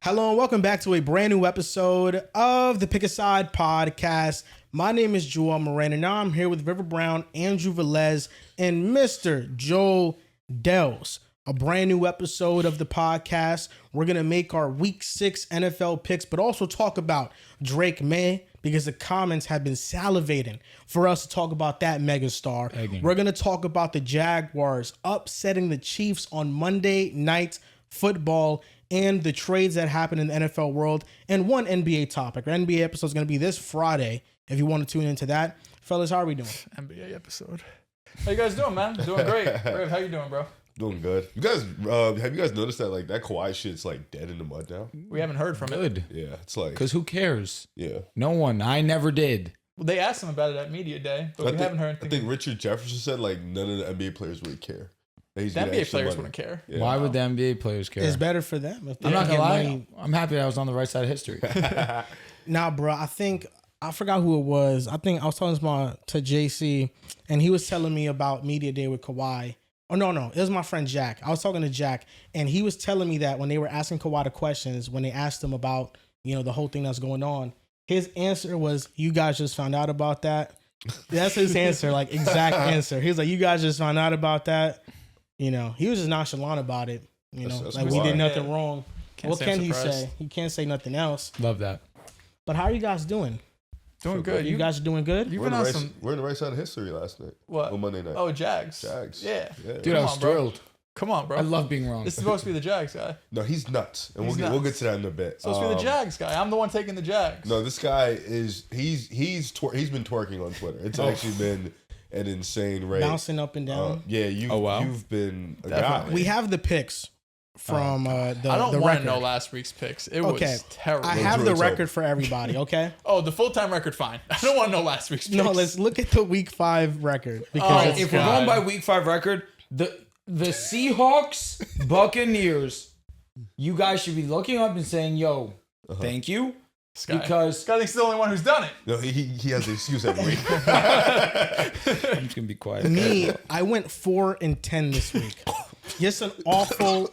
Hello and welcome back to a brand new episode of the Pick a Side podcast. My name is Joel Moran and now I'm here with River Brown, Andrew Velez, and Mr. Joel Dehls. A brand new episode of the podcast. We're going to make our Week 6 NFL picks, but also talk about Drake Maye because the comments have been salivating for us to talk about that megastar. We're going to talk about the Jaguars upsetting the Chiefs on Monday Night Football and the trades that happen in the NFL world, and one NBA topic. Our NBA episode is going to be this Friday, if you want to tune into that. Fellas, how are we doing? NBA episode. How you guys doing, man? Doing great. Riv, how you doing, bro? Doing good. You guys, have you guys noticed that like that Kawhi shit's like dead in the mud now? We haven't heard from it. Yeah, it's like Because who cares? Yeah, No one. I never did. Well, they asked him about it at media day, but we haven't heard anything. I think Richard Jefferson said like none of the NBA players really care. The NBA players wouldn't care. Yeah. Why would the NBA players care? It's better for them. If they I'm not get gonna lie. money. I'm happy that I was on the right side of history. Nah, bro, I forgot who it was. I think I was talking to JC, and he was telling me about Media Day with Kawhi. Oh, no. It was my friend Jack. I was talking to Jack, and he was telling me that when they were asking Kawhi the questions, when they asked him about, the whole thing that's going on, his answer was, you guys just found out about that. That's his answer, like exact answer. He was like, you guys just found out about that. He was just nonchalant about it. That's like we did nothing Yeah. wrong. Can't What say can I'm he surprised. say? He can't say nothing else. Love that. But how are you guys doing? Doing good. You guys are doing good? You've We're been on on the right, some. we're on the right side of history last night. What? On Monday night. Oh, Jags. Jags. Yeah. Yeah. Dude, I was on, bro. thrilled. Come on, bro. I love being wrong. This is supposed to be the Jags guy. No, he's nuts, and He's we'll nuts. get to that in a bit. It's supposed to be the Jags guy. I'm the one taking the Jags. No, this guy is he's been twerking on Twitter. It's actually been an insane rate. Bouncing up and down. Yeah, you've been a guy. Definitely. We have the picks from the I don't the want record. to know last week's picks. It Okay. was terrible. I have Drew, the it's record over. for everybody, okay? Oh, the full-time record, fine. I don't want to know last week's picks. No, let's look at the week 5 record. Because Oh, it's If we're God. going by week 5 record, the Seahawks, Buccaneers, you guys should be looking up and saying, yo, thank you. This guy. Because This guy thinks he's the only one who's done it. No, he has an excuse every week. I'm just gonna be quiet. me, I went 4-10 this week. Just an awful,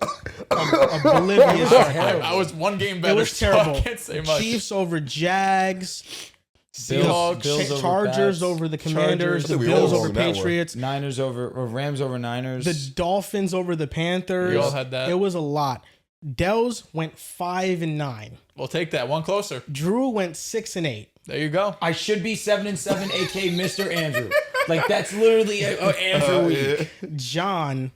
oblivious. I was one game better. It was so terrible. I can't say much. Chiefs over Jags, Seahawks, Bills over Chargers Pats, over the Commanders, I the think we Bills all over won that one. Patriots, Niners over, or Rams over Niners. the Dolphins over the Panthers. We all had that. It was a lot. Dehls went 5-9. We'll take that. One closer. Drew went 6-8. There you go. I should be 7-7, aka Mr. Andrew. Like that's literally an Andrew week. John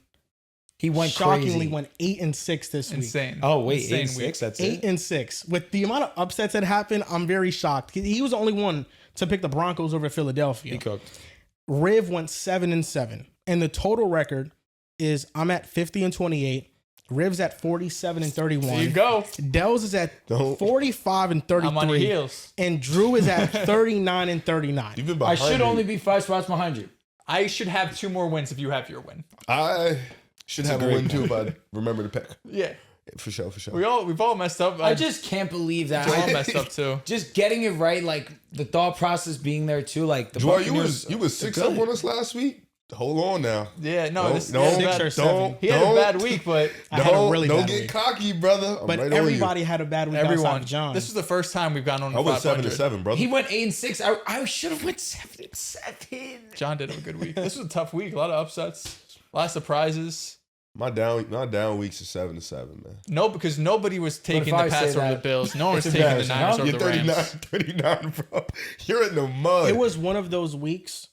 He went shockingly crazy. went 8-6 this week. Insane. Oh wait, Insane 8-6. week. That's 8-6. With the amount of upsets that happened, I'm very shocked. He was the only one to pick the Broncos over Philadelphia. He cooked. Riv went 7-7, and the total record is I'm at 50-28. Riv's at 47-31. There you go. Dehls is at 45-33. I'm on your heels. And Drew is at 39-39. You've been I behind should me. only be 5 spots behind you. I should have 2 more wins if you have your win. I should have a win too if I remember to pick. Yeah. For sure. We've all messed up. I just can't believe that. Joel messed up too. Just getting it right, like the thought process being there too. Like the Joel, Buccaneers, you was 6 good. up on us last week. Hold on now. Yeah, no, Don't- this don't- he had a bad- 6 or 7. don't- he had a bad week, but I had a really don't bad get week. cocky, brother. I'm But right everybody had a bad week outside everyone. of John. This was the first time we've gone on. on you. I went 500. 7-7, brother. He went 8-6. I should have went 7-7. John did have a good week. This was a tough week. A lot of upsets. A lot of surprises. My down weeks is 7-7, man. No, because nobody was taking if the I Pats say over the that, Bills. No one was it's taking the embarrassing, Niners huh? over You're the Rams. 39, bro. You're in the mud. It was one of those weeks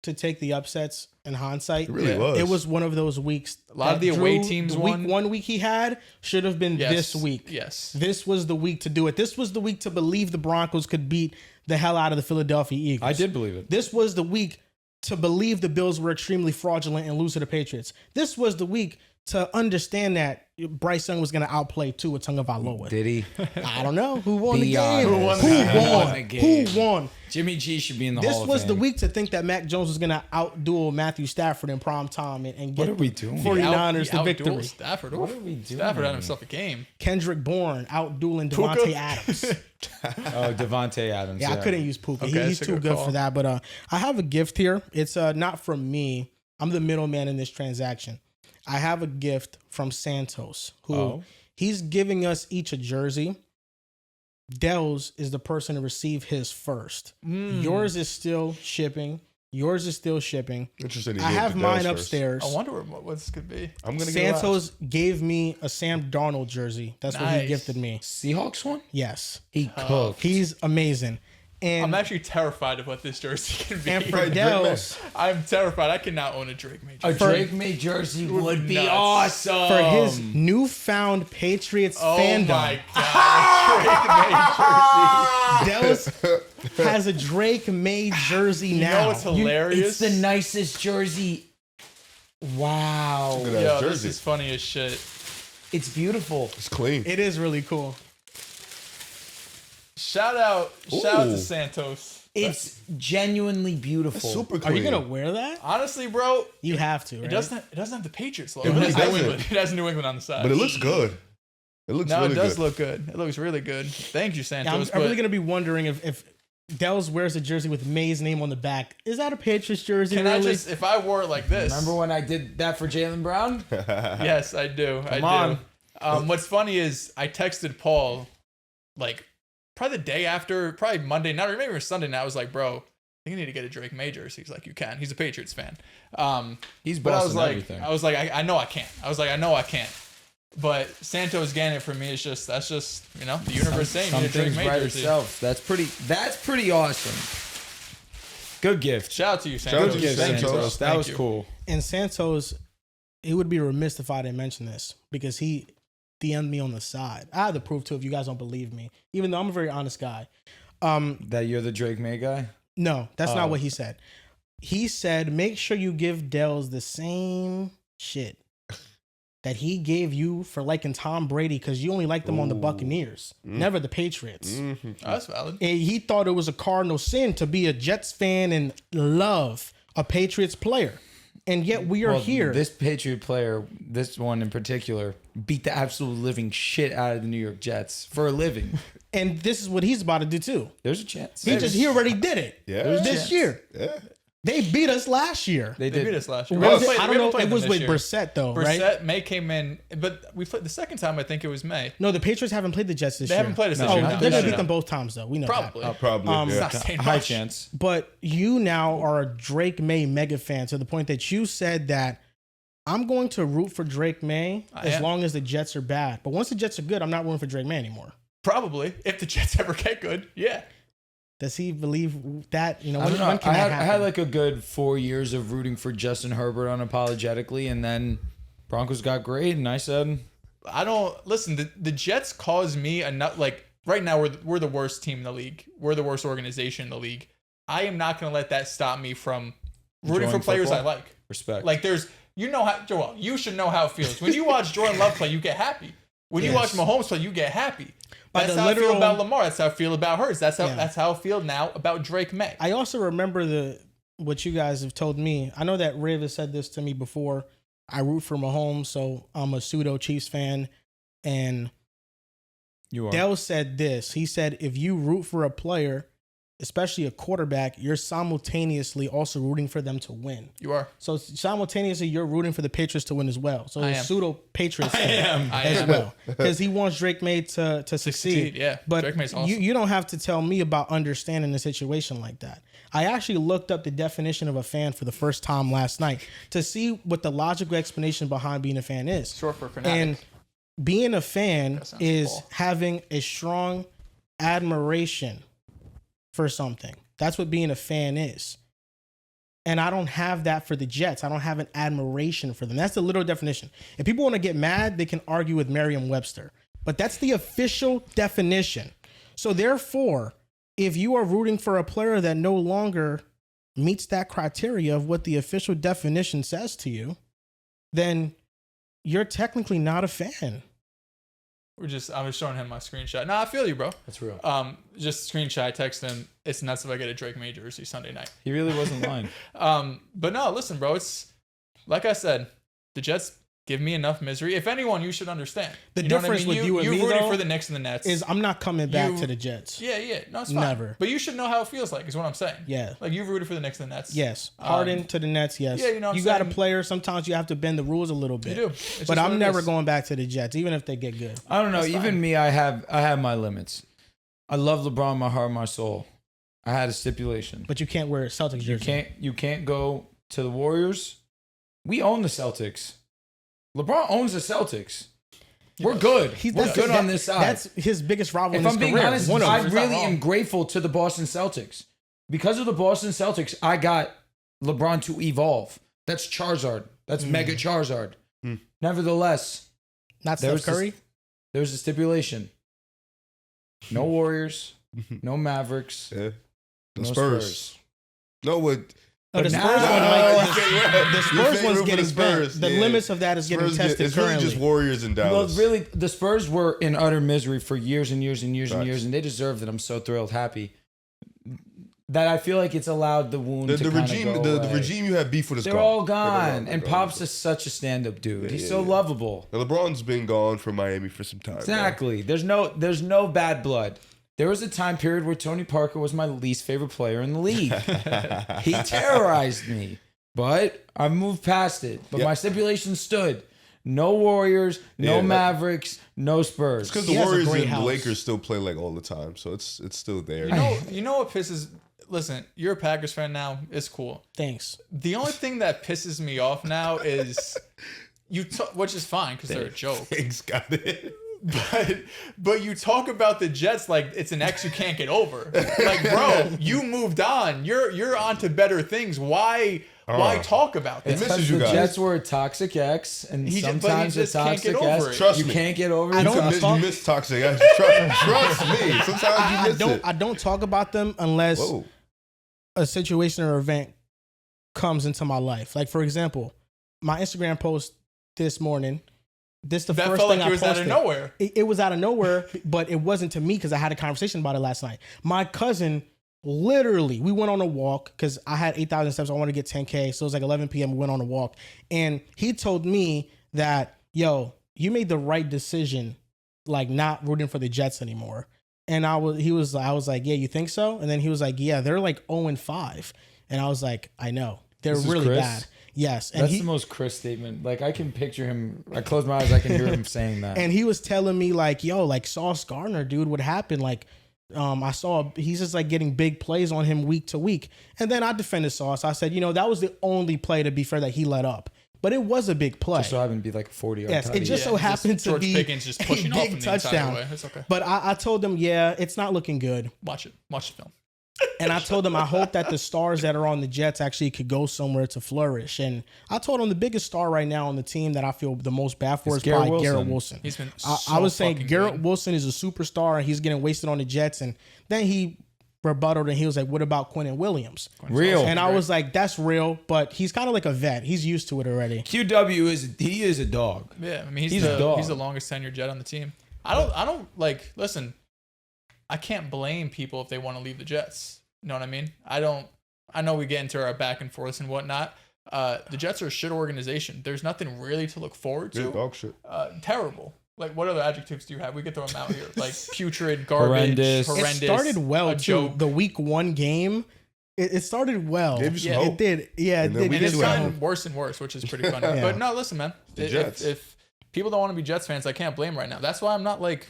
to take the upsets in hindsight. It really Yeah. was. It was one of those weeks. A lot of that the away Drew, teams the won. Week 1 week he had should have been Yes. this week. Yes. This was the week to do it. This was the week to believe the Broncos could beat the hell out of the Philadelphia Eagles. I did believe it. This was the week to believe the Bills were extremely fraudulent and lose to the Patriots. This was the week to understand that Bryce Young was going to outplay Tua Tagovailoa. Did he? I don't know who won the Be game. honest. Who Who won won? the game? Who won? Jimmy G should be in the This Hall of was Fame. the week to think that Mac Jones was going to outduel Matthew Stafford in prime time and get What are we doing? 49ers He the outdueled victory. Stafford. What are we doing? Stafford had himself a game. Kendrick Bourne outdueling Puka. Devontae Adams. Oh, Devontae Adams. Yeah, I couldn't use Puka. Okay, He's that's a too good good call. for that. But I have a gift here. It's not from me. I'm the middleman in this transaction. I have a gift from Santos, who He's giving us each a jersey. Dehls is the person to receive his first. Yours is still shipping. Interesting. I have mine first. upstairs. I wonder what this could be. I'm gonna Santos gave me a Sam Darnold jersey. That's what he Nice. gifted me. Seahawks one? Yes. He cooked. He's amazing. And I'm actually terrified of what this jersey can be. and for Right, Drake Dehls, I'm terrified. I cannot own a Drake Maye A jersey. Drake Maye jersey would be nuts. awesome. for his newfound Patriots Oh fandom, my god, Drake Maye jersey. Dehls has a Drake Maye jersey You now. know what's hilarious? It's the nicest jersey. Wow. Look at that Yo, this jersey. is funny as shit. It's beautiful. It's clean. It is really cool. Shout out Ooh. to Santos. It's genuinely beautiful. Super Are clean. you gonna wear that? Honestly, bro, You have to. Right? it doesn't have the Patriots logo. It It, really has New doesn't. England. It has New England on the side. But it looks good. It looks no, really it does good. look good. It looks really good. Thank you, Yeah, Santos. I'm really gonna be wondering if Dehls wears a jersey with May's name on the back. Is that a Patriots jersey? Can really? I just, if I wore it like this? Remember when I did that for Jaylen Brown? Yes, I do. I on. do. What's funny is I texted Paul, like, probably the day after, probably Monday night, or maybe it was Sunday night. I was like, bro, I think you need to get a Drake Maye jersey. He's like, you can. He's a Patriots fan. He's But I was bossing like, everything. I know I can't. I know I can't. But Santos getting it for me is just, that's just, you know, the universe saying you Some need a Drake things Maye right jersey. itself. That's pretty awesome. Good gift. Shout out to you, Shout out Santos. to you, Thank you, bro. Santos. That Thank was you. cool. And Santos, he would be remiss if I didn't mention this because he DM'd me on the side. I have the proof too if you guys don't believe me, even though I'm a very honest guy. That you're the Drake Maye guy? No, that's not Oh. what he said. He said, make sure you give Dehls the same shit that he gave you for liking Tom Brady because you only liked them on the Buccaneers, never the Patriots. Oh, that's valid. And he thought it was a cardinal sin to be a Jets fan and love a Patriots player. And yet we are Well, here. This Patriot player, this one in particular, beat the absolute living shit out of the New York Jets for a living. And this is what he's about to do too. There's a chance. He already did it. Yeah. This year. Yeah. They beat us last year. They They beat did. us last year. Was We it? haven't I played- don't know. we haven't It played was them with this year. Brissett though, right? Brissett, May came in, but we played the second time. I think it was May. No, the Patriots haven't played the Jets this They year. haven't played us this Oh, year. they're No, gonna no, beat no. them both times though. We know Probably. that. Probably. It's yeah. not saying A high much. chance. But you now are a Drake Maye mega fan to the point that you said that I'm going to root for Drake Maye I as am. long as the Jets are bad. But once the Jets are good, I'm not rooting for Drake Maye anymore. Probably, if the Jets ever get good, yeah. Does he believe that? You know, I when, don't know. when can I that had happen? like a good 4 years of rooting for Justin Herbert unapologetically, and then Broncos got great, and I said, I don't listen. The Jets cause me enough. Like right now, we're the worst team in the league. We're the worst organization in the league. I am not going to let that stop me from rooting for Enjoying players football? I like. respect. Like there's, you know how Joel, you should know how it feels when you watch Jordan Love play. You get happy. When you Yes. watch Mahomes play, you get happy. By That's the how I feel literal- about Lamar. That's how I feel about Hurts. That's how Yeah. that's how I feel now about Drake Maye. I also remember what you guys have told me. I know that Riv has said this to me before. I root for Mahomes, so I'm a pseudo Chiefs fan. And you are. Dell said this. He said, if you root for a player, especially a quarterback, you're simultaneously also rooting for them to win. You are. So simultaneously, you're rooting for the Patriots to win as well. So I he's am. pseudo Patriots fan I as am. well because he wants Drake Maye to succeed. Yeah, But Drake Maye's awesome. you don't have to tell me about understanding a situation like that. I actually looked up the definition of a fan for the first time last night to see what the logical explanation behind being a fan is. Short for fanatic. And being a fan That sounds is cool. having a strong admiration for something. That's what being a fan is. And I don't have that for the Jets. I don't have an admiration for them. That's the literal definition. If people want to get mad, they can argue with Merriam-Webster. But that's the official definition. So therefore, if you are rooting for a player that no longer meets that criteria of what the official definition says to you, then you're technically not a fan. I'm just showing him my screenshot. No, I feel you, bro. That's real. Just screenshot. I text him. It's nuts if I get a Drake Maye jersey Sunday night. He really wasn't lying. But no, listen, bro. It's like I said, the Jets give me enough misery. If anyone, you should understand. The You know what I difference mean? with you and me, rooted though, for the Knicks and the Nets. Is I'm not coming back You- to the Jets. Yeah, no, it's fine. Never. But you should know how it feels like. Is what I'm saying. Yeah. Like you've rooted for the Knicks and the Nets. Yes. Harden to the Nets, yes. yeah, you know what I'm you got a saying? player, sometimes you have to bend the rules a little bit. You do. It's just But what I'm it never is. going back to the Jets, even if they get good. I don't know. That's Even fine. me, I have my limits. I love LeBron, in my heart, my soul. I had a stipulation. But you can't wear a Celtics jersey. You can't go to the Warriors. We own the Celtics. LeBron owns the Celtics. We're good. We're good on this side. That's his biggest rival in If his I'm being career. honest, One of I them. It's not really wrong. am grateful to the Boston Celtics. Because of the Boston Celtics, I got LeBron to evolve. That's Charizard. That's Mega Charizard. Nevertheless, Not there Steph was Curry. there's a stipulation. No Warriors, no Mavericks, Yeah. The no Spurs. No, what? No, the But Spurs now- one might, the You Spurs think one's for getting the Spurs, bent. The yeah. limits of that is getting Spurs tested it's really currently. just Warriors and Well, Dallas. really, the Spurs were in utter misery for years and years and years and Facts. years, and they deserved it. I'm so thrilled, happy that I feel like it's allowed the wound The to kind regime, of go the away. regime you had beef with is They're gone. all They're gone, and gone. Pop's is such a stand-up dude. He's yeah, so yeah. lovable. And LeBron's been gone from Miami for some time. Exactly. There's no bad blood. There was a time period where Tony Parker was my least favorite player in the league. He terrorized me, but I moved past it. But Yep. my stipulation stood: no Warriors, no Yeah, that- Mavericks, no Spurs. Because He the has a Warriors great and the house. Lakers still play like all the time, so it's still there. You know what pisses? Listen, you're a Packers fan now. It's cool. Thanks. The only thing that pisses me off now is which is fine because they're a joke. Thanks, got it. But you talk about the Jets like it's an ex you can't get over. Like, bro, you moved on. You're on to better things. Why talk about It this? misses you the guys. Jets were a toxic ex, and He just- but he sometimes just the can't get toxic over ex. it. Trust you me. can't get over I it. don't- You miss toxic. Trust me. Sometimes you miss it. I don't talk about them unless Whoa. a situation or event comes into my life. Like, for example, my Instagram post this morning. This the That first felt thing like I it was posted. out of nowhere. It was out of nowhere, but it wasn't to me because I had a conversation about it last night. My cousin, literally, we went on a walk because I had 8,000 steps. I wanted to get 10K. So it was like 11 p.m. We went on a walk. And he told me that, yo, you made the right decision, like not rooting for the Jets anymore. And I was like, yeah, you think so? And then he was like, yeah, they're like 0-5. And I was like, I know. They're This is really Chris? bad. Yes. And That's he, the most Chris statement. Like, I can picture him. I close my eyes, I can hear him saying that. And he was telling me like, yo, like Sauce Gardner, dude, what happened? Like, I saw he's just like getting big plays on him week to week. And then I defended Sauce. I said, that was the only play, to be fair, that he let up. But it was a big play. Just so happened to be like a 40-yard Yes, it just Yeah, so happened to George be Pickens just pushing a off big him the entire touchdown. way. It's okay. But I told him, yeah, it's not looking good. Watch it. Watch the film. And I told him I hope that the stars that are on the Jets actually could go somewhere to flourish. And I told him the biggest star right now on the team that I feel the most bad for is It's Garrett probably Garrett Wilson. Wilson. He's been I was saying fucking Garrett good. Wilson is a superstar and he's getting wasted on the Jets. And then he rebutted and he was like, what about Quentin Williams? Real. And I was like, that's real, but he's kind of like a vet. He's used to it already. QW is a dog. Yeah, I mean He's a dog. he's the longest tenured Jet on the team. I don't like listen, I can't blame people if they want to leave the Jets. You know what I mean? I know we get into our back and forths and whatnot. The Jets are a shit organization. There's nothing really to look forward to. Yeah, dog shit. Terrible. Like, what other adjectives do you have? We could throw them out here. Like putrid, garbage, Horrendous. horrendous. It started well a too. joke. The week 1 game, it started well. Gave you some Yeah. hope. It did. Yeah, it And then did. we And it's just went gotten home. worse and worse, which is pretty funny. Yeah. But no, listen, man. The Jets. If people don't want to be Jets fans, I can't blame right now. That's why I'm not like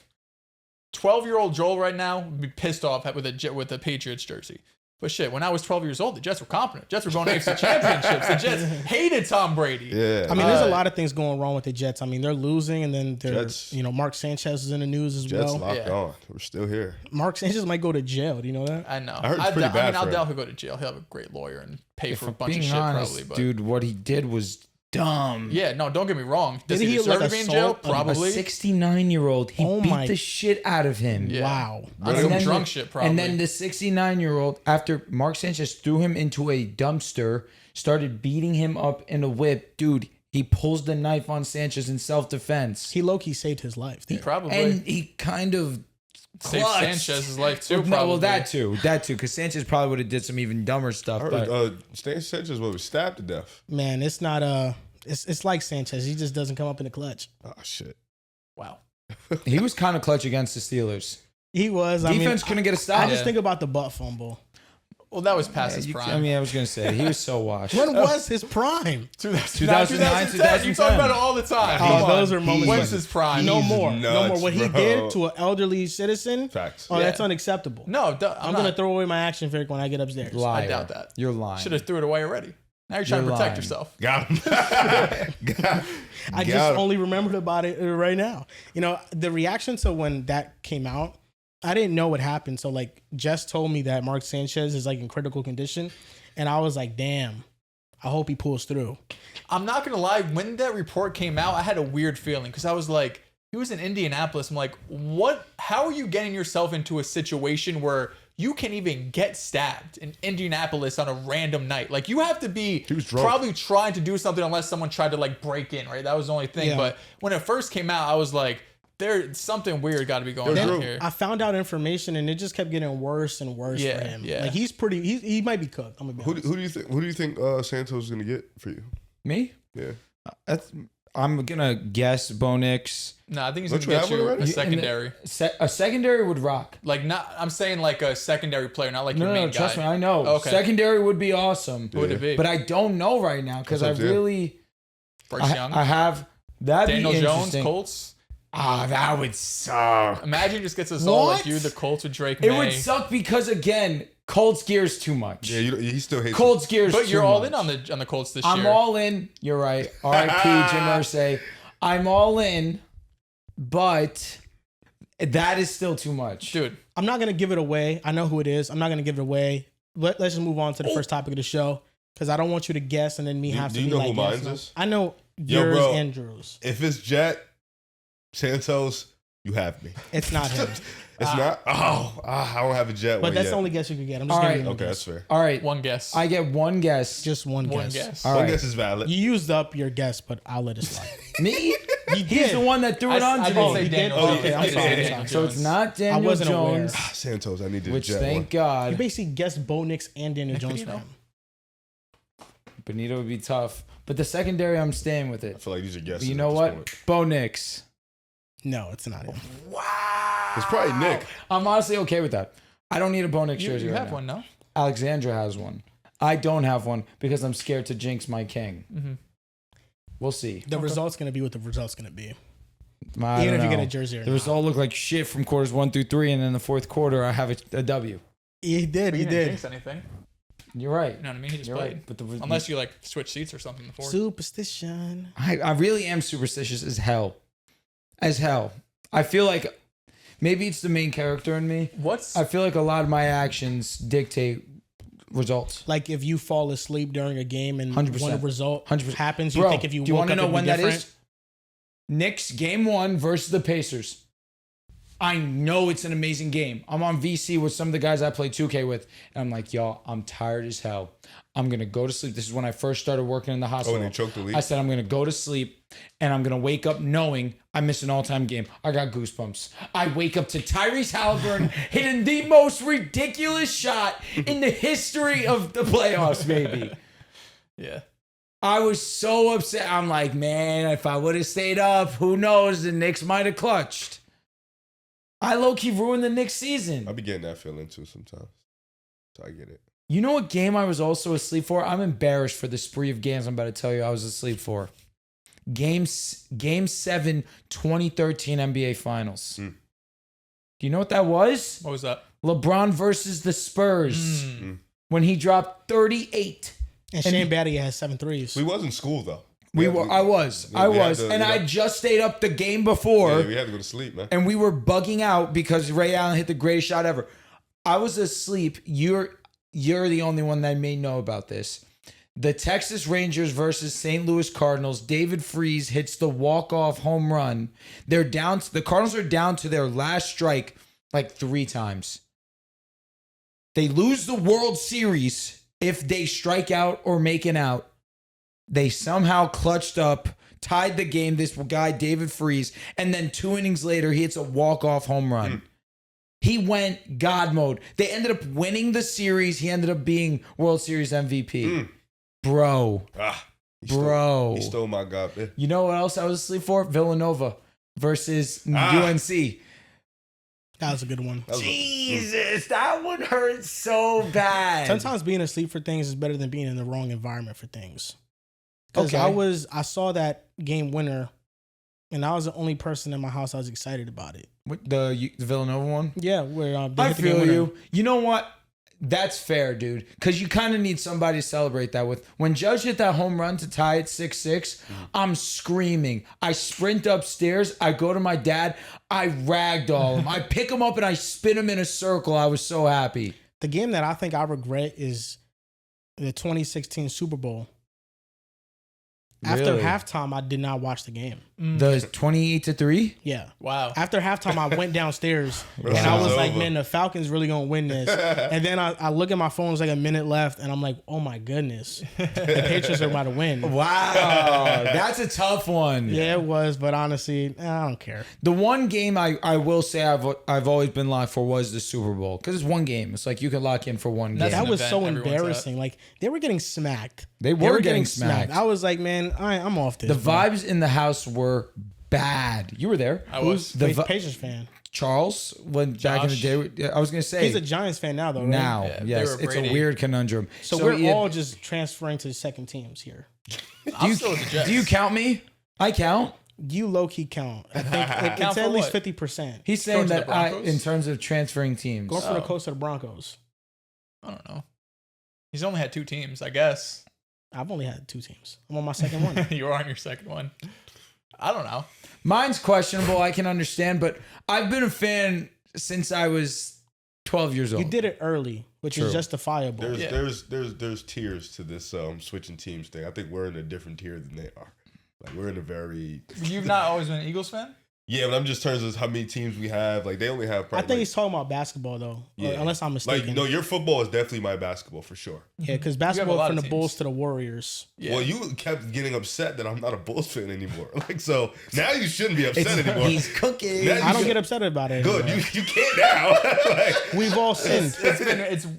12-year-old Joel right now would be pissed off with a Patriots jersey. But shit, when I was 12 years old, the Jets were competent. Jets were going to AFC championships. The Jets hated Tom Brady. Yeah. I mean, there's a lot of things going wrong with the Jets. I mean, they're losing, and then they're, Jets. Mark Sanchez is in the news as Jets well. locked Yeah. on. We're still here. Mark Sanchez might go to jail. Do you know that? I know. I heard it's pretty bad for him. Aldell could go to jail. He'll have a great lawyer and pay for a bunch of Being shit honest, probably. But dude, what he did was dumb. yeah, no, don't get me wrong. Does Didn't he he, deserve like, to be in jail? assault a Probably. A 69-year-old, he Oh beat my- the shit out of him. Yeah. Wow. On And some then drunk the- shit, probably. And then the 69-year-old, after Mark Sanchez threw him into a dumpster, started beating him up in a whip. Dude, he pulls the knife on Sanchez in self-defense. He low-key saved his life. probably And he kind of saved clutched. Sanchez's life too. No, Probably. well, that too, because Sanchez probably would have did some even dumber stuff. I But heard Stan Sanchez was stabbed to death. Man, it's not It's like Sanchez. He just doesn't come up in the clutch. Oh shit. Wow. He was kind of clutch against the Steelers. He was. Defense couldn't get a stop. I just think about the butt fumble. Well, that was past his prime. I mean, I was going to say, he was so washed. When was his prime? 2009, 2010. You talk about it all the time. Oh, Come on. those are moments. When's his prime? No He's more. No nuts, more. What he bro. did to an elderly citizen. Facts. Oh, Yeah. that's unacceptable. No, I'm going to throw away my action figure when I get upstairs. Liar. I doubt that. You're lying. Should have threw it away already. Now you're trying You're to protect lying. yourself. Got him. I just only remembered about it right now. You know, the reaction to when that came out, I didn't know what happened. So, like, Jess told me that Mark Sanchez is, like, in critical condition. And I was like, damn, I hope he pulls through. I'm not going to lie. When that report came out, I had a weird feeling because I was like, he was in Indianapolis. I'm like, what? How are you getting yourself into a situation where you can even get stabbed in Indianapolis on a random night? Like, you have to be was drunk. probably trying to do something unless someone tried to, like, break in, right? That was the only thing. Yeah. But when it first came out, I was like, there's something weird got to be going There's on room. here. I found out information, and it just kept getting worse and worse Yeah, for him. yeah. Like, he might be cooked. I'm gonna be Who honest. do you think? Who do you think Santos is gonna get for you? Me? Yeah. I'm going to guess Bo Nix. No, I think he's Don't going to you get have one you already? a secondary. A secondary would rock. Like, not, I'm saying like a secondary player, not like your No, main guy. trust me, I know. Okay. Secondary would be awesome. Who would it be? But I don't know right now because I That's what I'm saying. really... Bryce Young, I have... That'd Daniel be Jones, interesting. Colts. Ah, that would suck. Imagine he just gets us all like What? you, the Colts with Drake It Maye. would suck because, again, Colts gears too much. Yeah, he still hates. Colts gears But you're too all much. in on the Colts this I'm year. all in. You're right. R.I.P. Jim Irsay. I'm all in, but that is still too much. Dude. I'm not gonna give it away. I know who it is. I'm not gonna give it away. Let's just move on to the first topic of the show because I don't want you to guess and then me have to do you be know like, who yes, mine's no. is? I know Yo, yours bro. and Drew's. If it's Jet Santos, you have me. It's not him, It's not. I don't have a Jet. but one that's yet. the only guess you could get. I'm just All giving right. you one Okay, guess. that's fair. All right. One guess. I get one guess. Just one One guess. guess. All One right. guess is valid. You used up your guess, but I'll let it slide. Me? He's did. the one that threw it on I to did me. say he Daniel did? Jones. Okay, I'm I did sorry, say I'm Daniel sorry. So it's Jones. not Daniel wasn't aware. Jones, Santos, I need to which Jet thank one. You God. basically guessed Bo Nix and Daniel Jones you for know? him. Benito would be tough. But the secondary, I'm staying with I it. feel like these are guesses. But you at know this what? point. Bo Nix. No, it's not him. It's probably Nick. I'm honestly okay with that. I don't need a Bo Nix jersey You right have now. one, no? Alexandra has one. I don't have one because I'm scared to jinx my king. Mm-hmm. We'll see. The result's gonna be what the result's gonna be. I Even don't if you get know. a jersey or The not. result looked like shit from quarters 1 through 3, and then the fourth quarter, I have a W. He did. He He didn't did. jinx anything. You're right. You know what I mean? He just You're played. right. But Unless you like switch seats or something before. Superstition. I really am superstitious as hell. As hell. I feel like maybe it's the main character in me. I feel like a lot of my actions dictate results. Like if you fall asleep during a game and 100%. when a result 100%. happens, you Bro, think if you do you woke want to up, know it'd be when that different? is? Knicks game 1 versus the Pacers. I know it's an amazing game. I'm on VC with some of the guys I play 2K with, and I'm like, y'all, I'm tired as hell. I'm gonna go to sleep. This is when I first started working in the hospital. and they choked the league? I said I'm gonna go to sleep, and I'm gonna wake up knowing I missed an all-time game. I got goosebumps. I wake up to Tyrese Halliburton hitting the most ridiculous shot in the history of the playoffs, maybe. Yeah. I was so upset. I'm like, man, if I would have stayed up, who knows? The Knicks might have clutched. I low-key ruined the Knicks season. I be getting that feeling too sometimes. So I get it. You know what game I was also asleep for? I'm embarrassed for the spree of games I'm about to tell you I was asleep for. Game 7, 2013 NBA Finals. Mm. Do you know what that was? What was that? LeBron versus the Spurs. Mm. When he dropped 38. And Shane Battier has 7 threes. We was in school though. I was. And I just stayed up the game before. Yeah, we had to go to sleep, man. And we were bugging out because Ray Allen hit the greatest shot ever. I was asleep. You're the only one that may know about this. The Texas Rangers versus St. Louis Cardinals. David Freese hits the walk-off home run. The Cardinals are down to their last strike like 3 times. They lose the World Series if they strike out or make an out. They somehow clutched up, tied the game, this guy, David Freese, and then 2 innings later, he hits a walk-off home run. He went God mode. They ended up winning the series. He ended up being World Series MVP. Bro. Bro. He stole my god. You know what else I was asleep for? Villanova versus UNC. That was a good one. Jesus, that one hurt so bad. Sometimes being asleep for things is better than being in the wrong environment for things. Because Okay. I saw that game winner, and I was the only person in my house that was excited about it. The Villanova one? Yeah, where they I hit the game feel winner. you. You know what? That's fair, dude. Because you kind of need somebody to celebrate that with. When Judge hit that home run to tie it 6-6, I'm screaming. I sprint upstairs. I go to my dad. I ragdoll him. I pick him up and I spin him in a circle. I was so happy. The game that I think I regret is the 2016 Super Bowl. After Really? halftime, I did not watch the game. The 28-3? Yeah. Wow. After halftime, I went downstairs Bro, and I it's was like, over. man, the Falcons really going to win this. And then I look at my phone, it's like a minute left, and I'm like, oh my goodness. The Patriots are about to win. Wow. That's a tough one. Yeah, it was, but honestly, I don't care. The one game I will say I've always been locked for was the Super Bowl. Because it's one game. It's like you can lock in for one game. That's That an was event so everyone's embarrassing. Like, they were getting smacked. They were getting smacked. I was like, man, I'm off this. The bro. vibes in the house were bad. You were there. I was. The He's vi- a Patriots fan. Charles, when back in the day, I was going to say. He's a Giants fan now, though, right? now, Yeah, they yes. were It's a Brady. weird conundrum. So we're yeah, all just transferring to second teams here. I'm still with the Jets. do you count me? I count. You low-key count. I think Count it's for at least what? 50%. He's saying Going to the that I, Broncos? in terms of transferring teams. Going for the Oh. coast of the Broncos. I don't know. He's only had 2 teams, I guess. I've only had 2 teams. I'm on my second one. You were on your second one. I don't know. Mine's questionable. I can understand, but I've been a fan since I was 12 years old. You did it early, which True. is justifiable. There's Yeah. there's tiers to this switching teams thing. I think we're in a different tier than they are. Like we're in a very You've not always been an Eagles fan? yeah, but I'm just in terms of how many teams we have. Like they only have I probably think he's talking about basketball, though, Yeah. unless I'm mistaken. like no, your football is definitely my basketball for sure. Yeah, because a basketball lot from of the Bulls teams. to the Warriors. Yeah. Well, you kept getting upset that I'm not a Bulls fan anymore. Like so now you shouldn't be upset anymore. He's cooking. Now you I don't should- get upset about it. Good, anymore. you can't now. Like, We've all sinned.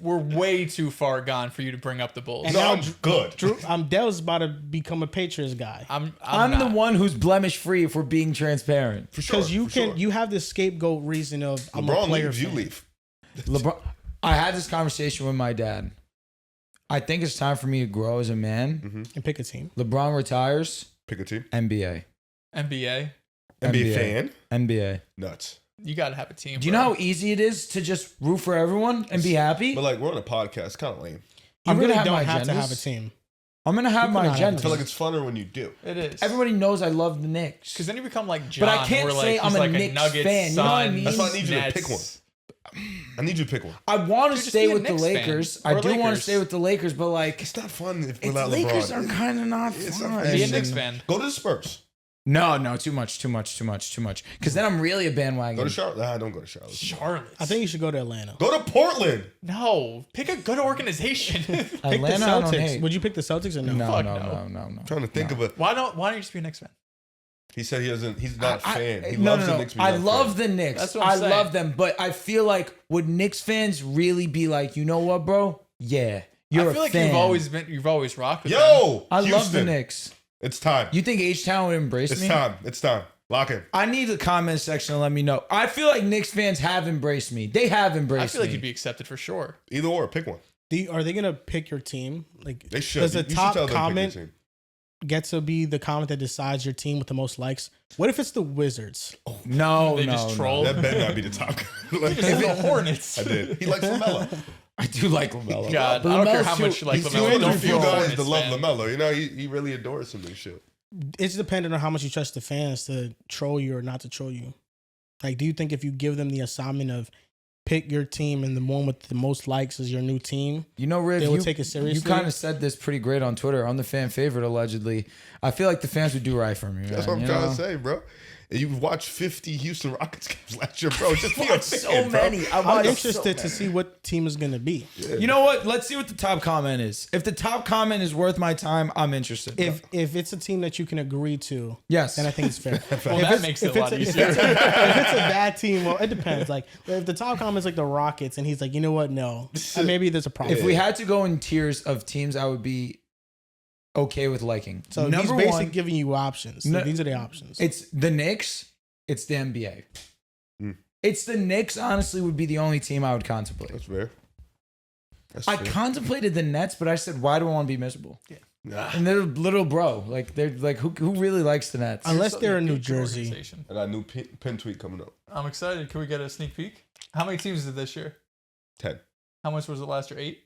We're way too far gone for you to bring up the Bulls. And no, now I'm good. Drew, Dehls about to become a Patriots guy. I'm the not. one who's blemish free if we're being transparent. For sure. Because you for can, sure. you have this scapegoat reason of I'm a LeBron player leaves, you fan. leave. LeBron, I had this conversation with my dad. I think it's time for me to grow as a man. and pick a team. LeBron retires. Pick a team. NBA. NBA. NBA fan. NBA. Nuts. You got to have a team. Do you bro. know how easy it is to just root for everyone and be happy? But like we're on a podcast, kind of lame. You I'm really gonna have don't my have to have a agendas. team. I'm gonna have You my cannot have agenda. I feel like it's funner when you do. It is. Everybody knows I love the Knicks. Because then you become like John. But I can't where, like, say he's I'm a like Knicks Nuggets, fan, you know what I Suns, mean? That's why I need you to Nets. pick one. I need you to pick one. I want to Dude, just stay be a with the Knicks fan. Lakers. Or I do want to Lakers. stay with the Lakers, but like, It's not fun if it's without Lakers LeBron. are kind of not It's fun. not- Be a And- Knicks fan. Go to the Spurs. No, too much. Because then I'm really a bandwagon. Go to Charlotte. Nah, don't go to Charlotte. Charlotte. I think you should go to Atlanta. Go to Portland. No. Pick a good organization. Pick Atlanta, the I don't Celtics. hate. Would you pick the Celtics or no? No, Fuck no. I'm trying to think of a. why don't you just be a Knicks fan? He said he doesn't. He's not a fan. He no, loves no, the no. Knicks. but I he's not a love fan. the Knicks. That's what I'm I saying. love them, but I feel like would Knicks fans really be like, you know what, bro? Yeah, you're I feel a like fan. you've always rocked with them. Yo, I love the Houston. Knicks. It's time. You think H-Town would embrace It's me? time. It's time. Lock in. I need the comment section to let me know. I feel like Knicks fans have embraced me. They have embraced I feel like me. you'd be accepted for sure. Either or. Pick one. Are they gonna pick your team? Like They should. Does the You should top tell them to pick comment your team. get to be the comment that decides your team with the most likes? What if it's the Wizards? no, They no, just no. troll. That better not be the top. Like, Just the Hornets. I did. He likes LaMelo. I do like LaMelo. God, But I don't care LaMelo's how too- much you like He's LaMelo. one of Don't the be few a guys Hornets that love fan. LaMelo. You know, he really adores him and shit. It's dependent on how much you trust the fans to troll you or not to troll you. Like, do you think if you give them the assignment of pick your team and the one with the most likes is your new team, You know, Riv, they will you, take it seriously? you kind of said this pretty great on Twitter. I'm the fan favorite, allegedly. I feel like the fans would do right for me. That's man, what I'm you trying know? to say, bro. And you watched 50 Houston Rockets games last year, bro. Just be a fan, So bro. many. I'm interested to see what team is going to be. You know what? Let's see what the top comment is. If the top comment is worth my time, I'm interested. If it's a team that you can agree to, yes, then I think it's fair. Well, If that it's- makes it if a lot it's easier. If it's a bad team, well, it depends. Like, if the top comment's like the Rockets and he's like, you know what, no, maybe there's a problem. if we had to go in tiers of teams, I would be okay with liking. So he's Number basically one, giving you options. So these are the options. it's the Knicks. It's the NBA. Mm. It's the Knicks. Honestly, would be the only team I would contemplate. That's fair. I contemplated the Nets, but I said, why do I want to be miserable? Yeah. And they're little bro. Like they're like who really likes the Nets? Unless they're in New Good Jersey. organization. I got a new pin tweet coming up. I'm excited. Can we get a sneak peek? How many teams is it this year? 10. How much was it last year? 8?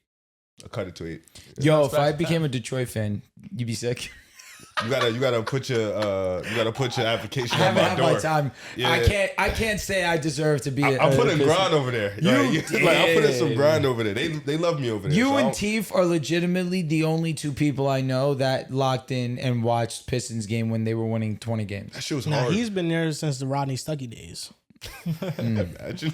I cut it to 8. Yo, It's if I back to became a Detroit fan, you'd be sick. You gotta put your application I on haven't my had door. my time. Yeah. I can't say I deserve to be. I'm putting grind over there. You Like, I'm putting some did. grind over there. They love me over there. You so I and don't- Teef are legitimately the only two people I know that locked in and watched Pistons game when they were winning 20 games. that shit was Now hard. he's been there since the Rodney Stuckey days. Imagine.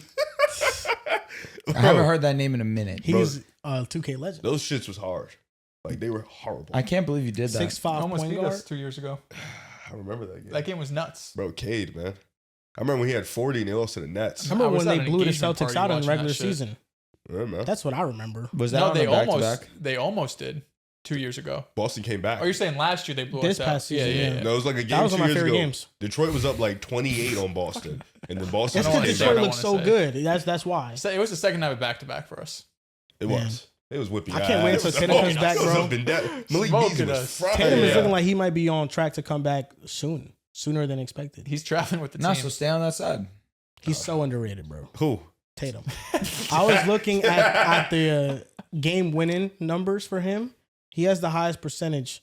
I haven't heard that name in a minute. He's a 2K legend. Those shits was hard. Like they were horrible. I can't believe you did that. 6'5" Almost point beat guard. us 2 years ago. I remember that game. That game was nuts. Bro, Cade, man. I remember when he had 40 and they lost to the Nets. I remember I was when at they an blew the engagement Celtics party out in the watching regular that shit. season. Yeah, man. That's what I remember. Was that No, on they a back-to-back? almost did 2 years ago. Boston came back. Oh, you're saying last year they blew This us out? past season, yeah. No, it was like a game That was 2 one of my years favorite ago. games. Detroit was up like 28 on Boston. And then Boston It's I don't because wanna came Detroit back. say looks that. so good. That's why. So it was the second time of back-to-back for us. It Man. was. It was whipping. I can't wait until Tatum comes back, bro. Malik Smoking Beasley was us. fried. Tatum is Yeah. looking like he might be on track to come back sooner than expected. He's traveling with the No, team. so stay on that side. He's so underrated, bro. Who? Tatum. I was looking at the game winning numbers for him. He has the highest percentage.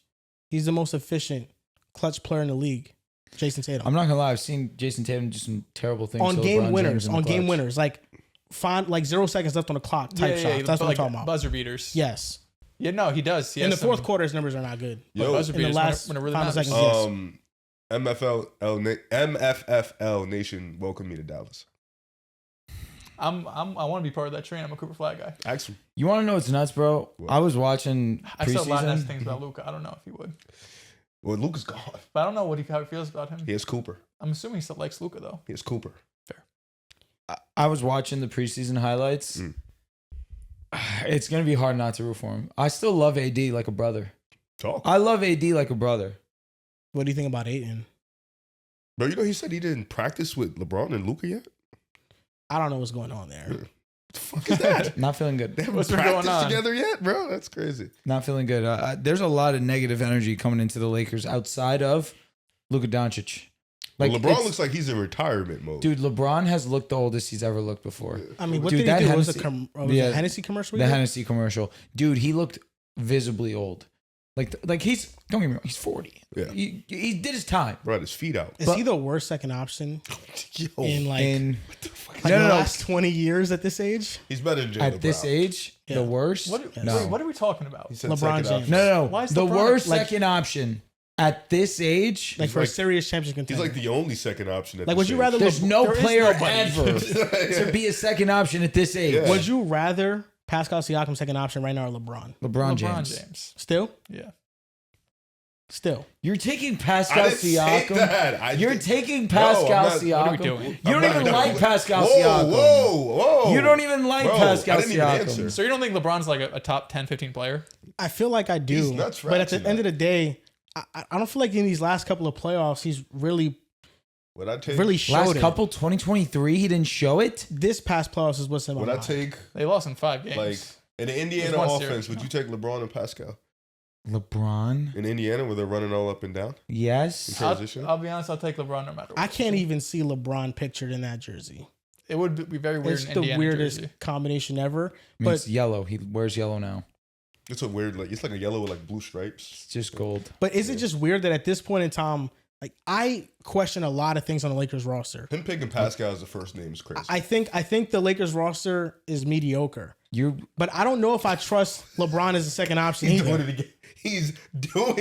He's the most efficient clutch player in the league. Jason Tatum. I'm not gonna lie. I've seen Jason Tatum do some terrible things on to game LeBron winners. James in the On game clutch. winners. Like 0 seconds left on the clock type shots. That's what I'm talking about. Buzzer beaters. Yes. Yeah, no, he does. He In the has fourth some quarter, his numbers are not good. Yo, buzzer in the beaters last when it really final matters. seconds. Yes. MFFL Nation welcome me to Dallas. I want to be part of that train. I'm a Cooper Flag guy. Ask him. You want to know what's nuts, bro? What? I was watching I said a lot of nice preseason. things about Luca. I don't know if he would, Well, Luka's gone. but I don't know how he feels about him. He has Cooper. I'm assuming he still likes Luca though. He has Cooper. I was watching the preseason highlights. Mm. It's gonna be hard not to root for him. I still love AD like a brother. Talk. I love AD like a brother. What do you think about Ayton? Bro, you know he said he didn't practice with LeBron and Luka yet? I don't know what's going on there. What the fuck is that? Not feeling good. They haven't What's been practiced going on? together yet, bro? That's crazy. Not feeling good. There's a lot of negative energy coming into the Lakers outside of Luka Doncic. Like LeBron it's- looks like he's in retirement mode. Dude, LeBron has looked the oldest he's ever looked before. I mean, what Dude, did that he do? Was a Hennessy- yeah, Hennessy commercial? The Hennessy commercial. Dude, he looked visibly old. Like he's, don't get me wrong, he's 40. Yeah. He did his time. Bro, his feet out. Is but- he the worst second option Yo, in like, And like No, the no, no. last 20 years at this age? he's better than Jaylen at this Brown. age, Yeah. the worst. What? No. Wait, what are we talking about? He said LeBron second James. option. No. Why is The LeBron worst like- second option at this age. Like for like- a serious championship He's contender. like the only second option. At Like, this would you age. rather There's no there is player nobody. ever to be a second option at this age. Yeah. Would you rather Pascal Siakam second option right now or LeBron? LeBron James. Still? Yeah. Still. You're taking I Pascal didn't say Siakam. that. You're think- taking No, Pascal I'm not- Siakam. What are we doing? You don't I'm even not- like Pascal whoa, Siakam. Whoa. You don't even like Bro, Pascal I didn't even Siakam. answer. So you don't think LeBron's like a top 10, 15 player? I feel like I do. He's nuts for but at the acting end of that. the day, I don't feel like in these last couple of playoffs, he's really Would I take? really showed Last it. couple 2023, he didn't show it. This past playoffs is what's in my Would I mind. take They lost in 5 games. like in the Indiana one offense? series, Would you take LeBron and Pascal LeBron, in Indiana where they're running all up and down? yes. Transition? I'll be honest. I'll take LeBron no matter what. I can't even see LeBron pictured in that jersey. It would be very weird It's in the Indiana weirdest jersey. combination ever. I mean, But it's yellow. He wears yellow now. It's a weird it's like a yellow with like blue stripes. It's just gold. But is it just weird that at this point in time, like I question a lot of things on the Lakers roster. Him picking Pascal as the first name is crazy. I think the Lakers roster is mediocre. You But I don't know if I trust LeBron as a second option He's either. doing it again. He's doing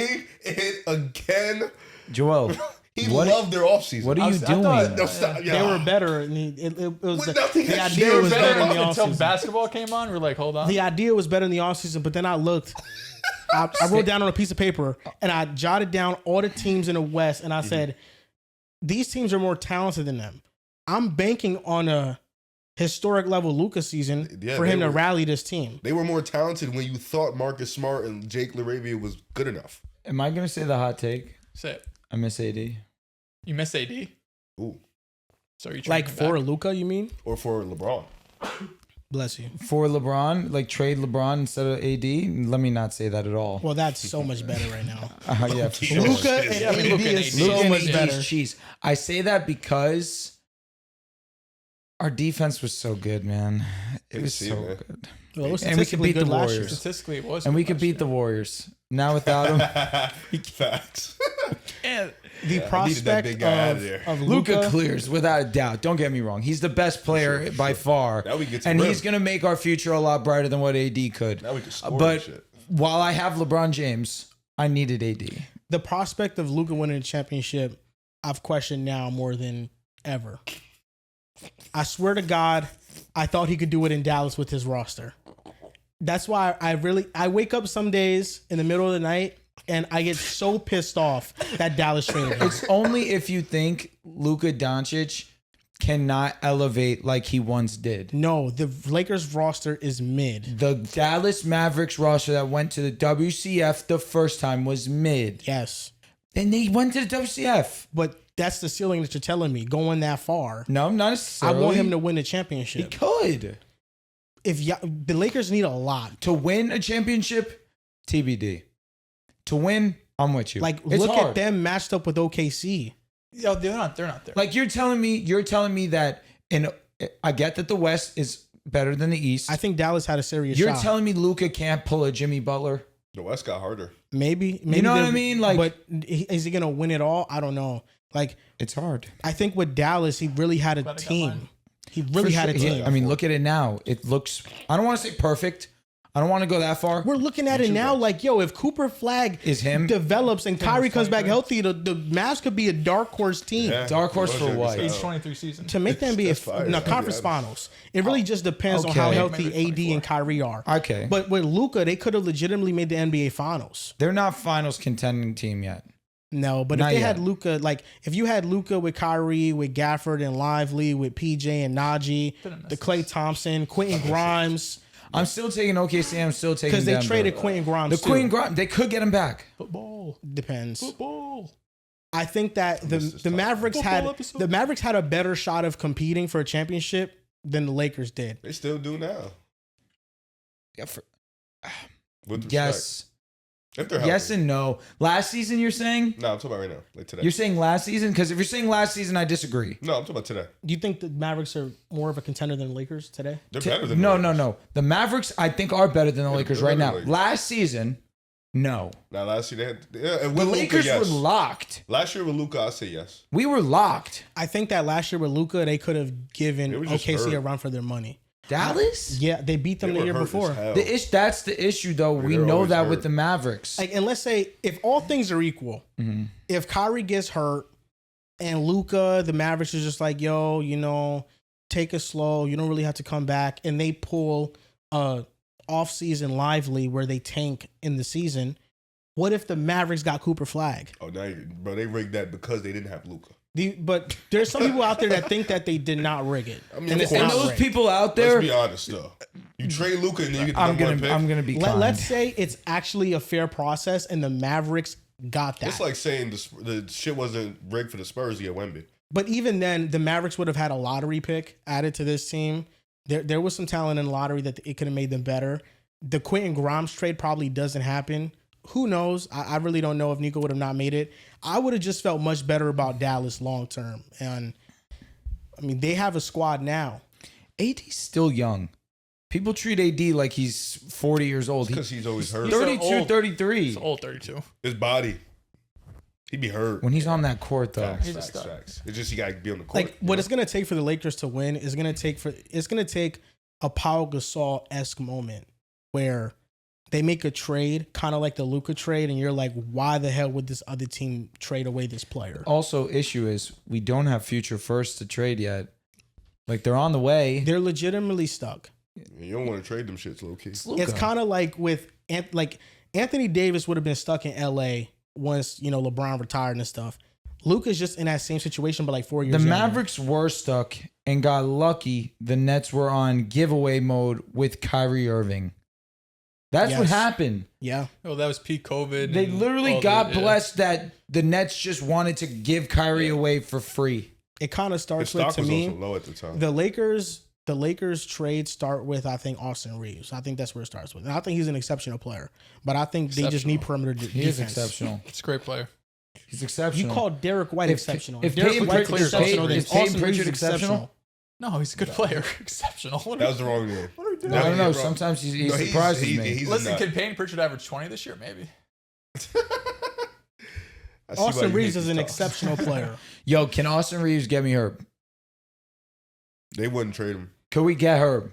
it again. Joel, He What- loved their offseason. what are you I doing? thought- No, stop. They Yeah. were better, and it was With nothing the to idea show was for better in it. the Until offseason. basketball came on, we're like, hold on. The idea was better in the offseason, but then I looked. I wrote down on a piece of paper and I jotted down all the teams in the West, and I said, these teams are more talented than them. I'm banking on a historic level Luka season Yeah, for they him to were- rally this team. They were more talented when you thought Marcus Smart and Jake LaRavia was good enough. Am I gonna say the hot take? Say it. I miss AD. You miss AD. Ooh. So you Like for Luka, you mean? Or for LeBron. Bless you. For LeBron, like trade LeBron instead of AD. Let me not say that at all. Well, that's so much better right now. Yeah, for sure. Luka and Yeah, I mean, AD Luka and is AD. so Luka much and better. AD's cheese. I say that because our defense was so good, man. It was so man. good. Well, it was And we could statistically beat the good last year. Warriors. Statistically, it was. And we good could last beat year. the Warriors. Now without him, Facts. And The I needed that big prospect guy out of there. of Luka Luka clears without a doubt. Don't get me wrong. He's the best player for by sure. far. Now we get to and rim. he's going to make our future a lot brighter than what AD could. Now we can score But and shit. while I have LeBron James, I needed AD. the prospect of Luka winning the championship, I've questioned now more than ever. I swear to God, I thought he could do it in Dallas with his roster. That's why I wake up some days in the middle of the night and I get so pissed off that Dallas traded him. It's only if you think Luka Doncic cannot elevate like he once did. No, the Lakers roster is mid. The Dallas Mavericks roster that went to the WCF the first time was mid. Yes. And they went to the WCF. But that's the ceiling that you're telling me, going that far. No, not I necessarily. want him to win the He championship. could. The Lakers need a lot. To win a championship, TBD. To win, I'm with you. Like, It's look hard. at them matched up with OKC. yo, they're not there. Like you're telling me that I get that the West is better than the East. I think Dallas had a serious You're shot. telling me Luka can't pull a Jimmy Butler? The West got harder. Maybe know what they're- I mean? Like- but is he gonna win it all? I don't know. Like, It's hard. I think with Dallas, he really had a Glad I got team. mine. He really For had a sure. team. I mean, look at it now. It looks. I don't want to say perfect. I don't want to go that far. We're looking at it now like, yo, if Cooper Flag Is him? develops and Kyrie comes back 23. healthy, the Mavs could be a dark horse team. Yeah. Dark horse for Most what? of it. Age 23 season. To make the NBA That's fire. no I'll be conference honest. finals, it really just depends on Okay. how Maybe healthy AD 24. and Kyrie are. Okay, But with Luka, they could have legitimately made the NBA finals. they're not finals contending team yet. No, but if Not they yet. had Luka, like if you had Luka with Kyrie, with Gafford and Lively, with PJ and Najee, Didn't miss the Klay Thompson, Quentin Grimes, I'm still taking OKC. I'm still taking because they Denver. traded Quentin Grimes. the too. Queen Grimes. They could get him back. Football. Depends. Football. I think that This is the tough. Mavericks Football episode. the Mavericks had a better shot of competing for a championship than the Lakers did. They still do now. Yeah, With respect. yes, If they're healthy. yes, and no. Last season, you're saying? No, I'm talking about right now. Like today. You're saying last season? Because if you're saying last season, I disagree. No, I'm talking about today. Do you think the Mavericks are more of a contender than the Lakers today? They're better than No, the no, Lakers. no. The Mavericks, I think, are better than the Lakers they're right better now. than the Last season, no. Now last year they had and The with Lakers Luka, yes. were locked. Last year with Luka, I say yes. We were locked. I think that last year with Luka, they could have given It was just OKC a hurt. run for their money. Dallas? Yeah, they beat them They the were year hurt as before. hell. That's the issue, though. We they're know always that with hurt. the Mavericks. Like, and let's say if all things are equal, if Kyrie gets hurt and Luka, the Mavericks is just like, yo, take it slow. You don't really have to come back, and they pull off-season Lively where they tank in the season. What if the Mavericks got Cooper Flag? Oh, now bro, they rigged that because they didn't have Luka. But there's some people out there that think that they did not rig it. I mean, and of it's course. And not those rigged. people out there, Let's be honest though. You trade Luka and then you get the I'm number one gonna pick. I'm gonna be kind. Let's say it's actually a fair process, and the Mavericks got that. It's like saying the shit wasn't rigged for the Spurs to get Wemby. But even then, the Mavericks would have had a lottery pick added to this team. There was some talent in the lottery that it could have made them better. The Quentin Grimes trade probably doesn't happen. Who knows? I really don't know if Nico would have not made it. I would have just felt much better about Dallas long term. And I mean, they have a squad now. AD's still young. People treat AD like he's 40 years old. Because he's always hurt. He's 32, old. 33. He's old 32. His body. He'd be hurt. When he's on that court, though. Facts, He's a facts, stud. facts. It's just he got to be on the court. Like what it's gonna take for the Lakers to win is gonna take a Pau Gasol-esque moment where they make a trade, kind of like the Luka trade, and you're like, why the hell would this other team trade away this player? Also, issue is we don't have future firsts to trade yet. Like they're on the way. They're legitimately stuck. You don't want to trade them shits, low key. It's kind of like with Anthony Davis would have been stuck in LA once LeBron retired and stuff. Luka's just in that same situation, but like 4 years. The younger. Mavericks were stuck and got lucky. The Nets were on giveaway mode with Kyrie Irving. That's what Yes. happened. Yeah. Oh, that was peak COVID. They and literally all got the- blessed that the Nets just wanted to give Kyrie away for free. It kind of His starts with, stock to was me, also low at the time. the Lakers trade start with, I think, Austin Reeves. I think that's where it starts with. And I think he's an exceptional player, but I think they just need perimeter defense. He is exceptional. It's a great player. He's exceptional. You called Derek White exceptional. If Derek Peyton White's Pritchard- exceptional, then is Peyton Austin Reeves Pritchard is exceptional? No, he's a good player. Exceptional. What That are was the wrong name. we doing? I don't know. bro. Sometimes he No, surprises me. he's a Listen, nut. can Payne Pritchard average 20 this year? Maybe. I see why Austin you Reeves hate is an these talks. exceptional player. Yo, can Austin Reeves get me Herb? They wouldn't trade him. Could we get Herb?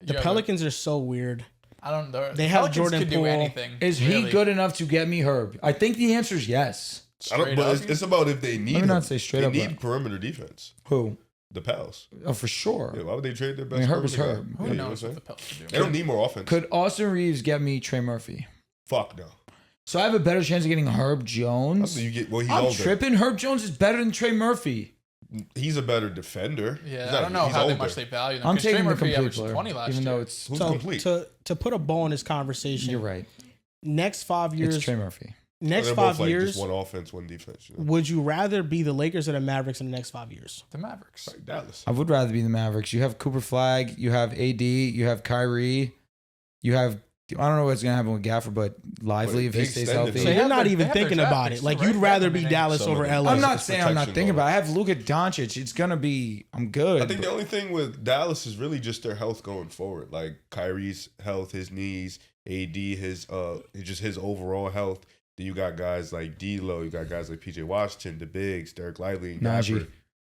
The Yeah, but Pelicans are so weird. I don't know. They have Pelicans Jordan could do Poole. anything. Is he really. good enough to get me Herb? I think the answer is yes. I don't. Straight But up? it's about if they need. Let me him. not say straight they up, need but- perimeter defense. Who? The Pels. Oh, for sure. Yeah, why would they trade their best? I mean, Herb is perimeter Herb. guy? Who Yeah, you know knows what what I'm the saying? Pelicans do? They don't need more offense. Could Austin Reeves get me Trey Murphy? Fuck no. So I have a better chance of getting Herb Jones. That's what you get. Well, he's I'm older. tripping. Herb Jones is better than Trey Murphy. He's a better defender. Yeah, He's I don't know he's how older. much they value them. I'm 'cause Trey taking the Murphy complete averaged player, 20 last even year. though it's. Who's So complete? to put a bow in this conversation, You're right. next 5 years, It's Trey Murphy. next They're 5 both like years, just one offense, one defense. You know? would you rather be the Lakers or the Mavericks in the next 5 years? The Mavericks. Like Dallas. I would rather be the Mavericks. You have Cooper Flag. You have AD. You have Kyrie. You have. I don't know what's gonna happen with Gafford, but Lively if They he stays extended healthy. So They you're have not their- even they have their thinking draft about picks it. Like too, you'd right? rather They have be them in Dallas some over of them. LA. I'm not It's saying I'm not protection, thinking though. about it. I have Luka Doncic. It's gonna be. I'm good. I think the only thing with Dallas is really just their health going forward. Like Kyrie's health, his knees, AD, just his overall health. Then you got guys like D'Lo, you got guys like PJ Washington, the bigs, Derek Lively, and Najee.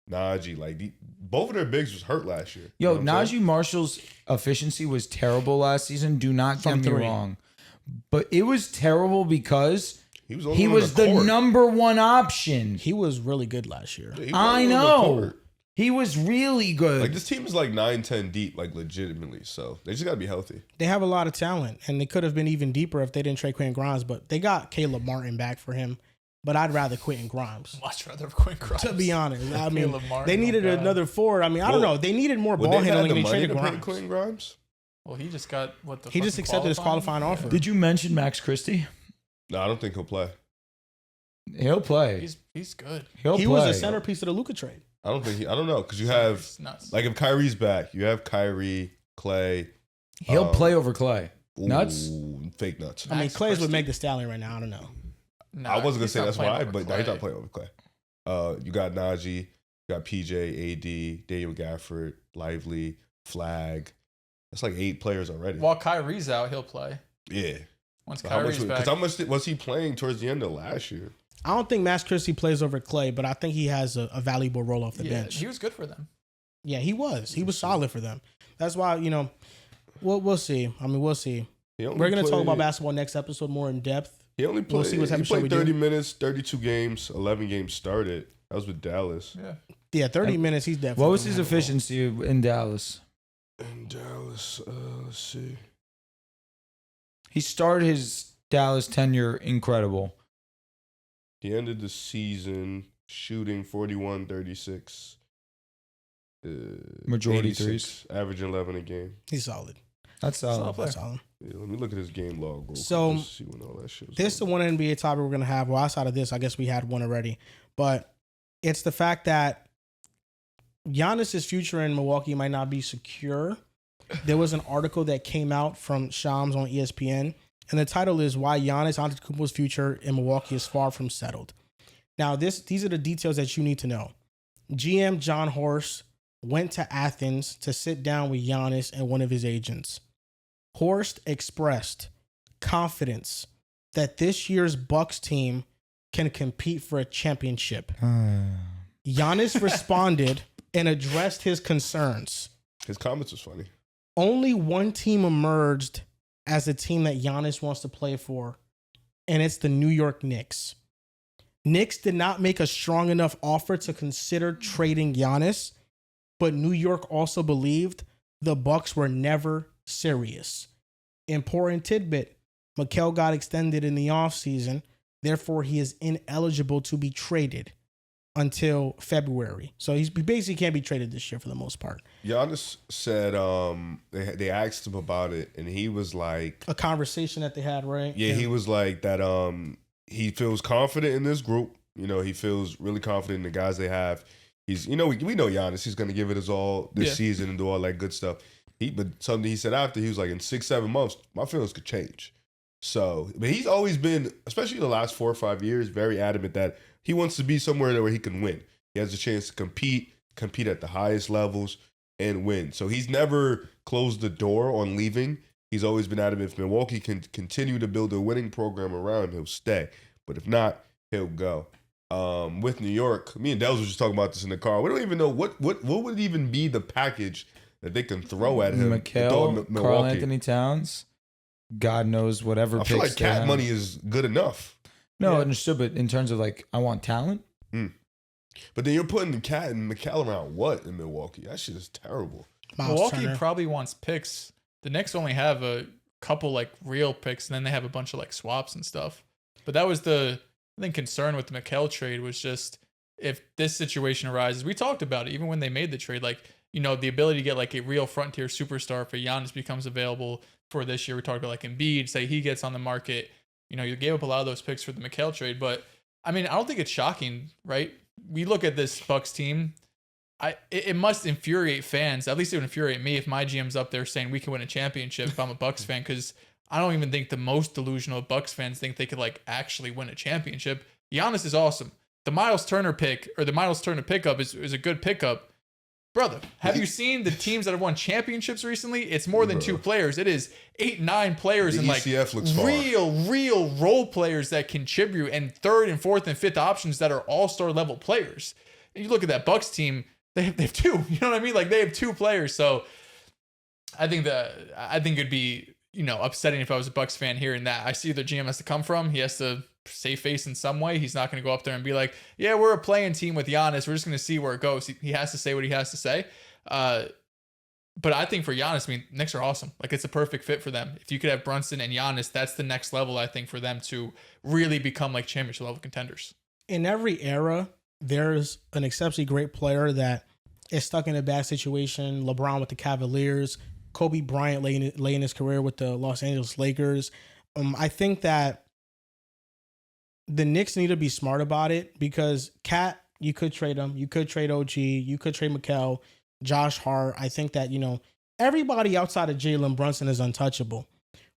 Najee. Like both of their bigs was hurt last year. Yo, You know what I'm saying? Najee Marshall's efficiency was terrible last season. Do not From get me three. wrong, but it was terrible because he was, only he on was the court. number one option. He was really good last year. Yeah, he was I only on the know. court. He was really good. Like this team is like 9-10 deep, like legitimately. So they just gotta be healthy. They have a lot of talent, and they could have been even deeper if they didn't trade Quentin Grimes. But they got Caleb Martin back for him. But I'd rather Quentin Grimes. Much rather have Quinn Grimes. To be honest, I mean, Caleb Martin, they needed oh God. another forward. I mean, I don't Well, know. They needed more Would ball they have handling, the and they money traded to pay Grimes. Quentin Grimes? Well, he just got what the He just fucking accepted his qualifying Yeah. offer. Did you mention Max Christie? No, I don't think he'll play. He'll play. He's good. He'll He play. was a centerpiece of the Luka trade. I don't think I don't know because you have It's nuts. like if Kyrie's back, you have Kyrie, Clay. He'll play over Clay. Nuts? Ooh, fake nuts. I mean, Max Clay's would Christie? make the stallion right now. I don't know. No, I wasn't gonna he's say not that's playing why, over but no, he's Clay. not playing over Clay. You got Najee, you got PJ, AD, Daniel Gafford, Lively, Flag. That's like 8 players already. While Kyrie's out, he'll play. Yeah. Once So how much? Kyrie's back. Because how much was he playing towards the end of last year? I don't think Max Christie plays over Clay, but I think he has a valuable role off the yeah, bench. he was good for them. Yeah, he was. He was solid for them. That's why, we'll see. I mean, we'll see. He only We're going to talk about played- basketball next episode more in depth. He only We'll played. see what type he of show we played do. 30 minutes, 32 games, 11 games started. That was with Dallas. Yeah. Yeah, 30 minutes, he's definitely. What was gonna his have the ball. efficiency in Dallas? In Dallas, let's see. He started his Dallas tenure incredible. He ended the season shooting 41, 36. Majority 86, threes. averaging 11 a game. He's solid. That's solid. Solid player. That's solid. Yeah, let me look at his game log. Real quick, So, just see when all that shit was This is the going. one NBA topic we're going to have. Well, outside of this, I guess we had one already. But it's the fact that Giannis's future in Milwaukee might not be secure. There was an article that came out from Shams on ESPN, and the title is "Why Giannis Antetokounmpo's Future in Milwaukee is Far from Settled." Now, these are the details that you need to know. GM John Horst went to Athens to sit down with Giannis and one of his agents. Horst expressed confidence that this year's Bucks team can compete for a championship. Giannis responded and addressed his concerns. His comments was funny. Only one team emerged as a team that Giannis wants to play for, and it's the New York Knicks. Knicks did not make a strong enough offer to consider trading Giannis, but New York also believed the Bucks were never serious. Important tidbit, Mikal got extended in the offseason, therefore he is ineligible to be traded. until February. So he basically can't be traded this year for the most part. Giannis said they asked him about it, and he was like, A conversation that they had, right? yeah, he was like that. He feels confident in this group. He feels really confident in the guys they have. He's, we know Giannis. He's going to give it his all this season and do all that good stuff. But something he said after, he was like, in 6-7 months, my feelings could change. So, but he's always been, especially the last 4 or 5 years, very adamant that he wants to be somewhere where he can win. He has a chance to compete at the highest levels, and win. So he's never closed the door on leaving. He's always been adamant if Milwaukee can continue to build a winning program around him, he'll stay. But if not, he'll go. With New York, me and Dehls were just talking about this in the car. We don't even know what would even be the package that they can throw at him. Karl Anthony Towns. God knows whatever. I feel like cat money is good enough. No, understood. But in terms of I want talent. But then you're putting the Cat and McCall around what in Milwaukee? That shit is terrible. Milwaukee probably wants picks. The Knicks only have a couple real picks, and then they have a bunch of swaps and stuff. But that was the concern with the McCall trade was just if this situation arises. We talked about it even when they made the trade. The ability to get a real frontier superstar if Giannis becomes available for this year. We talked about Embiid, say he gets on the market. You gave up a lot of those picks for the McCall trade, but I don't think it's shocking, right? We look at this Bucks team. It must infuriate fans. At least it would infuriate me if my GM's up there saying we can win a championship if I'm a Bucks fan, because I don't even think the most delusional Bucks fans think they could actually win a championship. Giannis is awesome. The Miles Turner pickup is a good pickup. Brother, have you seen the teams that have won championships recently? It's more than 2 players. It is 8-9 players the and ECF looks real role players that contribute, and 3rd and 4th and 5th options that are all-star level players. And you look at that Bucks team, they have 2. You know what I mean? They have 2 players. So I think it'd be upsetting if I was a Bucks fan hearing that. I see the GM has to come from. He has to save face in some way. He's not going to go up there and be like, yeah, we're a playing team with Giannis. We're just going to see where it goes. He has to say what he has to say. But I think for Giannis, Knicks are awesome. It's a perfect fit for them. If you could have Brunson and Giannis, that's the next level, I think, for them to really become championship level contenders. In every era, there's an exceptionally great player that is stuck in a bad situation. LeBron with the Cavaliers, Kobe Bryant late in his career with the Los Angeles Lakers. I think that the Knicks need to be smart about it, because Cat, you could trade him. You could trade OG. You could trade McCall, Josh Hart. I think that, everybody outside of Jalen Brunson is untouchable.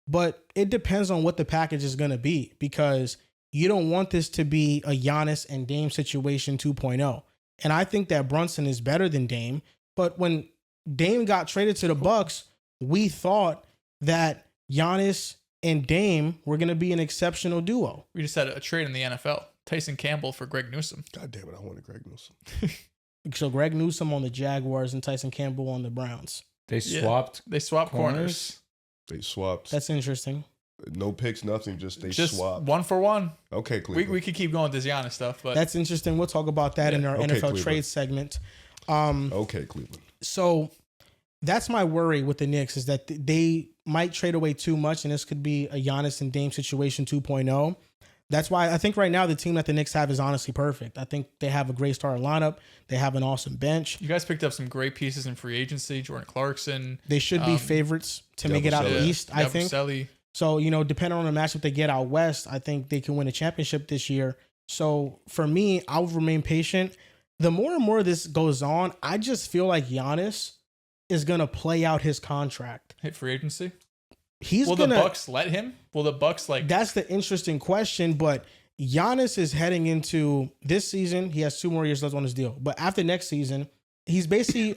But it depends on what the package is going to be, because you don't want this to be a Giannis and Dame situation 2.0. And I think that Brunson is better than Dame. But when Dame got traded to the Bucks, we thought that Giannis and Dame were going to be an exceptional duo. We just had a trade in the NFL. Tyson Campbell for Greg Newsome. God damn it, I wanted Greg Newsome. So Greg Newsome on the Jaguars and Tyson Campbell on the Browns. They swapped. They swapped corners. They swapped. That's interesting. No picks, nothing. Just swapped. 1 for 1. Okay, Cleveland. We could keep going with this Giannis stuff, but that's interesting. We'll talk about that in our NFL Cleveland. trade segment. Okay, Cleveland. So that's my worry with the Knicks, is that they might trade away too much, and this could be a Giannis and Dame situation 2.0. That's why I think right now the team that the Knicks have is honestly perfect. I think they have a great starting lineup. They have an awesome bench. You guys picked up some great pieces in free agency. Jordan Clarkson. They should be favorites to make it out East, I think. So, depending on the matchup they get out West, I think they can win a championship this year. So for me, I'll remain patient. The more and more this goes on, I just feel like Giannis is going to play out his contract. Hit free agency? Will the Bucks let him? Will the Bucks That's the interesting question, but Giannis is heading into this season. He has 2 more years left on his deal. But after next season, he's basically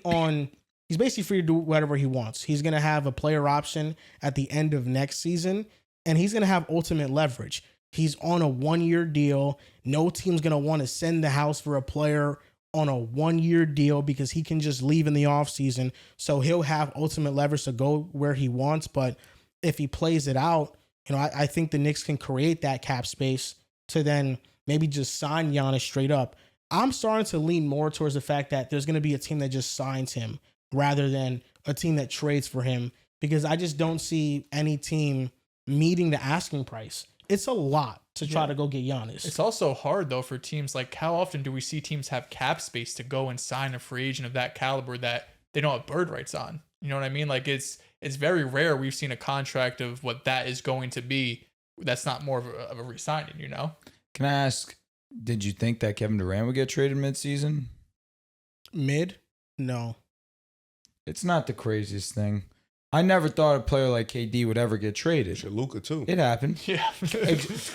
free to do whatever he wants. He's going to have a player option at the end of next season, and he's going to have ultimate leverage. He's on a 1-year deal. No team's going to want to send the house for a player on a 1-year deal because he can just leave in the offseason. So he'll have ultimate leverage to go where he wants. But if he plays it out, I think the Knicks can create that cap space to then maybe just sign Giannis straight up. I'm starting to lean more towards the fact that there's going to be a team that just signs him rather than a team that trades for him, because I just don't see any team meeting the asking price. it's a lot to try to go get Giannis. It's also hard though for teams. Like, how often do we see teams have cap space to go and sign a free agent of that caliber that they don't have bird rights on? You know what I mean? Like, it's very rare we've seen a contract of what that is going to be. That's not more of a re-signing, you know? Can I ask, did you think that Kevin Durant would get traded mid-season? Mid? No. It's not the craziest thing. I never thought a player like KD would ever get traded. Luka too. It happened. Yeah.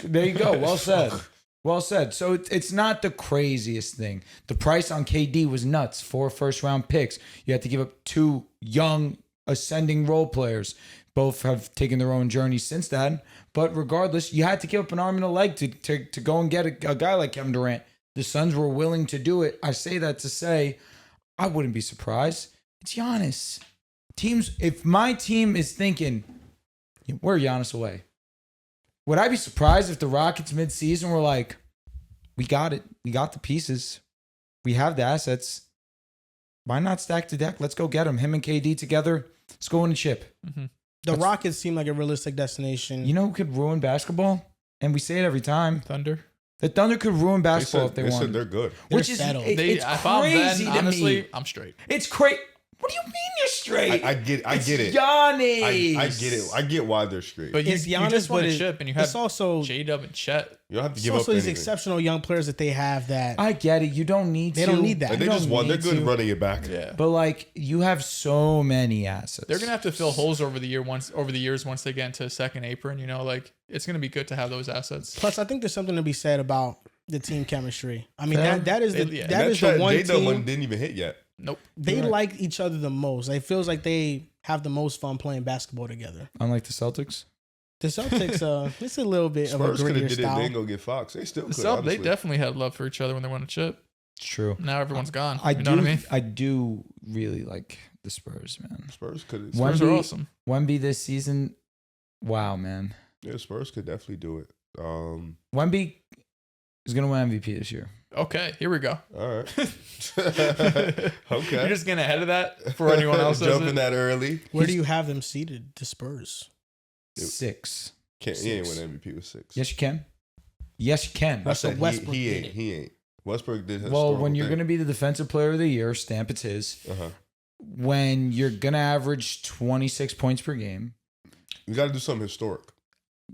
There you go. Well said. Well said. So it's not the craziest thing. The price on KD was nuts. 4 first-round picks. You had to give up 2 young ascending role players. Both have taken their own journey since then. But regardless, you had to give up an arm and a leg to go and get a guy like Kevin Durant. The Suns were willing to do it. I say that to say I wouldn't be surprised. It's Giannis. Teams, if my team is thinking, we're Giannis away, would I be surprised if the Rockets mid-season were like, we got it. We got the pieces. We have the assets. Why not stack the deck? Let's go get him. Him and KD together. Let's go win a chip. Mm-hmm. The Rockets seem like a realistic destination. You know who could ruin basketball? And we say it every time. Thunder. The Thunder could ruin basketball if they They wanted. said they're good. Which is settled. it's If I'm crazy Ben, to honestly, me. I'm straight. It's crazy. What do you mean you're straight? I get it. Giannis. I get it. I get why they're straight. But you It's just Giannis, won but a chip, and you have it's also J-Dub and Chet. you don't have to it's give up also these anything. exceptional young players that they have that I get it. You don't need to. they don't need that. Like, they You just don't won. They're need good to. running it back. Yeah. But like you have so many assets. They're gonna have to fill holes over the years once they get into a second apron. You know, like it's gonna be good to have those assets. Plus, I think there's something to be said about the team chemistry. I mean, Fair. that is the Yeah. that And is the one J-Dub one team didn't even hit yet. Nope. they Right. like each other the most. It feels like they have the most fun playing basketball together. Unlike the Celtics. The Celtics, it's a little bit Spurs of a could have grittier did it. They style. ain't gonna get Fox. They still could. They honestly. definitely had love for each other when they won a chip. It's true. Now everyone's gone. I you know what I mean? I do really like the Spurs, man. Spurs could. Spurs are awesome. Wemby this season. Wow, man. Yeah, Spurs could definitely do it. Wemby is gonna win MVP this year. Okay, here we go. All right. Okay. You're just getting ahead of that before anyone else does jumping it. that early. Where do you have them seated? The Spurs. 6. He ain't 6. win MVP with 6. Yes, you can. Yes, you can. I said Westbrook he did ain't. it. He ain't. Westbrook did his. Well, when you're going to be the defensive player of the year, stamp it's his. When you're going to average 26 points per game, you got to do something historic.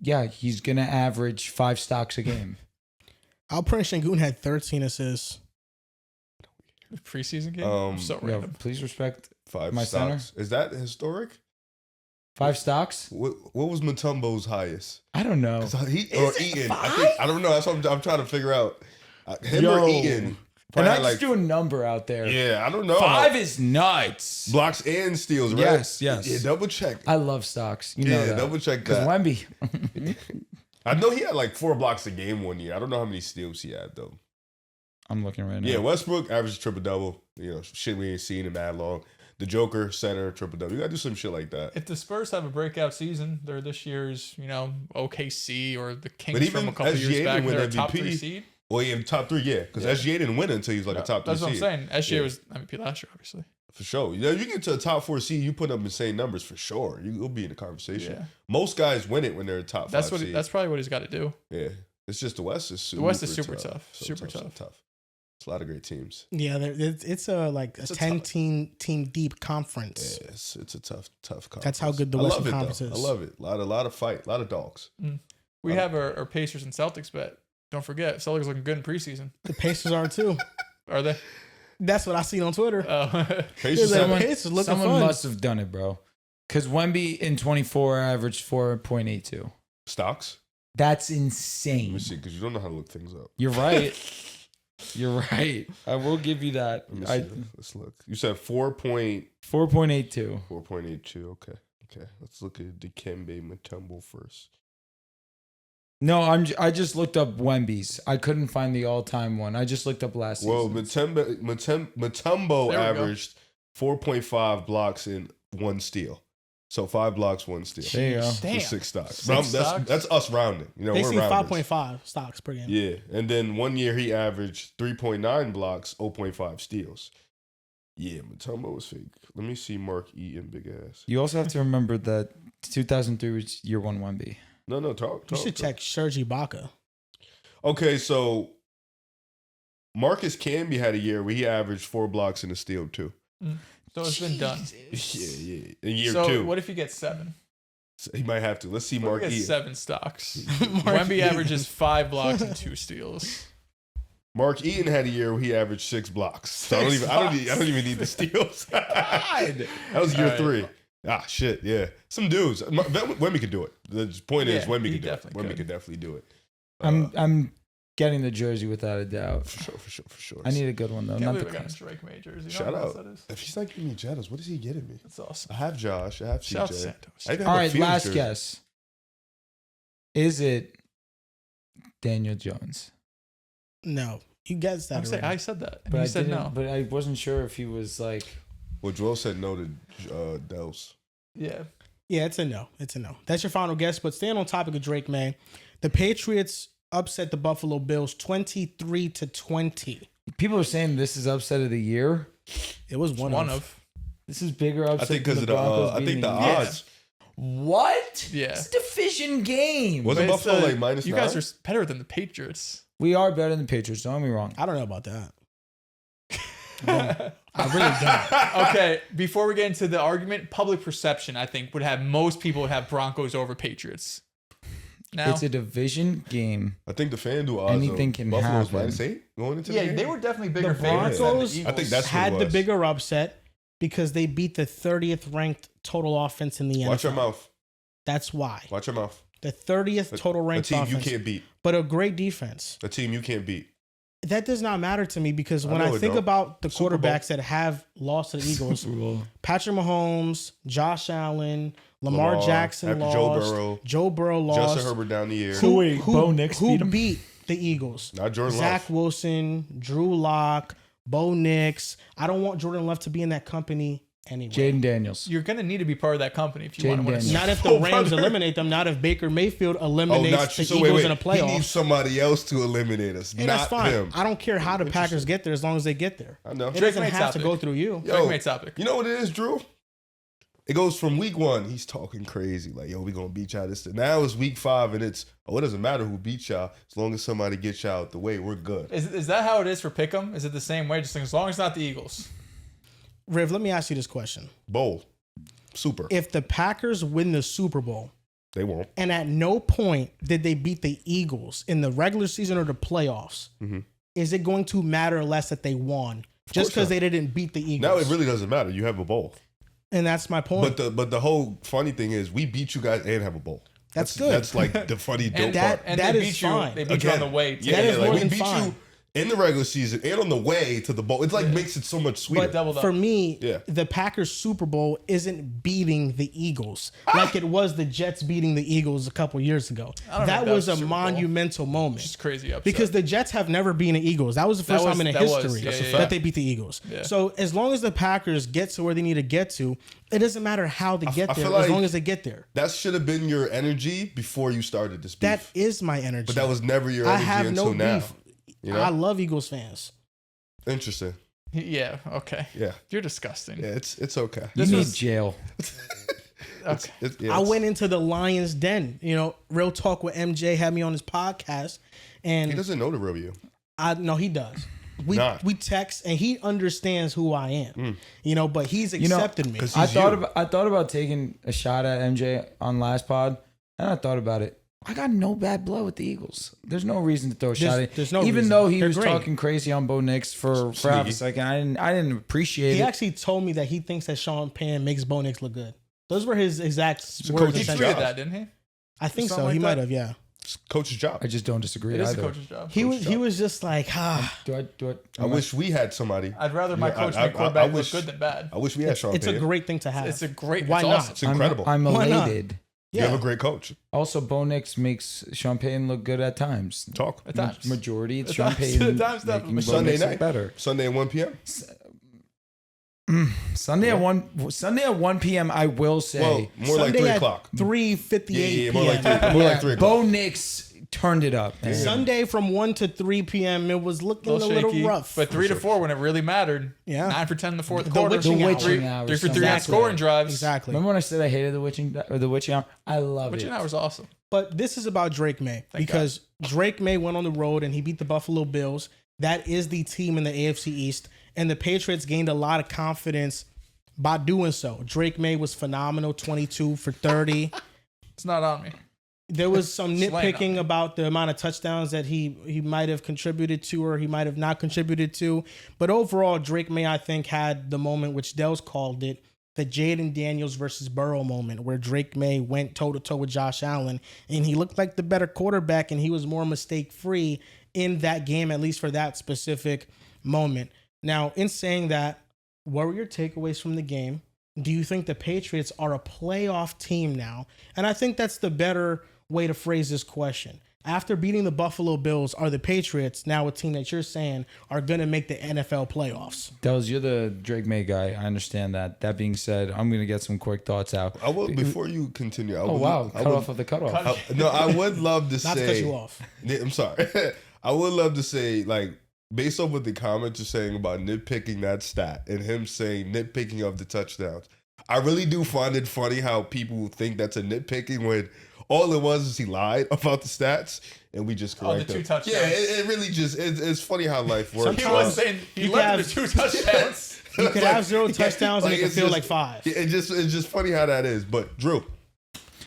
yeah, he's going to average 5 stocks a game. Alperen Şengün had 13 assists. Preseason game. So Yo, random. please respect 5 My stocks. Is that historic? 5 stocks. What was Mutombo's highest? I don't know. He or Eaton? I don't know. That's what I'm trying to figure out. Him or Eaton? And Probably I had, just do a number out there. Yeah, I don't know. 5 is nuts. blocks and steals, right? Yes, yes. Yeah, double check. I love stocks. You know Yeah, that. double check Because that. Wemby. I know he had like 4 blocks a game one year. I don't know how many steals he had though. I'm looking right now. Yeah, Westbrook averaged triple double. You know, shit we ain't seen in mad long. The Joker center triple double. You gotta do some shit like that. If the Spurs have a breakout season, they're this year's, OKC or the Kings But even from a couple SGA years back. didn't win They're a top MVP. 3 seed. Well, yeah, top 3, yeah, because Yeah. SGA didn't win until he was like a top 3 That's what I'm seed. saying. SGA Yeah. was MVP last year, obviously. For sure. You know, you get to a top 4 seed, you put up insane numbers for sure. You'll be in the conversation. Yeah. Most guys win it when they're a top 5 seed. That's probably what he's got to do. Yeah. It's just the West is super The West is super tough. So Super so tough. It's a lot of great teams. Yeah, it's a It's a 10 tough- team deep conference. Yeah, it's a tough conference. That's how good the I Western love it, Conference though. is. I love it. A lot of fight, a lot of dogs. We have our Pacers and Celtics bet. Don't forget, Celtics looking good in preseason. The Pacers are too. Are they? That's what I seen on Twitter. Pacers Like, have- Pacers looking Someone fun. must have done it, bro. Because Wemby in 24 averaged 4.82. stocks. That's Let me insane. see, because you don't know how to look things up. You're right. You're right. I will give you that. Let me see. Let's look. You said 4.82. 4.82. 4.82. Okay. Let's look at Dikembe Mutombo first. No, I just looked up Wemby's. I couldn't find the all-time one. I just looked up last Well, season. Mutombo There we go. averaged 4.5 blocks and 1 steal. So 5 blocks, 1 steal. There you go. Damn. For 6 stocks. 6 stocks? That's us rounding. You know, They we're see rounders. 5.5 stocks per game. Yeah, and then 1 year he averaged 3.9 blocks, 0.5 steals. Yeah, Mutombo was fake. Let me see Mark Eaton, big ass. You also have to remember that 2003 was year 1 Wemby. No, talk. You should check Serge Ibaka. Okay, so Marcus Camby had a year where he averaged 4 blocks and a steal too. So it's been done. Yeah. In year So 2. what if he gets 7? So he might have to. Let's see What Mark if he Eaton. gets 7 stocks? Mark Wemby Eaton. averages 5 blocks and 2 steals. Mark Eaton had a year where he averaged 6 blocks. So I don't even need the steals. That was year All right. 3. Ah, shit, yeah. Some dudes. Wemby could do it. The point is, Yeah, Wemby he could do it. definitely Wemby could. could definitely do it. I'm getting the jersey without a doubt. For sure. I need a good one though. Can't Not believe the I got a classic. Drake Maye jersey. You know Shout how nice out. that is? If he's not giving me Giannis, what is he getting me? That's awesome. I have Josh. I have Shout out to CJ. Santos. I even All have a right, Fields last jersey. guess. Is it Daniel Jones? No, you guessed that. I'm saying, already. I said that. And But you I said didn't. no. But I wasn't sure if he was like. Well, Joel said no to Dehls. Yeah. Yeah, it's a no. It's a no. That's your final guess. But staying on topic of Drake Maye, the Patriots upset the Buffalo Bills 23-20. People are saying this is upset of the year. It was One one, of. This is bigger upset. I think than because the of the. Broncos I think beating the Eagles. odds. What? Yeah. It's a division game. Wasn't But it's Buffalo the- like minus You 9? guys are better than the Patriots. We are better than the Patriots. Don't get me wrong. I don't know about that. I really don't. Okay, before we get into the argument, public perception, I think, would have most people would have Broncos over Patriots. Now, It's a division game. I think the FanDuel odds. Anything can Buffalo's happen. minus 8 going into the yeah, game. they were definitely bigger The favorites than the Broncos- Eagles. I think that's what Had it the was. bigger upset because they beat the 30th ranked total offense in the NFL. Watch your mouth. That's why. Watch your mouth. The 30th total A ranked team offense. you can't beat. But a great defense. A team you can't beat. That does not matter to me because when I I, know it think don't. about the Super Bowl. quarterbacks that have lost to the Eagles, Patrick Mahomes, Josh Allen, Lamar Jackson after lost, Joe Burrow lost. Justin Herbert down the year. So wait, Bo Nix who beat 'em? beat the Eagles? Not Jordan Zach Love. Wilson, Drew Lock, Bo Nix. I don't want Jordan Love to be in that company anyway. Jaden Daniels. You're going to need to be part of that company if you want to Jaden win a Daniels. Super Not if Bowl, the Rams brother. eliminate them. Not if Baker Mayfield Oh, eliminates not the true. So Eagles wait. in the He playoffs. needs somebody else to eliminate us, And not that's fine. him. I don't care how the Packers Interesting. get there as long as they get there. I know. It Drake doesn't Maye have to topic. go through you. Drake Maye topic. You know what it is, Drew? It goes from week 1, he's talking crazy, like, yo, we gonna beat y'all this. Now it's week 5, and it's, oh, it doesn't matter who beats y'all. As long as somebody gets y'all out the way, we're good. Is that how it is for Pick'em? Is it the same way? Just as long as it's not the Eagles. Riv, let me ask you this question. Bowl. Super. If the Packers win the Super Bowl, They won't. and at no point did they beat the Eagles in the regular season or the playoffs, is it going to matter less that they won just course because not. they didn't beat the Eagles? Now it really doesn't matter. You have a bowl. And that's my point. But the whole funny thing is we beat you guys and have a bowl. That's good. That's like the funny dope And part. and that they is beat you. fine. They beat you on the way. To That is more we than beat fine. you in the regular season and on the way to the bowl. It's like makes it so much sweeter. But doubled up. for me, Yeah. the Packers Super Bowl isn't beating the Eagles like it was the Jets beating the Eagles a couple years ago. I don't That think was that a was Super Bowl. monumental moment. Just crazy upset. Because the Jets have never beaten the Eagles. That was the first That was- time in that was- history yeah, yeah, that yeah. they beat the Eagles. Yeah. So as long as the Packers get to where they need to get to, it doesn't matter how they get I there, feel as like long as they get there. that should have been your energy before you started this beef. That is my energy. but that was never your I energy have until no now. beef. You know? I love Eagles fans. Interesting. yeah, okay. Yeah. You're disgusting. Yeah, it's okay. You This need was- jail. Okay. Yeah, I went into the Lions Den. You know, Real Talk with MJ had me on his podcast, He and doesn't know the real you. I know he does. We Nah. we text, and he understands who I am. You know, but he's know, accepted me. 'cause I He's thought you. about taking a shot at MJ on last pod, and I thought about it. I got no bad blood with the Eagles. There's no reason to throw a shot at. there's no even reason. though he They're was great. talking crazy on Bo Nix for half a Sneaky. second. I didn't appreciate He it. actually told me that he thinks that Sean Payne makes Bo Nix look good. Those were his exact a words. coach's He and job. tweeted sentences. that, didn't he? I think so. Something like He that? might have. Yeah. It's coach's job. I just don't disagree It is a either. coach's job. He was just like, Do I? I wish we had somebody. I'd rather my Yeah, coach I make quarterback look wish- good than bad. I wish we had Sean it's a Payton. great thing to have. It's a great. Why it's not? Awesome. It's incredible. I'm Why not? elated. You have a great coach. Also, Bo Nix makes Sean Payton look good at times. Talk. At times. Majority, it's At Sean times- Payton at times making definitely. Bo Sunday Nix look night. better. Sunday at 1 p.m. Sunday at 1 p.m. I will say. Well, more like Sunday 3 at o'clock. 3:58 Yeah, more like p.m. 3 o'clock. Bo Nix turned it up. Man. Sunday from 1 to 3 p.m. It was looking a little shaky, rough. But 3 to 4 when it really mattered. Yeah. 9 for 10 in the fourth The quarter. witching hour. 3 hours. for 3 on Exactly. scoring drives. Exactly. Remember when I said I hated the witching hour? I love Witching it. hour was awesome. But this is about Drake Maye because Drake Maye went on the road and he beat the Buffalo Bills. That is the team in the AFC East. And the Patriots gained a lot of confidence by doing so. Drake Maye was phenomenal, 22 for 30. It's not on me. There was some Slaying on nitpicking me. about the amount of touchdowns that he might have contributed to or he might have not contributed to. But overall, Drake Maye, I think, had the moment, which Dehls called it, the Jaden Daniels versus Burrow moment, where Drake Maye went toe-to-toe with Josh Allen, and he looked like the better quarterback, and he was more mistake-free in that game, at least for that specific moment. Now, in saying that, what were your takeaways from the game? Do you think the Patriots are a playoff team now? And I think that's the better way to phrase this question. After beating the Buffalo Bills, are the Patriots now a team that you're saying are going to make the NFL playoffs? Dehls, you're the Drake Maye guy. I understand that. That being said, I'm going to get some quick thoughts out. I will before you continue. Oh, wow. Cut off of the cutoff. No, I would love to Not say. to cut you off. I'm sorry. I would love to say, like, based on what the comments are saying about nitpicking that stat and him saying nitpicking of the touchdowns, I really do find it funny how people think that's a nitpicking when all it was is he lied about the stats and we just correct the two him. touchdowns. Yeah, it really just it's funny how life works. He was saying he led to the 2 touchdowns. You could have 0 touchdowns and it could it's feel just- like 5. It's just funny how that is. But Drew,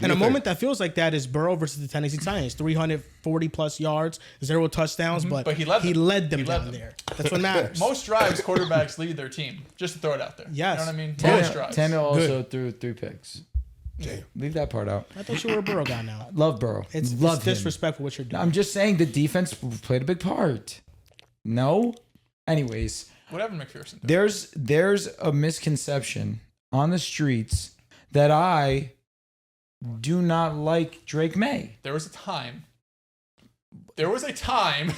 And a moment that feels like that is Burrow versus the Tennessee Titans. 340 plus yards, 0 touchdowns, but But he led them. led them He led down them. there. That's what matters. Most drives, quarterbacks lead their team. Just to throw it out there. Yes. You know what I mean? Most drives. Tanner also threw 3 picks. Damn. Leave that part out. I thought you were a Burrow guy now. Love Burrow. It's Love him. disrespectful what you're doing. I'm just saying the defense played a big part. No? Anyways, Whatever McPherson did. there's a misconception on the streets that I do not like Drake Maye. There was a time. There was a time.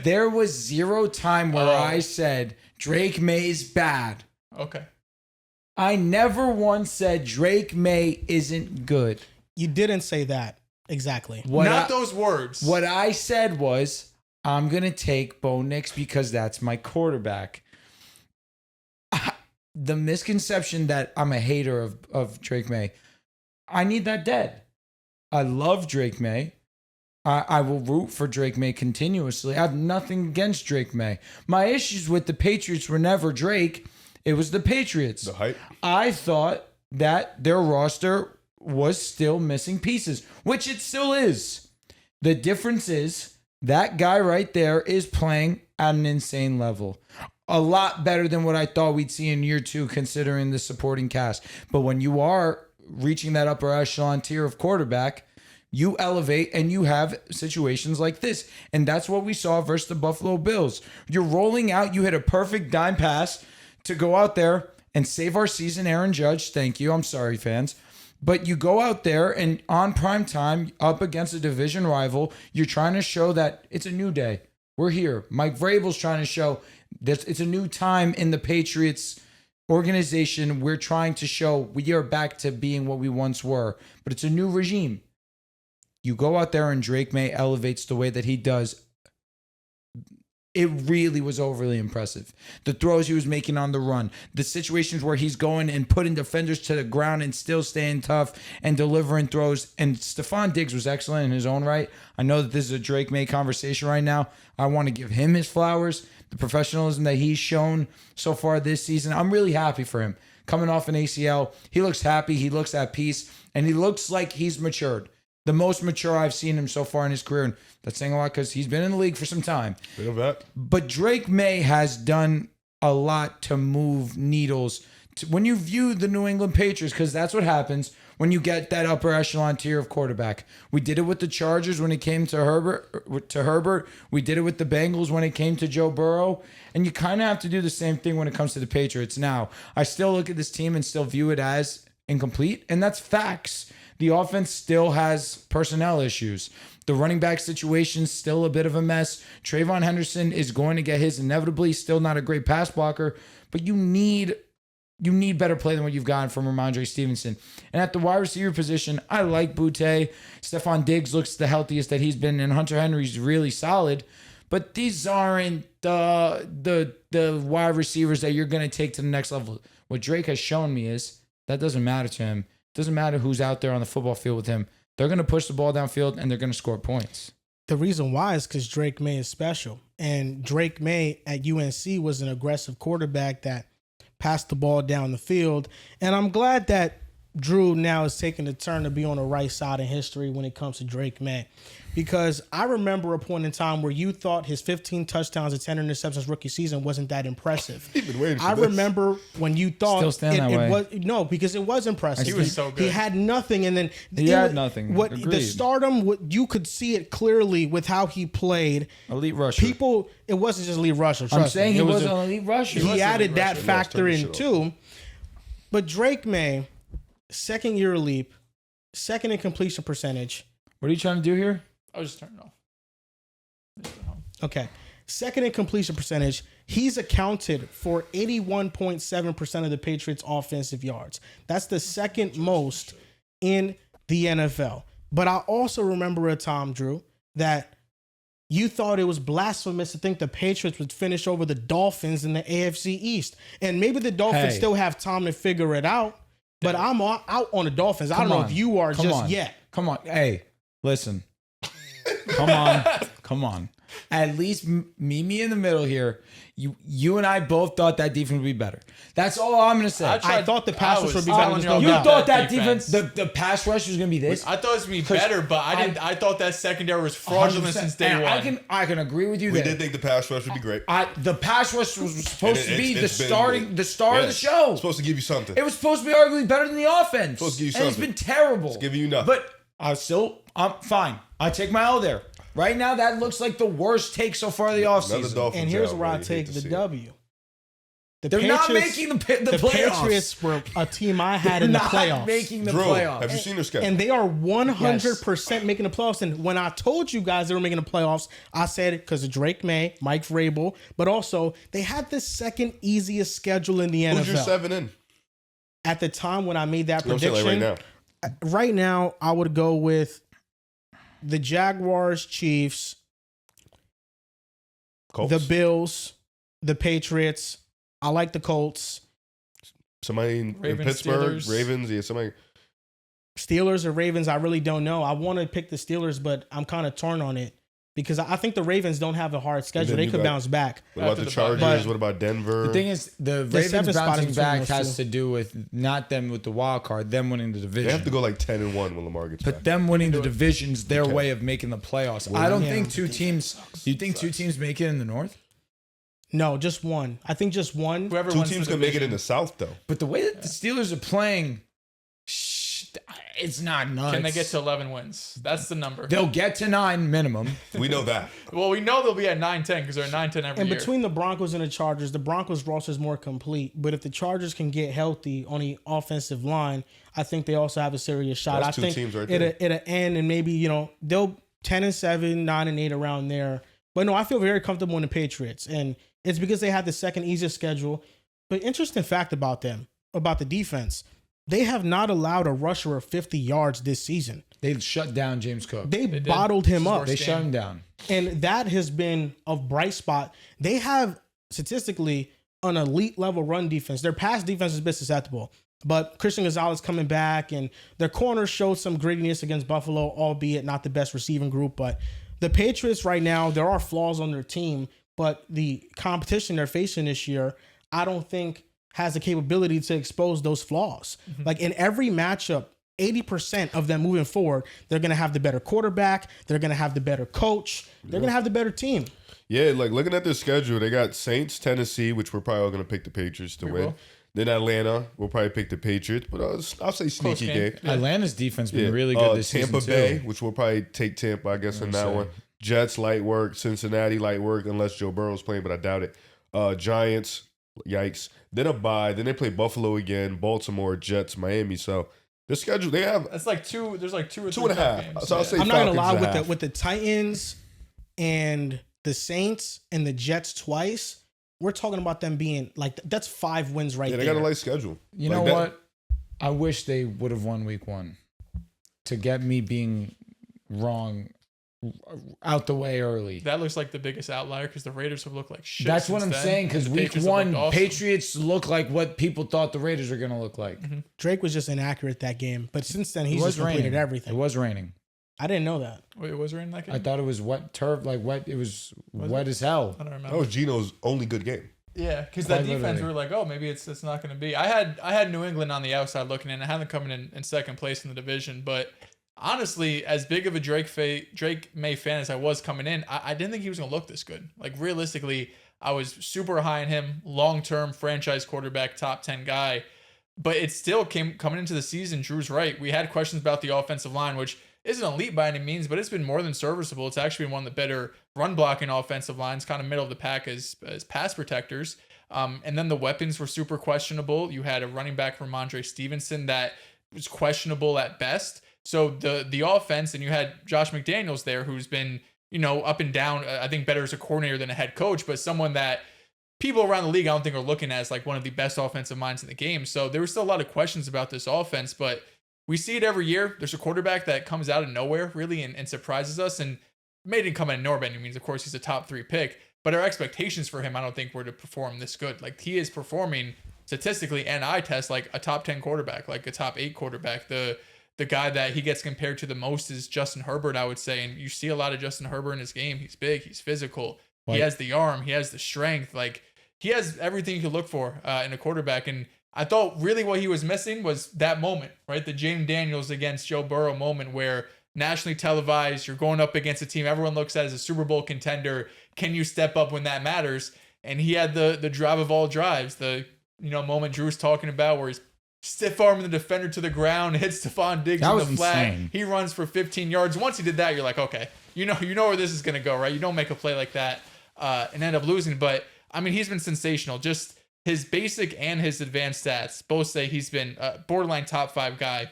There was 0 time where Oh. I said Drake May's bad. Okay. I never once said Drake Maye isn't good. You didn't say that exactly. Not those words. What I said was, I'm going to take Bo Nix because that's my quarterback. The misconception that I'm a hater of Drake Maye, I need that dead. I love Drake Maye. I will root for Drake Maye continuously. I have nothing against Drake Maye. My issues with the Patriots were never Drake. It was the Patriots. the hype. I thought that their roster was still missing pieces, which it still is. The difference is that guy right there is playing at an insane level. A lot better than what I thought we'd see in year 2, considering the supporting cast. But when you are reaching that upper echelon tier of quarterback, you elevate and you have situations like this. And that's what we saw versus the Buffalo Bills. You're rolling out, you hit a perfect dime pass to go out there and save our season, Aaron Judge. Thank you. I'm sorry, fans. But you go out there and on prime time, up against a division rival, you're trying to show that it's a new day. We're here. Mike Vrabel's trying to show that it's a new time in the Patriots organization. We're trying to show we are back to being what we once were, but it's a new regime. You go out there and Drake Maye elevates the way that he does. It really was overly impressive. The throws he was making on the run, the situations where he's going and putting defenders to the ground and still staying tough and delivering throws. And Stephon Diggs was excellent in his own right. I know that this is a Drake Maye conversation right now. I want to give him his flowers, the professionalism that he's shown so far this season. I'm really happy for him. Coming off an ACL, he looks happy, he looks at peace, and he looks like he's matured. The most mature I've seen him so far in his career. And that's saying a lot because he's been in the league for some time. Bit of that. But Drake Maye has done a lot to move needles. When you view the New England Patriots, because that's what happens when you get that upper echelon tier of quarterback. We did it with the Chargers when it came to Herbert. We did it with the Bengals when it came to Joe Burrow. And you kind of have to do the same thing when it comes to the Patriots. Now, I still look at this team and still view it as incomplete, and that's facts. The offense still has personnel issues. The running back situation's still a bit of a mess. Trayvon Henderson is going to get his inevitably. Still not a great pass blocker, but you need You need better play than what you've gotten from Ramondre Stevenson. And at the wide receiver position, I like Boutte. Stephon Diggs looks the healthiest that he's been, and Hunter Henry's really solid. But these aren't the wide receivers that you're going to take to the next level. What Drake has shown me is that doesn't matter to him. It doesn't matter who's out there on the football field with him. They're going to push the ball downfield, and they're going to score points. The reason why is because Drake Maye is special. And Drake Maye at UNC was an aggressive quarterback that passed the ball down the field. And I'm glad that Drew now is taking a turn to be on the right side of history when it comes to Drake Maye. Because I remember a point in time where you thought his 15 touchdowns and 10 interceptions rookie season wasn't that impressive. I remember when you thought it was no, because it was impressive. He was so good. He had nothing, and then he had nothing. What the stardom, you could see it clearly with how he played. Elite rusher. It wasn't just elite rusher. I'm saying he was an elite rusher. He added that factor in too. But Drake Maye, second year leap, second in completion percentage. What are you trying to do here? I was just turning it off. Okay. Second in completion percentage, he's accounted for 81.7% of the Patriots' offensive yards. That's the second most in the NFL. But I also remember a time, Drew, that you thought it was blasphemous to think the Patriots would finish over the Dolphins in the AFC East. And maybe the Dolphins still have time to figure it out, but I'm out on the Dolphins. I don't know if you are just yet. Come on. Hey, listen. Come on. At least meet me in the middle here. You and I both thought that defense would be better. That's all I'm going to say. I thought the pass rush would be better. You thought that defense, the pass rush was going to be this? I thought it was going to be better, but I thought that secondary was fraudulent since day one. I can agree with you there. We did think the pass rush would be great. The pass rush was supposed to be the star of the show. It's supposed to give you something. It was supposed to be arguably better than the offense. Supposed to give you something. And it's been terrible. It's giving you nothing. But I'm fine. I take my L there. Right now, that looks like the worst take so far of the offseason. And here's where I take the W. They're not making the playoffs. Patriots were a team I had in the playoffs. Not making the playoffs. Have you seen their schedule? And they are 100% making the playoffs. And when I told you guys they were making the playoffs, I said it because of Drake Maye, Mike Vrabel, but also they had the second easiest schedule in the NFL. Who's your 7 in? At the time when I made that prediction, like right now, I would go with the Jaguars, Chiefs, Colts? The Bills, the Patriots. I like the Colts. Somebody in Pittsburgh, Steelers. Ravens. Yeah, somebody. Steelers or Ravens, I really don't know. I want to pick the Steelers, but I'm kind of torn on it because I think the Ravens don't have a hard schedule. They could bounce back. What about the Chargers? What about Denver? The thing is, the Ravens bouncing back has to do with not them with the wild card, them winning the division. They have to go like 10-1 when Lamar gets back. But them winning the division's their way of making the playoffs. I don't think two teams. Do you think two teams make it in the North? No, just one. I think just one. Whoever two teams can make it in the South, though. But the way that the Steelers are playing, it's not nuts. Can they get to 11 wins? That's the number. They'll get to 9 minimum. We know that. Well, we know they'll be at 9-10 because they're 9-10 every year. And between the Broncos and the Chargers, the Broncos roster is more complete. But if the Chargers can get healthy on the offensive line, I think they also have a serious shot. That's I think teams right there. It'll end and maybe, they'll 10-7, 9-8 around there. But no, I feel very comfortable in the Patriots. And it's because they had the second easiest schedule. But interesting fact about them, about the defense, they have not allowed a rusher of 50 yards this season. They shut down James Cook. They bottled him up. They shut him down. And that has been a bright spot. They have statistically an elite level run defense. Their pass defense has been susceptible. But Christian Gonzalez coming back and their corners showed some grittiness against Buffalo, albeit not the best receiving group. But the Patriots right now, there are flaws on their team, but the competition they're facing this year, I don't think has the capability to expose those flaws. Mm-hmm. Like in every matchup, 80% of them moving forward, they're going to have the better quarterback. They're going to have the better coach. They're going to have the better team. Yeah, like looking at their schedule, they got Saints, Tennessee, which we're probably all going to pick the Patriots to win. Then Atlanta, we'll probably pick the Patriots, but I'll say sneaky game. Yeah. Atlanta's defense been really good this Tampa season, Bay, too. which we'll probably take Tampa, I guess, in that one. Jets, light work. Cincinnati, light work, unless Joe Burrow's playing, but I doubt it. Giants, yikes. Then a bye. Then they play Buffalo again, Baltimore, Jets, Miami. So the schedule they have. It's like two. There's like 2 or 3 2.5 games. So I'll say I'm not gonna Falcons lie with the Titans and the Saints and the Jets twice. we're talking about them being like that's 5 wins right Yeah, there. they got a light schedule. You Like know that- what? I wish they would have won week 1 to get me being wrong out the way early. That looks like the biggest outlier because the Raiders have looked like shit. That's what since I'm then, saying, and because the week Patriots have 1, looked awesome. Patriots look like what people thought the Raiders were going to look like. Drake was just inaccurate that game, but since then It he's was just completed raining. everything. It was raining. I didn't know that. Wait, was there in that game? I thought it was wet turf, like wet. It was wet as hell. I don't remember. That was Gino's only good game. Yeah, because that Quite defense, literally. we were like, oh, maybe it's not going to be. I had New England on the outside looking in. I had them coming in second place in the division. But honestly, as big of a Drake Maye fan as I was coming in, I didn't think he was going to look this good. Like, realistically, I was super high on him, long-term franchise quarterback, top 10 guy. But it still coming into the season, Drew's right. We had questions about the offensive line, which isn't elite by any means, but it's been more than serviceable. It's actually been one of the better run blocking offensive lines, kind of middle of the pack as pass protectors. And then the weapons were super questionable. You had a running back from Ramondre Stevenson that was questionable at best. So the offense, and you had Josh McDaniels there, who's been, up and down, I think better as a coordinator than a head coach, but someone that people around the league I don't think are looking at as like one of the best offensive minds in the game. So there were still a lot of questions about this offense, but we see it every year. There's a quarterback that comes out of nowhere, really, and surprises us. And Maye didn't come out of nowhere by any means. Of course, he's a top 3 pick. But our expectations for him, I don't think, were to perform this good. Like, he is performing statistically and eye test like a top 10 quarterback, like a top 8 quarterback. The guy that he gets compared to the most is Justin Herbert, I would say. And you see a lot of Justin Herbert in his game. He's big. He's physical. Right. He has the arm. He has the strength. Like, he has everything you could look for in a quarterback. And I thought really what he was missing was that moment, right? The James Daniels against Joe Burrow moment where nationally televised, you're going up against a team everyone looks at as a Super Bowl contender. Can you step up when that matters? And he had the drive of all drives, the moment Drew's talking about where he's stiff arming the defender to the ground, hits Stephon Diggs That in was the flat. insane. He runs for 15 yards. Once he did that, you're like, okay, you know where this is going to go, right? You don't make a play like that and end up losing. But I mean, he's been sensational. Just his basic and his advanced stats both say he's been a borderline top 5 guy.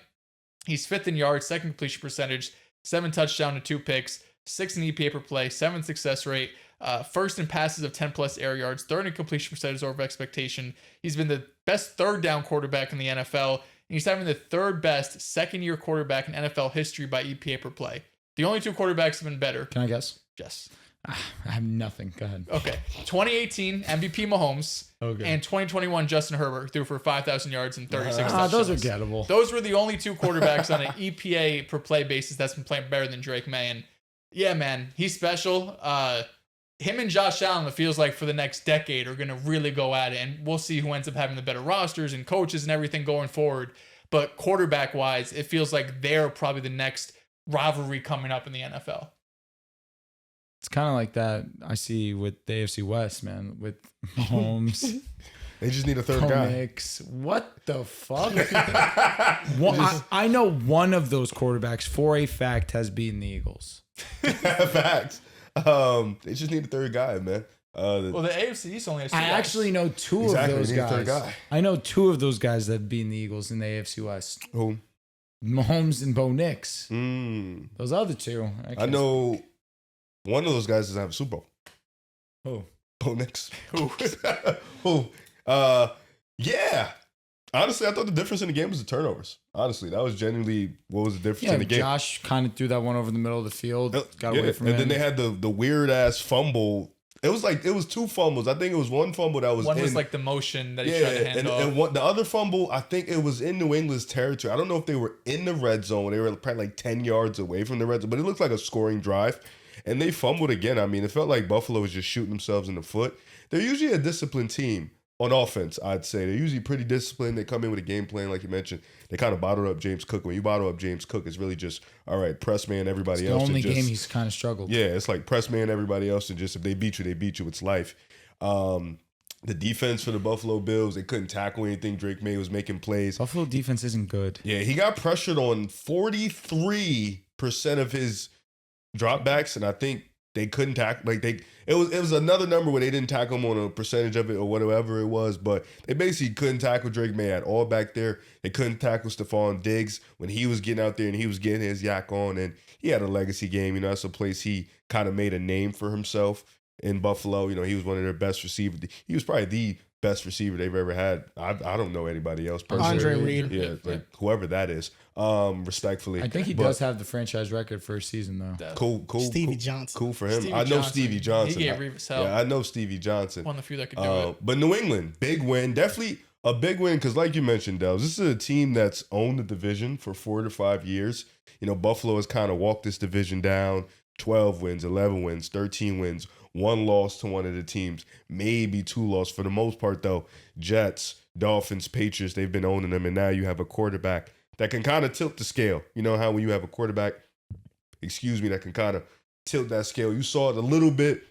He's 5th in yards, 2nd completion percentage, 7 touchdowns to 2 picks, 6 in EPA per play, 7 success rate, 1st in passes of 10 plus air yards, 3rd in completion percentage over expectation. He's been the best 3rd down quarterback in the NFL, and he's having the 3rd best 2nd-year quarterback in NFL history by EPA per play. The only 2 quarterbacks have been better. Can I guess? Yes. I have nothing. Go ahead. Okay. 2018 MVP Mahomes Okay. and 2021 Justin Herbert threw for 5,000 yards and 36 touchdowns. Those are gettable. Those were the only 2 quarterbacks on an EPA per play basis that's been playing better than Drake Maye. And yeah, man, he's special. Him and Josh Allen, it feels like for the next decade, are going to really go at it. And we'll see who ends up having the better rosters and coaches and everything going forward. But quarterback-wise, it feels like they're probably the next rivalry coming up in the NFL. It's kind of like that I see with the AFC West, man, with Mahomes, They just need a third guy. Knicks. What the fuck? I know one of those quarterbacks for a fact has beaten the Eagles. Facts. They just need a third guy, man. Well, the AFC East only has 2 I guys. actually know 2 Exactly, of those they need a third guys. guy. I know 2 of those guys that have beaten the Eagles in the AFC West. Who? Mahomes and Bo Nix. Those Those other 2. I know one of those guys doesn't have a Super Bowl. Oh. Bo Nix. Who? Yeah. Honestly, I thought the difference in the game was the turnovers. Honestly, that was genuinely what was the difference Yeah, in the game. Josh kind of threw that one over the middle of the field. Got away from and him. then they had the weird ass fumble. It was 2 fumbles. I think it was one fumble that was One was in, like the motion that he tried to hand and, off. and one, the other fumble, I think it was in New England's territory. I don't know if they were in the red zone. They were probably like 10 yards away from the red zone, but it looked like a scoring drive. And they fumbled again. I mean, it felt like Buffalo was just shooting themselves in the foot. They're usually a disciplined team on offense, I'd say. They're usually pretty disciplined. They come in with a game plan, like you mentioned. They kind of bottled up James Cook. When you bottle up James Cook, it's really just, all right, press man everybody It's the else. only and just, game he's kind of struggled. yeah, it's like press man everybody else, and just if they beat you, they beat you. It's life. The defense for the Buffalo Bills, they couldn't tackle anything. Drake Maye was making plays. Buffalo defense isn't good. Yeah, he got pressured on 43% of his dropbacks, and I think they couldn't tackle. Like it was another number where they didn't tackle him on a percentage of it or whatever it was, but they basically couldn't tackle Drake Maye at all back there. They couldn't tackle Stephon Diggs when he was getting out there and he was getting his yak on, and he had a legacy game. You know, that's a place he kind of made a name for himself. in Buffalo. You know, he was one of their best receivers. He was probably the best receiver they've ever had. I don't know anybody else personally. Andre Reed. Yeah, like whoever that is. Respectfully. I think he does have the franchise record for a season, though. Cool. Stevie Johnson. Cool for him. Stevie I know Johnson. Stevie Johnson. He gave Reeves hell. Yeah, I know Stevie Johnson. One of the few that could do it. But New England, big win. Definitely a big win because, like you mentioned, Dehls, this is a team that's owned the division for 4 to 5 years. You know, Buffalo has kind of walked this division down. 12 wins, 11 wins, 13 wins, 1 loss to one of the teams, maybe 2 losses. For the most part, though, Jets, Dolphins, Patriots, they've been owning them, and now you have a quarterback that can kind of tilt the scale. You know how when you have a quarterback, that can kind of tilt that scale. You saw it a little bit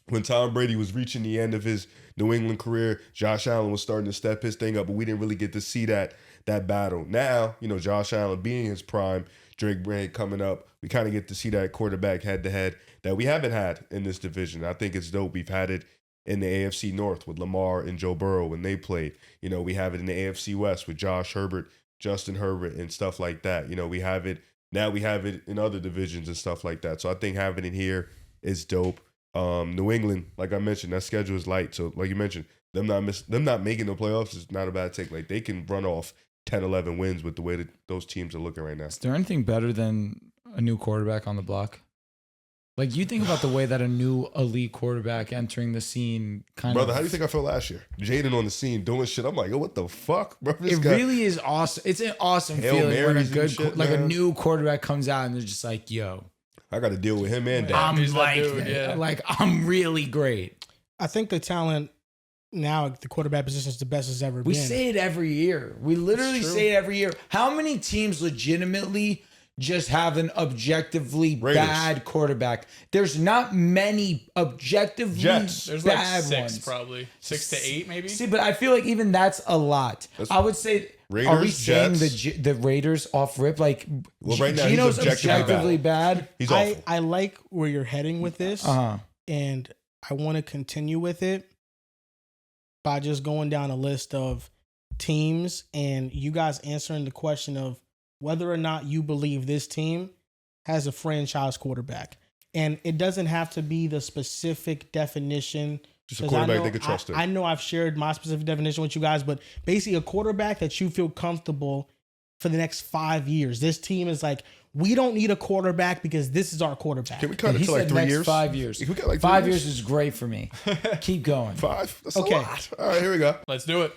when Tom Brady was reaching the end of his New England career. Josh Allen was starting to step his thing up, but we didn't really get to see that battle. Now, you know, Josh Allen being his prime, Drake Maye coming up, we kind of get to see that quarterback head-to-head that we haven't had in this division. I think it's dope. We've had it in the AFC North with Lamar and Joe Burrow when they played. You know, we have it in the AFC West with Josh Herbert, Justin Herbert, and stuff like that. You know, we have it in other divisions and stuff like that. So I think having it here is dope. New England, like I mentioned, that schedule is light. So like you mentioned, them not making the playoffs is not a bad take. Like they can run off 10, 11 wins with the way that those teams are looking right now. Is there anything better than a new quarterback on the block? Like, you think about the way that a new elite quarterback entering the scene Brother, how do you think I felt last year? Jaden on the scene doing shit. I'm like, oh, what the fuck, bro? It really is awesome. It's an awesome Hail feeling when a Marys and good, shit, like a man. new quarterback comes out and they're just like, yo, I got to deal with him and Yeah. Dak. He's that like, dude, yeah. like, I'm really great. I think the talent now, the quarterback position is the best it's ever We been. say it every year. We literally It's true. say it every year. How many teams legitimately just have an objectively Raiders. bad quarterback? There's not many objectively Jets. There's like bad 6 ones. probably. 6 to 8 maybe. See, but I feel like even that's a lot. I would say, Raiders, are we saying Jets. the Raiders off rip? Like, Well, right now, he's Gino's objectively bad. He's awful. I like where you're heading with this, Uh-huh. and I want to continue with it by just going down a list of teams and you guys answering the question of whether or not you believe this team has a franchise quarterback. And it doesn't have to be the specific definition. Just a 'cause I quarterback know- they could trust in. I know I've shared my specific definition with you guys, but basically a quarterback that you feel comfortable for the next 5 years. This team is like, we don't need a quarterback because this is our quarterback. Can we cut And it he to like said 3 next years? 5 years. If we got like 5 3 years is great for me. Keep going. 5? That's Okay. a lot. All right, here we go. Let's do it.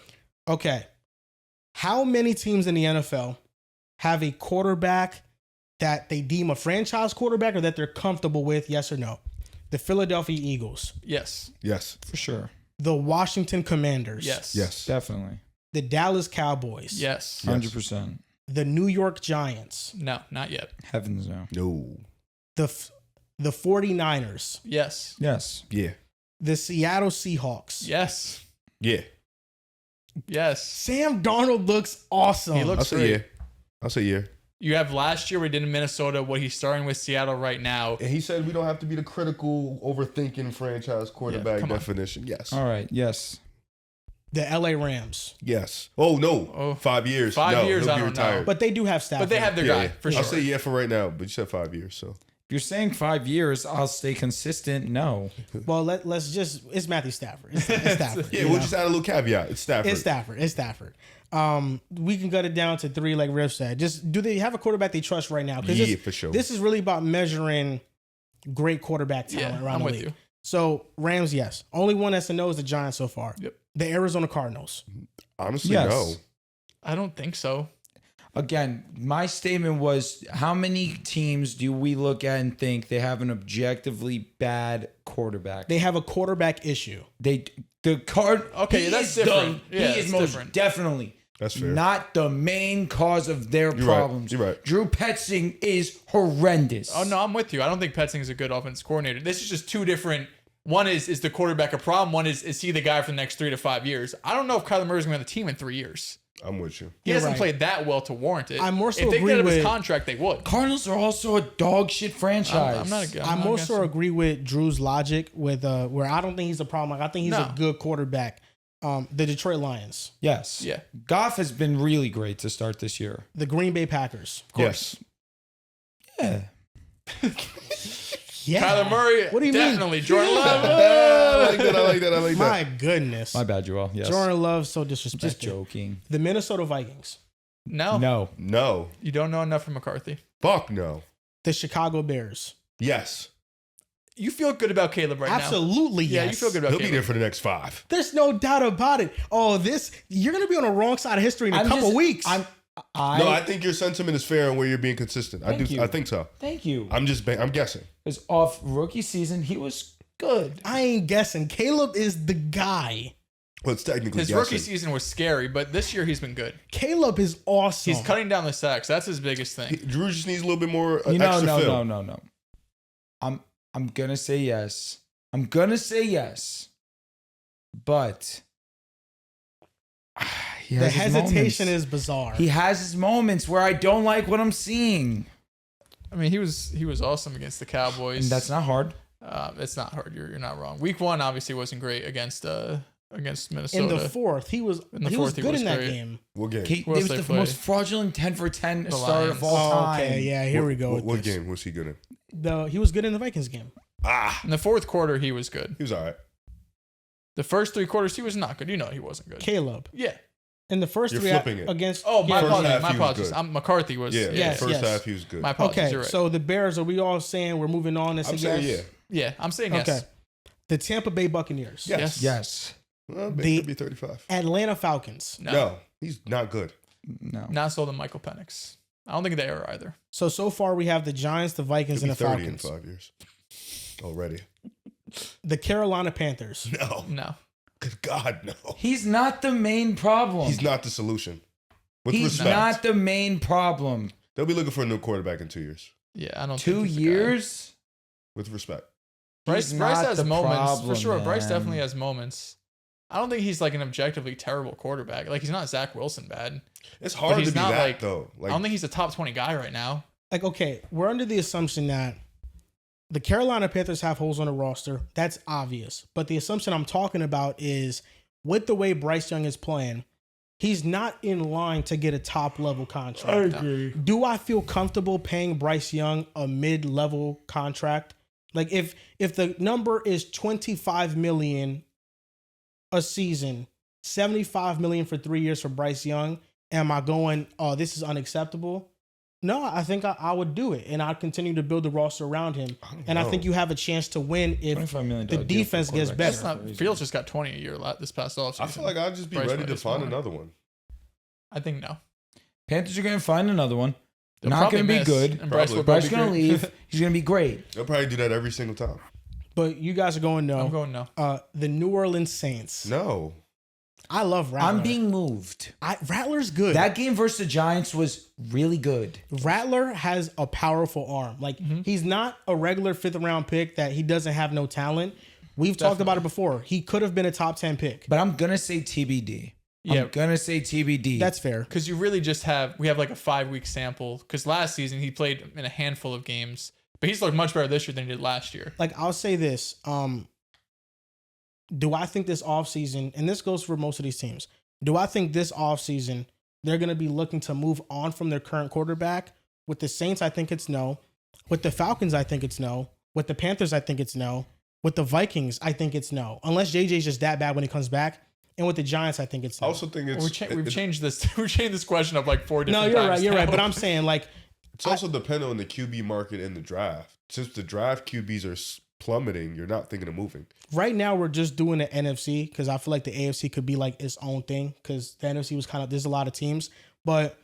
Okay. How many teams in the NFL have a quarterback that they deem a franchise quarterback or that they're comfortable with? Yes or no? The Philadelphia Eagles, Yes. Yes. For sure. the Washington Commanders, Yes. Yes. Definitely. the Dallas Cowboys, Yes. 100%. the New York Giants, No, not yet. Heavens no. No. the 49ers, Yes. Yes. Yeah. the Seattle Seahawks. Yes. Yeah. Yes. Sam Darnold looks awesome. He looks I'll say great. yeah. I'll say yeah. You have last year we did in Minnesota, what he's starting with Seattle right now. And he said we don't have to be the critical, overthinking franchise quarterback come on. definition. Yes. All right. Yes. the LA Rams. Yes. Oh, no. Oh. 5 years. 5 no, years, he'll I be don't know. retired. But they do have Stafford. But they have their guy, for sure. I'll say yeah for right now, but you said 5 years, so. If you're saying 5 years, I'll stay consistent. No. Well, let's just, it's Matthew Stafford. It's Stafford. Yeah, you we'll know? just add a little caveat. It's Stafford. It's Stafford. It's Stafford. We can cut it down to 3, like Riff said. Just do they have a quarterback they trust right now? 'Cause Yeah, this, for sure. This is really about measuring great quarterback talent Yeah, around I'm the with league. you. So Rams, yes. Only one that's a no is the Giants so far. Yep. The Arizona Cardinals. Honestly, Yes. no. I don't think so. Again, my statement was, how many teams do we look at and think they have an objectively bad quarterback? They have a quarterback issue. Okay, he that's is different. Yeah, he is it's most different. definitely That's fair. not the main cause of their You're right. problems. You're right. Drew Petzing is horrendous. Oh no, I'm with you. I don't think Petzing is a good offense coordinator. This is just two different. One is the quarterback a problem? One is he the guy for the next 3 to 5 years? I don't know if Kyler Murray's going to have the team in 3 years. I'm with you. He You're hasn't right. played that well to warrant it. I more so if they agree get him his with- contract, they would. Cardinals are also a dog shit franchise. I'm not a guy. I also agree with Drew's logic with where I don't think he's a problem. Like, I think he's No. a good quarterback. The Detroit Lions, Yes. Yeah. Goff has been really great to start this year. the Green Bay Packers, Yes. Yeah. Yeah. Kyler Murray. What do you mean? Definitely. Jordan Love. I like that. My goodness. My bad, Joel. Yes. Jordan Love so disrespectful. Just joking. The Minnesota Vikings. No. No. No. You don't know enough from McCarthy. Fuck no. The Chicago Bears. Yes. You feel good about Caleb right now. Absolutely, Yeah, yes. you feel good about He'll Caleb. be there for the next 5. There's no doubt about it. Oh, you're going to be on the wrong side of history in a couple weeks. I think your sentiment is fair on where you're being consistent. Thank you. I think so. Thank you. I'm guessing. Because off rookie season, he was good. I ain't guessing. Caleb is the guy. Well, it's technically His guessing. rookie season was scary, but this year he's been good. Caleb is awesome. He's cutting down the sacks. That's his biggest thing. Drew just needs a little bit more No. extra fill. No. I'm gonna say yes. But The hesitation is bizarre. He has his moments where I don't like what I'm seeing. I mean, he was awesome against the Cowboys. And that's not hard. It's not hard. You're not wrong. Week 1 obviously wasn't great against Minnesota. In the fourth, he was good in that game. What game? It Who else was they the play? most fraudulent 10 for 10 The start of Lions. all time. Okay, yeah, here we go. What game was he good in? He was good in the Vikings game. In the fourth quarter, he was good. He was all right. The first 3 quarters, he was not good. You know he wasn't good. Caleb. Yeah. In the first You're 3 flipping it. against. Oh, my First apologies. half, My he was apologies. good. McCarthy was. Yeah, Yes, first yes. half he was good. My apologies. Okay, You're right. so the Bears, are we all saying we're moving on? I'm saying yes? yeah. Yeah, I'm saying yes. Okay. The Tampa Bay Buccaneers. Yes. Yes. Well, The- could be 35. Atlanta Falcons. No. He's not good. No. Not sold on Michael Penix. I don't think they are either. So far we have the Giants, the Vikings, He'll and be the 30 Falcons. in 5 years. Already. The Carolina Panthers. No. No. Good God, no. He's not the main problem. He's not the solution. With He's respect. not the main problem. They'll be looking for a new quarterback in 2 years. Yeah, I don't. 2 think he's the guy. years? With respect. Bryce He's not has the moments problem, for sure. Bryce man. definitely has moments. I don't think he's like an objectively terrible quarterback. Like he's not Zach Wilson bad. It's hard he's to be not that, like- though. I don't think he's a top 20 guy right now. Like, okay, we're under the assumption that the Carolina Panthers have holes on the roster. That's obvious. But the assumption I'm talking about is with the way Bryce Young is playing, he's not in line to get a top level contract. agree. Do I feel comfortable paying Bryce Young a mid-level contract? Like if the number is $25 million a season, $75 million for 3 years for Bryce Young, am I going, oh, this is unacceptable? No, I think I would do it, and I'd continue to build the roster around him. I think you have a chance to win if $25 million the deal for defense gets quarterback. better. That's not. Fields just got 20 a year this past offseason. I feel like I'd just be Bryce ready might to just find want it. another one. I think no. Panthers are going to find another one. They'll Not probably going to be miss, good. And Bryce Probably. will Bryce is probably going to be leave. He's going to be great. They'll probably do that every single time. But you guys are going no. I'm going no. The New Orleans Saints. No. I love Rattler. I'm being moved. Rattler's good. That game versus the Giants was really good. Rattler has a powerful arm. Like he's not a regular 5th round pick that he doesn't have no talent. We've talked about it before. He could have been a top 10 pick. But I'm going to say TBD. Yeah. I'm going to say TBD. That's fair. Because you really just we have like a 5-week sample. Because last season he played in a handful of games, but he's looked much better this year than he did last year. Like I'll say this. Do I think this offseason, and this goes for most of these teams, do I think this offseason they're going to be looking to move on from their current quarterback? With the Saints, I think it's no. With the Falcons, I think it's no. With the Panthers, I think it's no. With the Vikings, I think it's no. Unless JJ's just that bad when he comes back. And with the Giants, I think it's I no. also think it's We've changed this. We've changed this question up like 4 different No, times. you're right. You're right. now. But I'm saying, like, it's also dependent on the QB market in the draft. Since the draft QBs are plummeting, you're not thinking of moving. right now we're just doing the NFC because I feel like the AFC could be like its own thing because the NFC was kind of, there's a lot of teams, but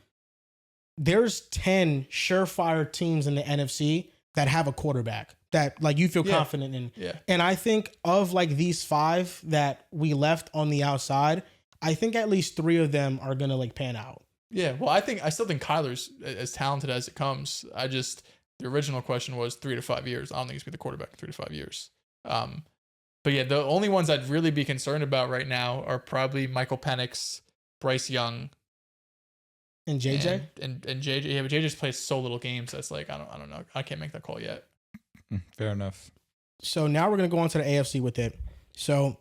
there's 10 surefire teams in the NFC that have a quarterback that like you feel confident in. Yeah. And I think of like these 5 that we left on the outside, I think at least 3 of them are going to like pan out. Yeah. Well, I still think Kyler's as talented as it comes. The original question was 3 to 5 years. I don't think he's going to be the quarterback in 3 to 5 years. But yeah, the only ones I'd really be concerned about right now are probably Michael Penix, Bryce Young, And JJ? and JJ. Yeah, but JJ just plays so little games. That's like I don't know. I can't make that call yet. Fair enough. So now we're going to go on to the AFC with it. So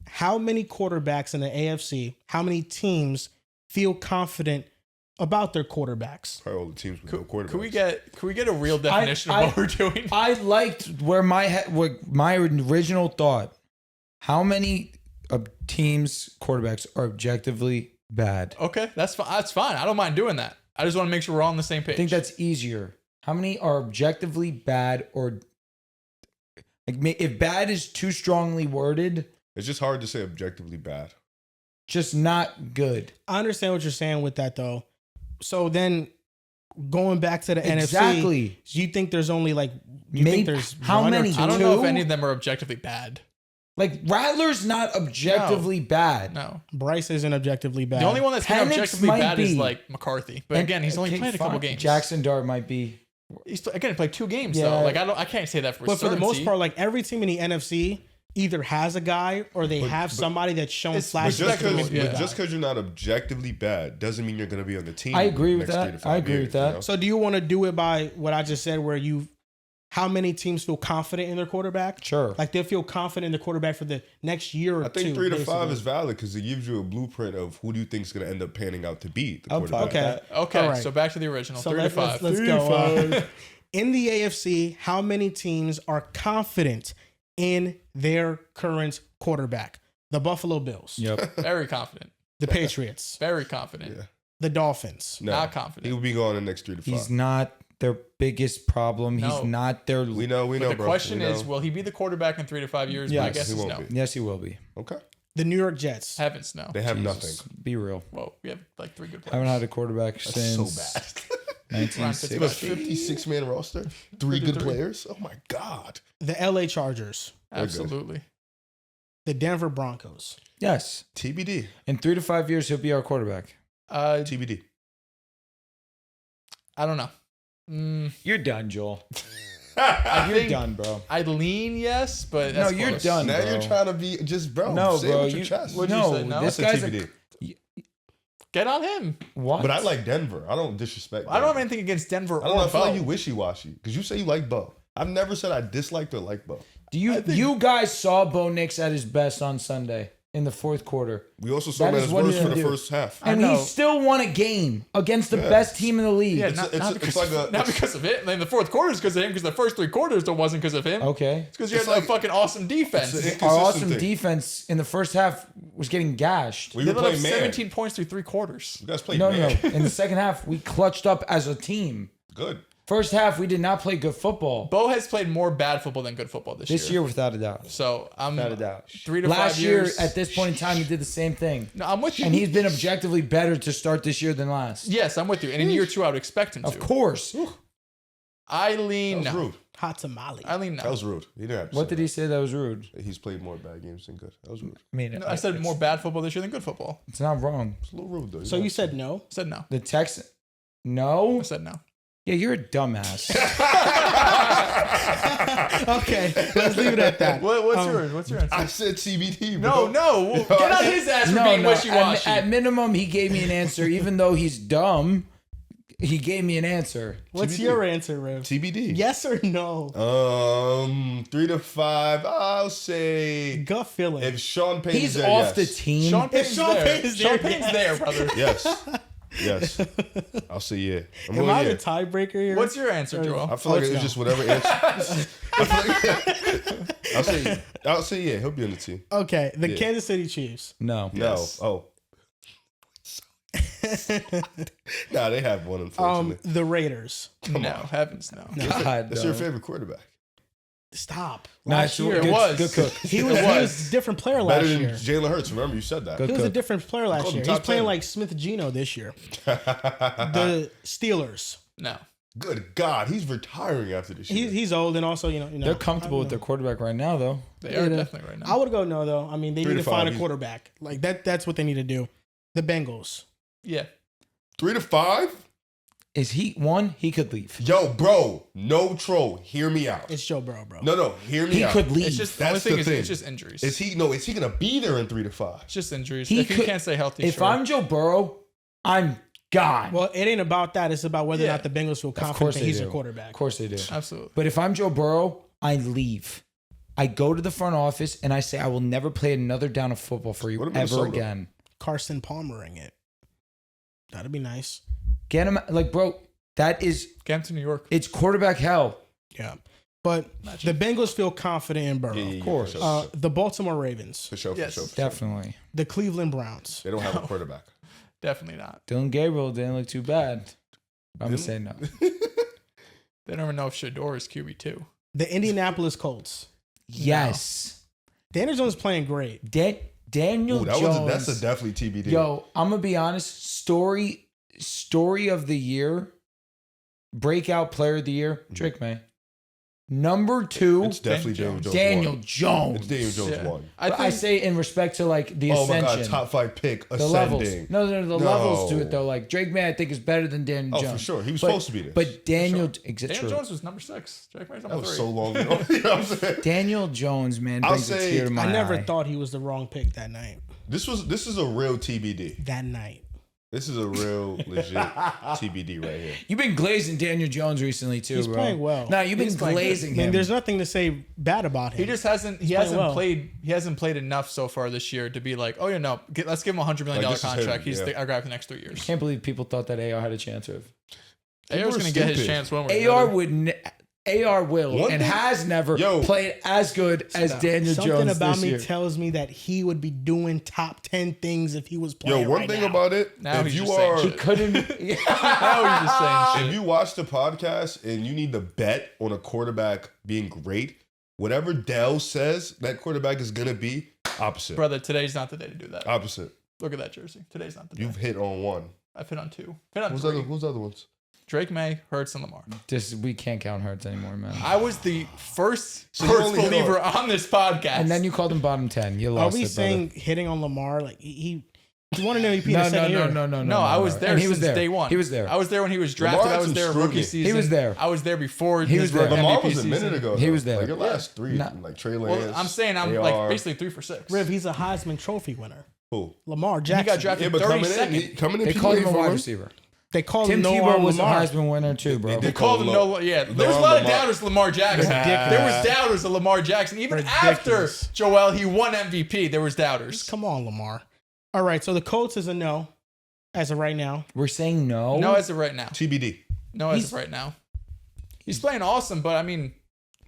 how many quarterbacks in the AFC, how many teams feel confident about their quarterbacks. Probably all the teams with no quarterbacks. Can we get a real definition of what we're doing? I liked where my original thought. How many teams' quarterbacks are objectively bad? Okay, that's fine. That's fine. I don't mind doing that. I just want to make sure we're all on the same page. I think that's easier. How many are objectively bad or like if bad is too strongly worded? It's just hard to say objectively bad. Just not good. I understand what you're saying with that though. So then going back to the Exactly. NFC, do you think there's only like there's how one or many? two? I don't know if Two? any of them are objectively bad. Like Rattler's not objectively bad. No. Bryce isn't objectively bad. The only one that's kind of Penix objectively might bad is be. like McCarthy. But again, he's only Okay, played a couple fine. games. Jackson Dart might be. He played 2 games Yeah. though. Like I can't say that for But for the most certainty. part, like every team in the NFC either has a guy or they have somebody that's shown it's- But flashes. just that can because make them bad. you're not objectively bad doesn't mean you're going to be on the team. I agree with next that. 3 to 5 I agree years, with that. you know? So do you want to do it by what I just said, where how many teams feel confident in their quarterback? Sure. Like they feel confident in the quarterback for the next year or two. I think 3 to 5 basically. is valid because it gives you a blueprint of who do you think is going to end up panning out to be the I'm fine quarterback. with Okay. Okay, All right. so back to the original. So 3 to 5. let's go. In the AFC, how many teams are confident in their current quarterback? The Buffalo Bills, Yep. Very confident. the Patriots, Very confident. Yeah. the Dolphins. No, Not confident. he will be gone in the next 3 to 5. He's not their biggest problem. No. He's not their. We know, But the bro. question We know. is, will he be the quarterback in 3 to 5 years? Yes. My guess He is won't no. be. Yes, he will be. Okay. The New York Jets. Heavens, no. They have Jesus. nothing. Be real. Well, we have like 3 good I haven't players. had a quarterback That's since so bad. 1960. They have a 56-man roster, 3 good 53. players. Oh my god. The LA Chargers. They're good. Absolutely. The Denver Broncos. Yes. TBD. In 3 to 5 years, he'll be our quarterback. TBD. I don't know. You're done, Joel. I You're think done, bro. I'd lean yes, but that's No, you're close. done. Now bro. you're trying to be just bro. No, say bro, it with your you- chest. What'd you No, say? No? this That's guy's a a TBD. Get on him. what? But I like Denver. I don't disrespect. I don't have Denver. anything against Denver I don't know. or I feel Bo. like you wishy-washy because you say you like Bo. I've never said I disliked or liked Bo. Do you guys saw Bo Nix at his best on Sunday in the 4th quarter, We also saw That him at is his what worst he's for gonna the do. first half. I and know. he still won a game against the Yeah. best team in the league. Yeah, It's- not it's because, like a- not because of it. And then the 4th quarter is because of him. Because the first 3 quarters, it wasn't because of him. Okay. It's because you It's had like- a fucking awesome defense. It's a- Our Consistent awesome thing. defense in the first half was getting gashed. We They were let up playing man. 17 points through 3 quarters. You guys played No, man. In the second half, we clutched up as a team. Good. First half, we did not play good football. Bo has played more bad football than good football this year. This year, without a doubt. So I'm Without a doubt. 3 to 5 Last year, years. at this point in time, he did the same thing. No, I'm with you. And he's been objectively better to start this year than last. Yes, I'm with you. And in year 2, I would expect him to. Of course. I That lean was no. rude. Hot tamale. I lean no. That was rude. He didn't have to What say did he say that was rude? that. He's played more bad games than good. That was rude. I mean, No, I said more bad football this year than good football. it's not wrong. It's a little rude though. So you said no? I said no. The Texans. No? I said no. Yeah, you're a dumbass. Okay, let's leave it at that. What's yours? What's your answer? I said CBD. No, Bro. no. Get on his ass for being wishy-washy. At minimum, he gave me an answer. Even though he's dumb, he gave me an answer. What's TBD. your answer, Riv? TBD. Yes or no? 3 to 5. I'll say Gut feeling. if Sean Payton's He's there, off the yes. team. Sean Payton's Sean there. Payton's Sean there, Payton's yes. there, brother. Yes. Yes. I'll say yeah. I'm Am going I yeah. the tiebreaker here? What's your answer, Joel? I feel like Let's it's go. just whatever answer. I feel like, I'll say yeah. He'll be on the team. Okay, the Yeah. Kansas City Chiefs. No. No. Oh. Nah, they have one, unfortunately. The Raiders. No, heavens no. God, That's no. your favorite quarterback. Stop. Nah, Last year, It was. Good cook. he was a different player Better last than year. Jalen Hurts. Remember, you said that. Good He was a cook. different player last called him year. He's top playing 10. like Smith Gino this year. The Steelers. No. Good God, he's retiring after this year. He's old and also, you know. They're comfortable with their quarterback right now, though. They are definitely right now. I would go no though. I mean, they 3 need to to find 5, a quarterback. Like that's what they need to do. The Bengals. Yeah. 3 to 5. Is he one? He could leave. Yo, bro, no troll. Hear me out. It's Joe Burrow, bro. No, hear me He out. could leave. It's just the only That's thing the is thing. it's just injuries. Is he gonna be there in 3 to 5? It's just injuries. He If he could- can't stay healthy, if sure. I'm Joe Burrow, I'm gone. Well, it ain't about that. It's about whether or Yeah. not the Bengals feel of confident course that they he's do. a quarterback. Of course they do. Absolutely. But if I'm Joe Burrow, I leave. I go to the front office and I say, I will never play another down of football for you What ever about Minnesota? again. Carson Palmering it. That'd be nice. Get him, like, bro, that is, Get him to New York. it's quarterback hell. Yeah. But the Bengals feel confident in Burrow. Yeah, Of course. for sure. The Baltimore Ravens, For sure, Yes. for sure. Definitely. the Cleveland Browns, They don't have a quarterback. Definitely not. Dylan Gabriel didn't look too bad. I'm going to say no. They don't even know if Shador is QB2. the Indianapolis Colts. Yes. Daniel Jones is playing great. Daniel Ooh, Jones. that's a definitely TBD. Yo, I'm going to be honest. Story of the year, breakout player of the year, Drake Maye. Number 2, It's definitely Daniel Jones. Daniel one. Jones. It's Daniel Jones Yeah. one. I say in respect to like the Oh my ascension. god, top 5 pick the ascending. levels. No, the No. levels to it though. Like Drake May, I think is better than Daniel Oh, Jones. for sure. He was But- supposed to be this. But Daniel, Daniel Jones was number 6. Drake Maye's that number was 3. so long ago. You know what I'm saying? Daniel Jones, man, I'll brings a say- tear to my I never eye. thought he was the wrong pick that night. This is a real TBD. That night. This is a real legit TBD right here. You've been glazing Daniel Jones recently too, He's bro. playing well. No, you've been He's playing good. glazing I mean, him. there's nothing to say bad about him. He just hasn't. He playing hasn't well. played. He hasn't played enough so far this year to be like, oh yeah, no, let's give him $100 million Like, this is him, contract. He's yeah. our guy for the next 3 years. Can't believe people thought that AR had a chance of. AR's were gonna get his stupid. chance one way. or AR another. would. AR will One and thing- has never Yo. played as good as Daniel Something Jones about this me year. tells me that he would be doing top 10 things if he was playing. Yo, one right thing now. about it, Now if he's you just saying are shit. He couldn't. Now he's just saying if shit. you watch the podcast and you need to bet on a quarterback being great, whatever Dehls says that quarterback is gonna be, opposite. Brother, today's not the day to do that. Opposite. Look at that jersey. Today's not the day. You've hit on one. I've hit on 2. Hit on Who's 3. the other ones? Drake Maye, Hurts, and Lamar. We can't count Hurts anymore, man. I was the first So you Hurts only hit believer on this podcast. And then you called him bottom 10. You Are lost we it, saying hitting on Lamar? Like he won an MVP in brother. the second year. No, I was there And since there. day one. He was there. I was there when he was drafted. Lamar had I was some there rookie scrutiny. season. He was there. I was there before He his was there. Lamar MVP was a season. minute ago. He though. was there. Like your last 3, Nah. like Trey Lance. Well, I'm saying I'm AR. like basically 3 for 6. Riv, he's a Heisman Trophy winner. Who? Lamar He Jackson. got drafted Yeah, but 32nd. coming in, They people called him a ain't for wide him. receiver. They called Tim him Noah Tebow was Lamar. a Heisman winner too, bro. They They called him Lamar- no. Yeah, Lamar- there's a lot of Lamar- doubters. Lamar Jackson. Ridiculous. There was doubters of Lamar Jackson. Even Ridiculous. after Joel, he won MVP. There was doubters. Come on, Lamar. All right, so the Colts is a no as of right now. We're saying no. No, as of right now. TBD. No, as He's- of right now. He's playing awesome, but I mean,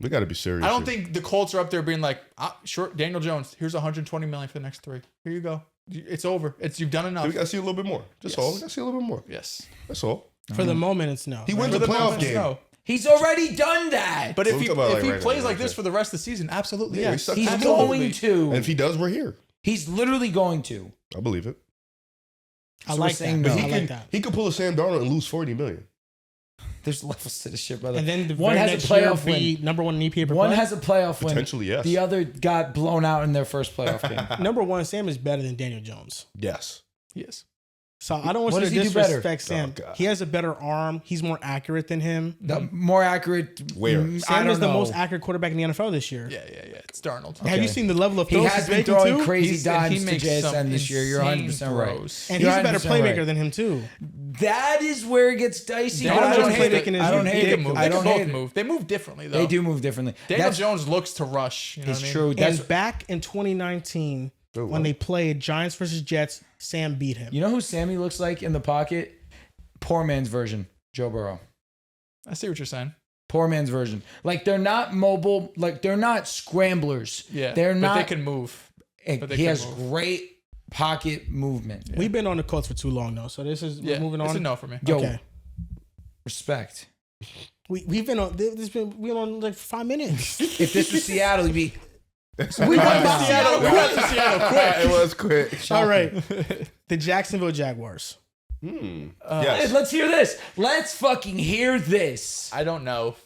We got to be serious. I don't here. think the Colts are up there being like, sure, Daniel Jones. Here's 120 million for the next 3. Here you go. It's over. You've done enough. We got to see a little bit more. That's Yes. all. We got to see a little bit more. Yes. That's all. For the moment, it's no. He right? wins For the the playoff moment, game. no. He's already done that. But We'll if he talk about it, like, right plays now, like right this now. for the rest of the season, absolutely Yeah, he yes. sucks. he's Absolutely. going to. And if he does, we're here. He's literally going to. I believe it. I So like we're saying that. no. But I he like can that. he could pull a Sam Darnold and lose 40 million. There's levels to this shit, brother. And then the one very has next a playoff year be win. number 1 in EPA per One play. has a playoff win. Potentially, yes. The other got blown out in their first playoff game. Number 1, Sam is better than Daniel Jones. Yes. Yes. So I don't want What you to does he do better? disrespect Sam. Oh, God. He has a better arm. He's more accurate than him. The more accurate. Where? I Sam don't is the know. most accurate quarterback in the NFL this year. Yeah. It's Darnold. Have you seen the level of He throws has he's been making throwing too? crazy dimes he to makes JSN some this year. You're insane 100% right. throws. And You're he's a better 100% playmaker right. than him too. That is where it gets dicey. Daniel but I don't Jones hate playmaking it. is I don't ridiculous. hate They it. can move. I They don't can hate both it. move. They move differently though. They do move differently. Daniel That's Jones looks to rush. You know it's what I mean? true. That's And back in 2019, Oh, when they played Giants versus Jets, Sam beat him. You know who Sammy looks like in the pocket? Poor man's version, Joe Burrow. I see what you're saying. Poor man's version. Like they're not mobile. Like they're not scramblers. Yeah. they're but not. they can move. but they he can has move. great pocket movement. We've been on the Colts for too long though, so we're moving on. It's a no for me. Yo, Okay. respect. We've been on. We're on like 5 minutes. If this was Seattle, you'd be. We got to Seattle. We got to Seattle quick. It was quick. All right, the Jacksonville Jaguars. Yes. Let's hear this. Let's fucking hear this. I don't know.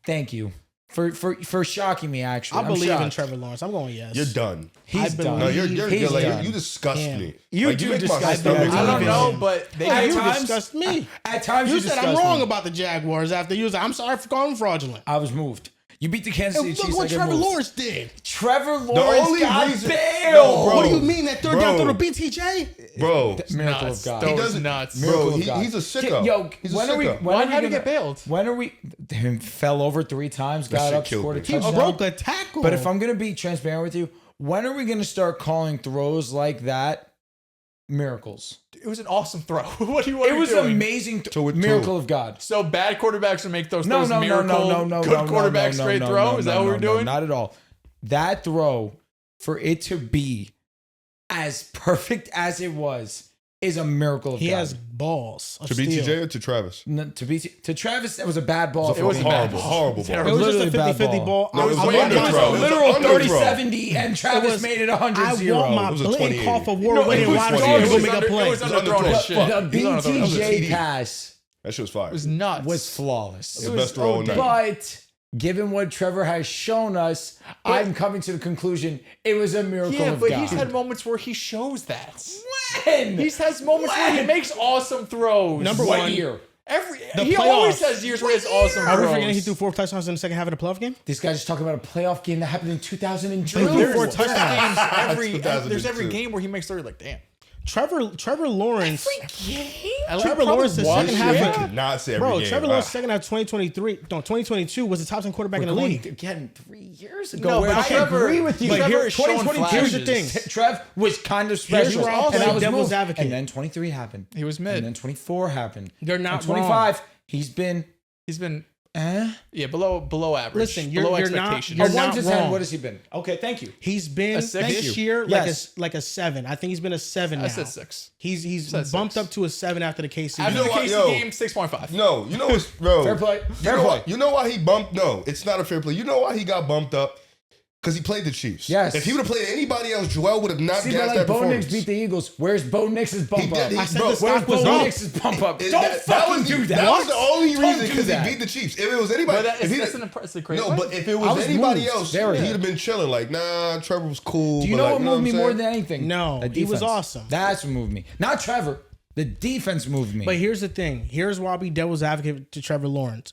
Thank you for shocking me. Actually, I I'm believe in shocked. Trevor Lawrence. I'm going yes. You're done. He's I done. No, believe you're He's like done. you disgust Damn. me. You Like, do make my disgust stomach me. hurt. I don't believe know, in but they At You times- disgust me. At times, You you said I'm disgust wrong me. about the Jaguars after you was like, I'm sorry for calling them fraudulent. I was moved. You beat the Kansas City And Chiefs. look what like Trevor moved. Lawrence did. Trevor Lawrence only got reason- bailed. No, bro. What do you mean that third down Bro. throw to BTJ? Bro, Miracle nuts. of God. That He was doesn't- nuts. Bro, Miracle of he- God. he's a sicko. Yo, He's a when are we? sicko. When Why? are we How'd he gonna- get bailed? When are we? Him fell over 3 times, got shit up, killed scored a me. He touchdown. broke a tackle. But if I'm gonna be transparent with you, when are we gonna start calling throws like that miracles? It was an awesome throw. What are you It was doing? amazing. Two and Miracle two. of God. So bad quarterbacks would make those No, throws no, no, miracle. no, no, no, Good no, quarterback no, straight no, throw. no, Is that no, what we're no, doing? Not at all. That throw, for it to be as perfect as it was, is a miracle of He God. has balls of To steel. BTJ or to Travis? To Travis, that was a bad ball. It was a a bad horrible, ball. horrible It ball. was just a Literally bad 50-50 ball. No, it was I an want underthrow. my- It was an literal underthrow. 30-70, and Travis was- made it I 100-0. want my It was a Blake 28. Koff No, award-winning it was wide 28. receiver It to was make a under- play. it was underthrown underthrown. as shit. The He was underthrown as It was a BTJ TD. pass That shit was fire. It was nuts. was flawless. The best throw in that. But given what Trevor has shown us, I'm coming to the conclusion it was a miracle Yeah, of but God. he's had moments where he shows that. When? He's has moments where he makes awesome throws. Number What one, year? He playoffs. always has years where he has awesome Are we throws. forgetting he threw 4 touchdowns in the second half of the playoff game? This guy's just talking about a playoff game that happened in 2002. He threw There's 4 touchdowns. games That's there's every 2002. game where he makes 30. Like, damn. Trevor Lawrence. Trevor Lawrence, the second half I of- could not say every Bro, game. Trevor Lawrence second half 2022 was the top 10 quarterback in the league. Again, 3 years ago. No, where but I Trevor- agree with you. but here- Trevor is showing 2022, here's the flashes. thing. Trev was kind of special. where I'll and play I was devil's moved. advocate. And then 23 happened. He was And mid. then 24 happened. They're not And 25, he's been He's been eh? below average. Listen, below you're not- expectations. you're A 1 not to 10, wrong. what has he been? Okay, thank you. He's been A six? this Thank you. year Yes. like a 7. I think he's been a 7 now. I said 6. He's said bumped 6. up to a 7 after the KC After game. the what, KC yo. game, 6.5. No, you know what's bro? Fair play. You Fair know play. what- You know why he bumped? No, it's not a fair play. You know why he got bumped up? Because he played the Chiefs. Yes. If he would have played anybody else, Joel would have not See, but gassed like that Bo performance. Nix beat the Eagles. Where's Bo Nix's bump He up? did. He, I said bro, the stock Where's was Bo up. Nix's bump up? It- Don't that fucking was, do that. That was the only Don't reason do because he that. beat the Chiefs. If it was anybody, But if he that's didn't- a great no, point. but if it I was was anybody moved. else, Very. he'd have been chilling. Like, nah, Trevor was cool. Do you but know like, what moved me I'm more saying? than anything? No, The he was defense. awesome. That's what moved me. Not Trevor. The defense moved me. But here's the thing. Here's why I'll be devil's advocate to Trevor Lawrence.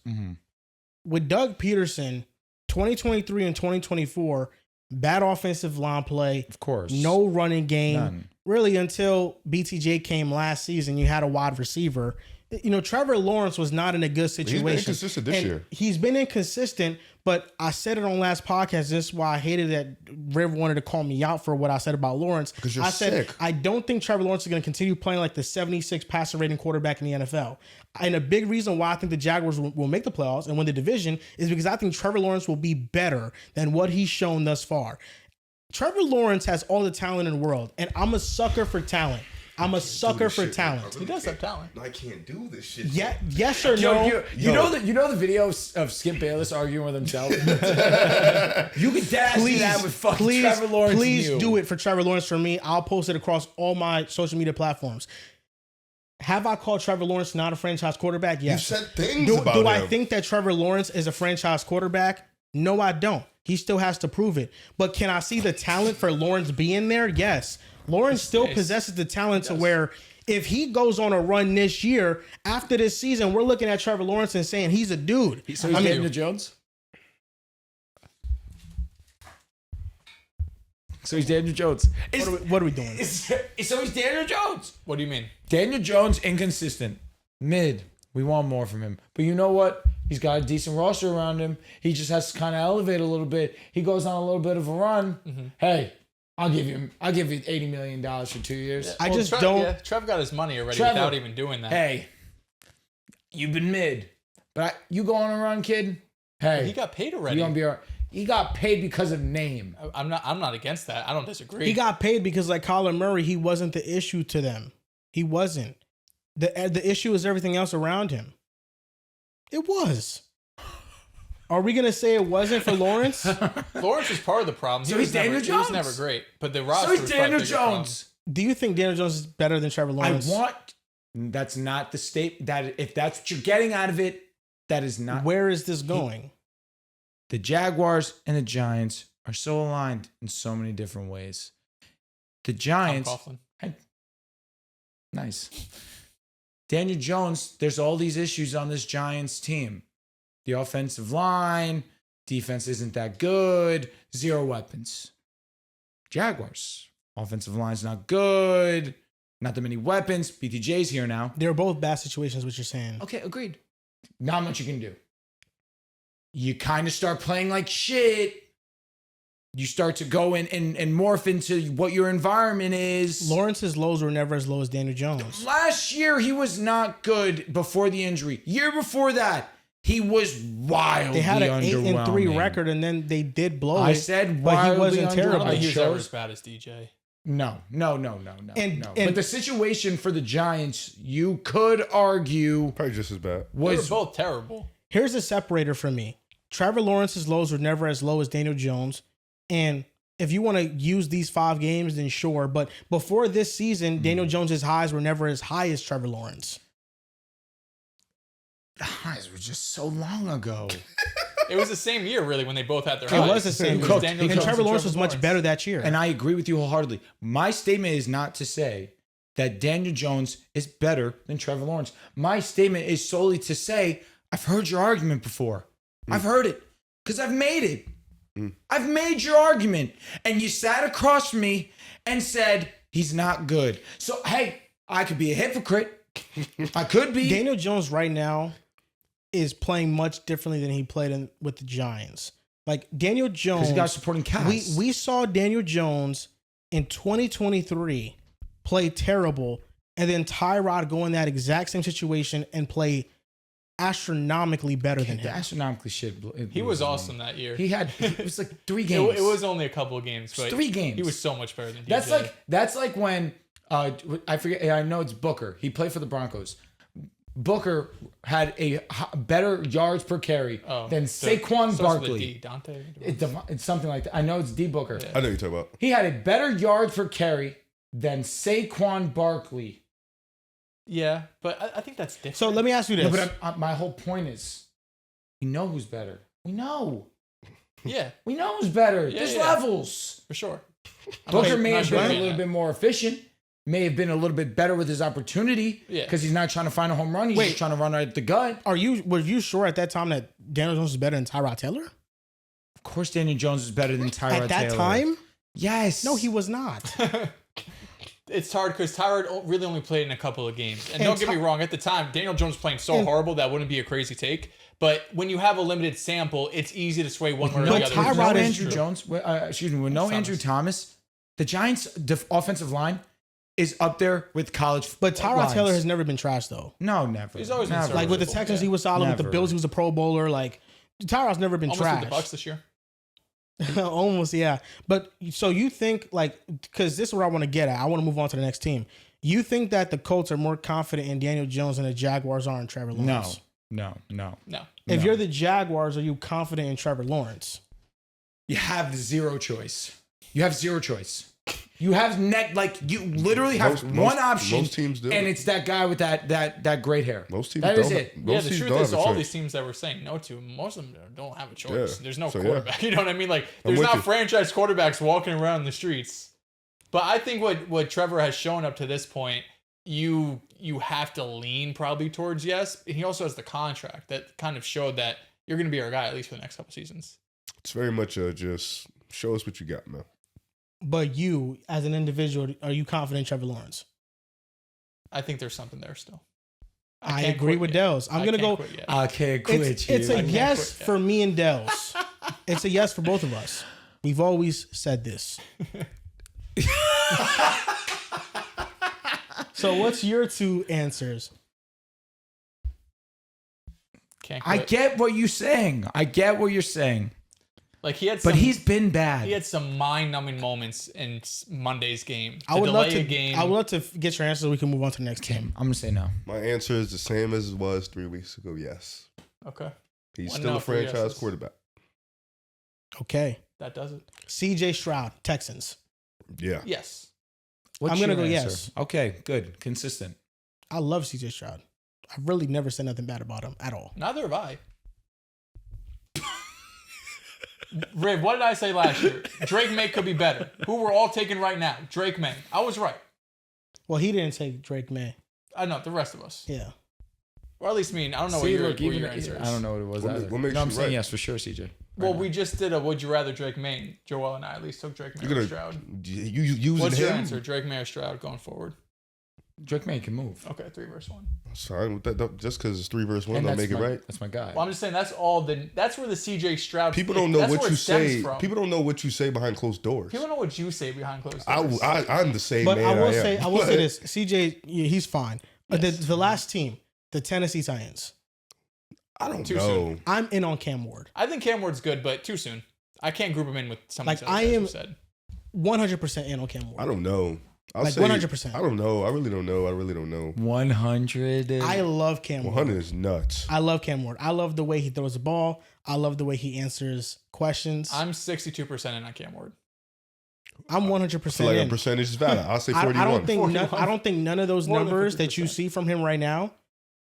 With Doug Peterson, 2023 and 2024, bad offensive line play, of course. no running game. None. Really, until BTJ came last season, you had a wide receiver. You know, Trevor Lawrence was not in a good situation. been inconsistent this And year. He's been inconsistent, but I said it on last podcast. This is why I hated that Riv wanted to call me out for what I said about Lawrence. Because you're I said sick. I don't think Trevor Lawrence is going to continue playing like the 76 passer rating quarterback in the NFL. And a big reason why I think the Jaguars will make the playoffs and win the division is because I think Trevor Lawrence will be better than what he's shown thus far. Trevor Lawrence has all the talent in the world, and I'm a sucker for talent. I'm a sucker for talent. He does have talent. I can't do this shit. Yeah, yes or Yo, no? you know the video of Skip Bayless arguing with himself. You could dash me that with fucking Trevor Lawrence. Please and you. do it for Trevor Lawrence for me. I'll post it across all my social media platforms. Have I called Trevor Lawrence not a franchise quarterback? You Yes. said things Do about him. I think that Trevor Lawrence is a franchise quarterback? No, I don't. He still has to prove it. But can I see the talent for Lawrence being there? Yes. Lawrence still Yes. possesses the talent to where if he goes on a run this year, after this season, we're looking at Trevor Lawrence and saying he's a dude. So he's Daniel Jones. So he's Daniel Jones. What are we doing? So he's Daniel Jones. What do you mean? Daniel Jones, inconsistent. Mid. We want more from him. But you know what? He's got a decent roster around him. He just has to kind of elevate a little bit. He goes on a little bit of a run. Hey, I'll give you $80 million for 2 years. I just Trev, don't. Yeah, Trev got his money already Trevor. without even doing that. Hey, you've been mid. But you go on a run, kid. Hey, He got paid already. you're gonna be all right. He got paid because of name. I'm not against that. I don't disagree. He got paid because, like Kyler Murray, he wasn't the issue to them. He wasn't. The issue is everything else around him. It was. Are we gonna say it wasn't for Lawrence? Lawrence was part of the problem. So he's Daniel He was Jones. never great, but the So roster he's was Daniel the bigger problem. Jones. Do you think Daniel Jones is better than Trevor Lawrence? That's not the state. That if that's what you're getting out of it, that is not. Where is this going? The Jaguars and the Giants are so aligned in so many different ways. The Tom Giants, Coughlin. nice. Daniel Jones, there's all these issues on this Giants team. The offensive line, defense isn't that good, 0 weapons. Jaguars, offensive line's not good, not that many weapons. BTJ's here now. They're both bad situations, what you're saying. Okay, agreed. Not much you can do. You kind of start playing like shit. You start to go in and morph into what your environment is. Lawrence's lows were never as low as Daniel Jones. Last year, he was not good before the injury. Year before that, he was wildly They had an underwhelming. 8-3 record, and then they did blow I it. said but he wildly wasn't terrible. underwhelming. He was never Shows- as bad as DJ. No. And- But the situation for the Giants, you could argue, Probably just as bad. They were was both terrible. Here's a separator for me. Trevor Lawrence's lows were never as low as Daniel Jones. And if you want to use these 5 games, then sure. But before this season, Daniel Jones's highs were never as high as Trevor Lawrence. the highs were just so long ago. It was the same year, really, when they both had their It highs. was the same It year. was Daniel And Jones Trevor Lawrence was much Lawrence. better that year. And I agree with you wholeheartedly. My statement is not to say that Daniel Jones is better than Trevor Lawrence. My statement is solely to say, I've heard your argument before. I've heard it because I've made it. I've made your argument. And you sat across from me and said, he's not good. So, hey, I could be a hypocrite. I could be. Daniel Jones right now is playing much differently than he played with the Giants. Like Daniel Jones, Because he got supporting cast. we saw Daniel Jones in 2023 play terrible, and then Tyrod go in that exact same situation and play astronomically better than the him. astronomically shit. He was awesome that year. It was like 3 It, games. it was only a couple of games, but 3 games. he was so much better than DJ. That's like when I forget. I know it's Booker. He played for the Broncos. Booker had a better yards per carry than Saquon Barkley. Dante. It's something like that. I know it's D Booker. I know what you're talking about. He had a better yards per carry than Saquon Barkley. Yeah, but I think that's different. So let me ask you this. No, but my whole point is, we know who's better. We know. Yeah, We know who's better. Yeah, There's yeah. levels. for sure. Booker not- may not have sure been a about little that. bit more efficient. May have been a little bit better with his opportunity. Yeah. Because he's not trying to find a home run. He's Wait. just trying to run right at the gut. were you sure at that time that Daniel Jones was better than Tyrod Taylor? Of course, Daniel Jones is better than Tyrod At that Taylor. time? Yes. No, he was not. It's hard because Tyrod really only played in a couple of games. And And don't get me wrong, at the time, Daniel Jones was playing so horrible that wouldn't be a crazy take. But when you have a limited sample, it's easy to sway one way or no the other. Tyrod With no is Andrew true. Jones. With no Thomas. Andrew Thomas, the Giants' offensive line is up there with college. But Tyrod lines. Taylor has never been trash though. No, never. He's always been never. Like with the Terrible. Texans, Yeah. he was solid. With the Never. Bills, he was a Pro Bowler. Like Tyrod's never been Almost trash. with the Bucks this year. Almost, yeah. But so you think like because this is where I want to get at. I want to move on to the next team. You think that the Colts are more confident in Daniel Jones than the Jaguars are in Trevor Lawrence? No. No. If No. you're the Jaguars, are you confident in Trevor Lawrence? You have zero choice. You have zero choice. You have you literally have one option. Most teams do. And it's that guy with that great hair. Most teams That don't. is it. Yeah, Most the teams truth don't is, have a all choice. these teams that we're saying no to, most of them don't have a choice. Yeah. There's no So, yeah. quarterback. You know what I mean? Like, I'm there's with not you. franchise quarterbacks walking around the streets. But I think what Trevor has shown up to this point, you have to lean probably towards yes. And he also has the contract that kind of showed that you're going to be our guy at least for the next couple seasons. It's very much just show us what you got, man. But you, as an individual, are you confident in Trevor Lawrence? I think there's something there still. I can't agree quit with yet. Dehls. I'm I gonna can't go. quit yet. I can't quit It's you. a can't yes quit yet. for me and Dehls. It's a yes for both of us. We've always said this. So what's your 2 answers? Can't I quit. get what you're saying. I get what you're saying. Like he had But some, he's been bad. he had some mind-numbing moments in Monday's game. I would love delay to. a game. I would love to get your answer so we can move on to the next game. I'm gonna say no. My answer is the same as it was 3 weeks ago. Yes, Okay, he's One still no, a 3 franchise yeses. quarterback. Okay. that does it. CJ Stroud, Texans. Yeah, Yes. What's I'm gonna your go answer? yes. Okay, good, consistent. I love CJ Stroud. I've really never said nothing bad about him at all. Neither have I. Riv, what did I say last year? Drake Maye could be better. Who we're all taking right now? Drake Maye. I was right. Well, he didn't take Drake Maye. I know the rest of us, Yeah. or at least me. I don't know See, what look, your even answer is. I don't know what it was What either. makes No, I'm you saying right? yes for sure, CJ. Well, we just did a would you rather Drake Maye. Joel and I at least took Drake Maye you're or gonna Stroud. you using What's him. your answer? Drake Maye or Stroud going forward? Drake Maye can move. Okay, 3 versus 1. Sorry, with that, just because it's 3 versus 1 And don't make it right. That's my guy. Well, I'm just saying that's where the CJ Stroud. People don't know that's what where you it stems say. from. People don't know what you say behind closed doors. People know what you say behind closed doors. I'm the same But man. I will am. say this: CJ, yeah, he's fine. Yes. The last team, the Tennessee Titans. I don't Too know. soon. I'm in on Cam Ward. I think Cam Ward's good, but too soon. I can't group him in with some of Like, these other I guys am- you said. 100% in on Cam Ward. I don't know. I'll Like, say 100%. I don't know. I really don't know. I really don't know. 100. I love Cam Ward. 100 is nuts. I love Cam Ward. I love the way he throws the ball. I love the way he answers questions. I'm 62% in on Cam Ward. I'm 100% I feel like a in. percentage is valid. I'll say I 41. don't think 41. I don't think none of those More than numbers that you 50%. see from him right now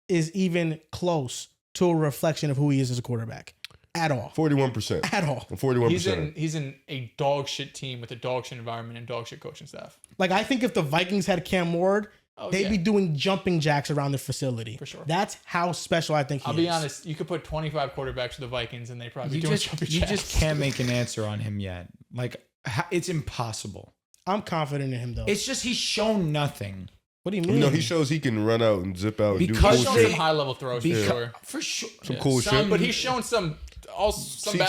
is even close to a reflection of who he is as a quarterback at all. 41%. At all. I'm 41%. He's in a dog shit team with a dog shit environment and dog shit coaching staff. Like, I think if the Vikings had Cam Ward, Oh, they'd yeah. be doing jumping jacks around the facility. For sure. That's how special I think he I'll is. be honest. You could put 25 quarterbacks with the Vikings, and they probably You doing just, jumping you jacks. just can't make an answer on him yet. Like, it's impossible. I'm confident in him, though. It's just he's shown nothing. What do you You mean? know, he shows he can run out and zip out and Because do He's cool shown shit. some high level throws for sure. For sure. Some cool Some- shit. But he's shown some bad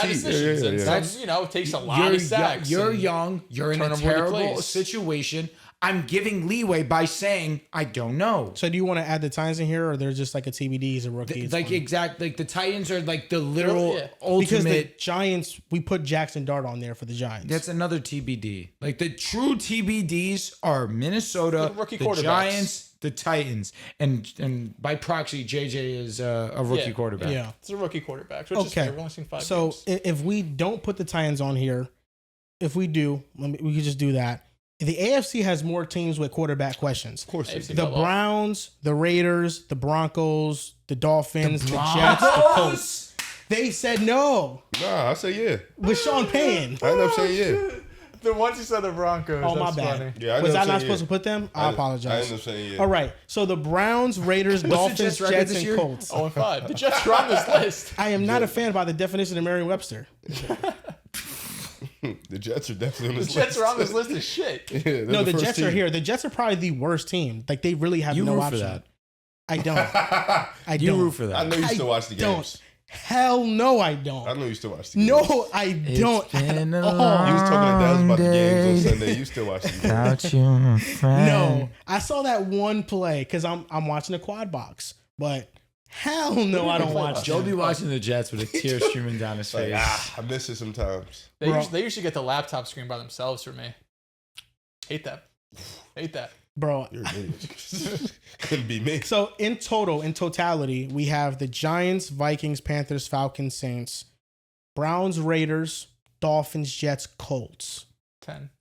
CT, decisions, yeah, and yeah. some, takes a lot of sacks. You're and- young. You're in a turn 'em where he terrible plays. situation. I'm giving leeway by saying I don't know. So do you want to add the Titans in here, or they're just like a TBD? He's a rookie. It's Like fine? like the Titans are like the literal Yeah. Because the ultimate. Giants, we put Jackson Dart on there for the Giants. That's another TBD. Like the true TBDs are Minnesota, The rookie the quarterbacks. Giants, the Titans, and by proxy, JJ is a rookie Yeah. quarterback. yeah. It's a rookie quarterback, which is Okay. fair. We've only seen 5 So games. if we don't put the Titans on here, if we do, we could just do that. The AFC has more teams with quarterback questions. Of course he AFC did. The fell off. Browns, the Raiders, the Broncos, the Dolphins, the Jets, the Broncos? Colts. They said no Nah, I say yeah. with Sean Payne. I end up saying yeah. The ones you said the Broncos. Oh, my that's bad. funny. Yeah, I Was end I up not saying supposed yeah. to put them? I I apologize. end up saying yeah. All right. So the Browns, Raiders, the Dolphins, Jets' record Jets, this and year? Colts. 0-5. The Jets are on this list. I am not a fan by the definition of Merriam-Webster. The Jets are definitely on The this Jets list. are on this list as shit. Yeah, they're No, the first Jets team. are here. The Jets are probably the worst team. Like, they really have You no root option. for that. I don't. I You don't. root for that. I know you still watch the don't. games. Hell no, I don't. I know you still watch the games. No, I don't. been at a all. long You was talking to Dehls about the games Day. on Sunday. You still watch the games. Without you, my friend. No, I saw that one play because I'm watching the quad box, but hell no, I don't play watch. last Joe that. be watching the Jets with a tear streaming down his Like, face. I miss it sometimes. They usually get the laptop screen by themselves for me. Hate that. Hate that. Bro. You're an idiot. Couldn't be me. So in totality, we have the Giants, Vikings, Panthers, Falcons, Saints, Browns, Raiders, Dolphins, Jets, Colts. 10.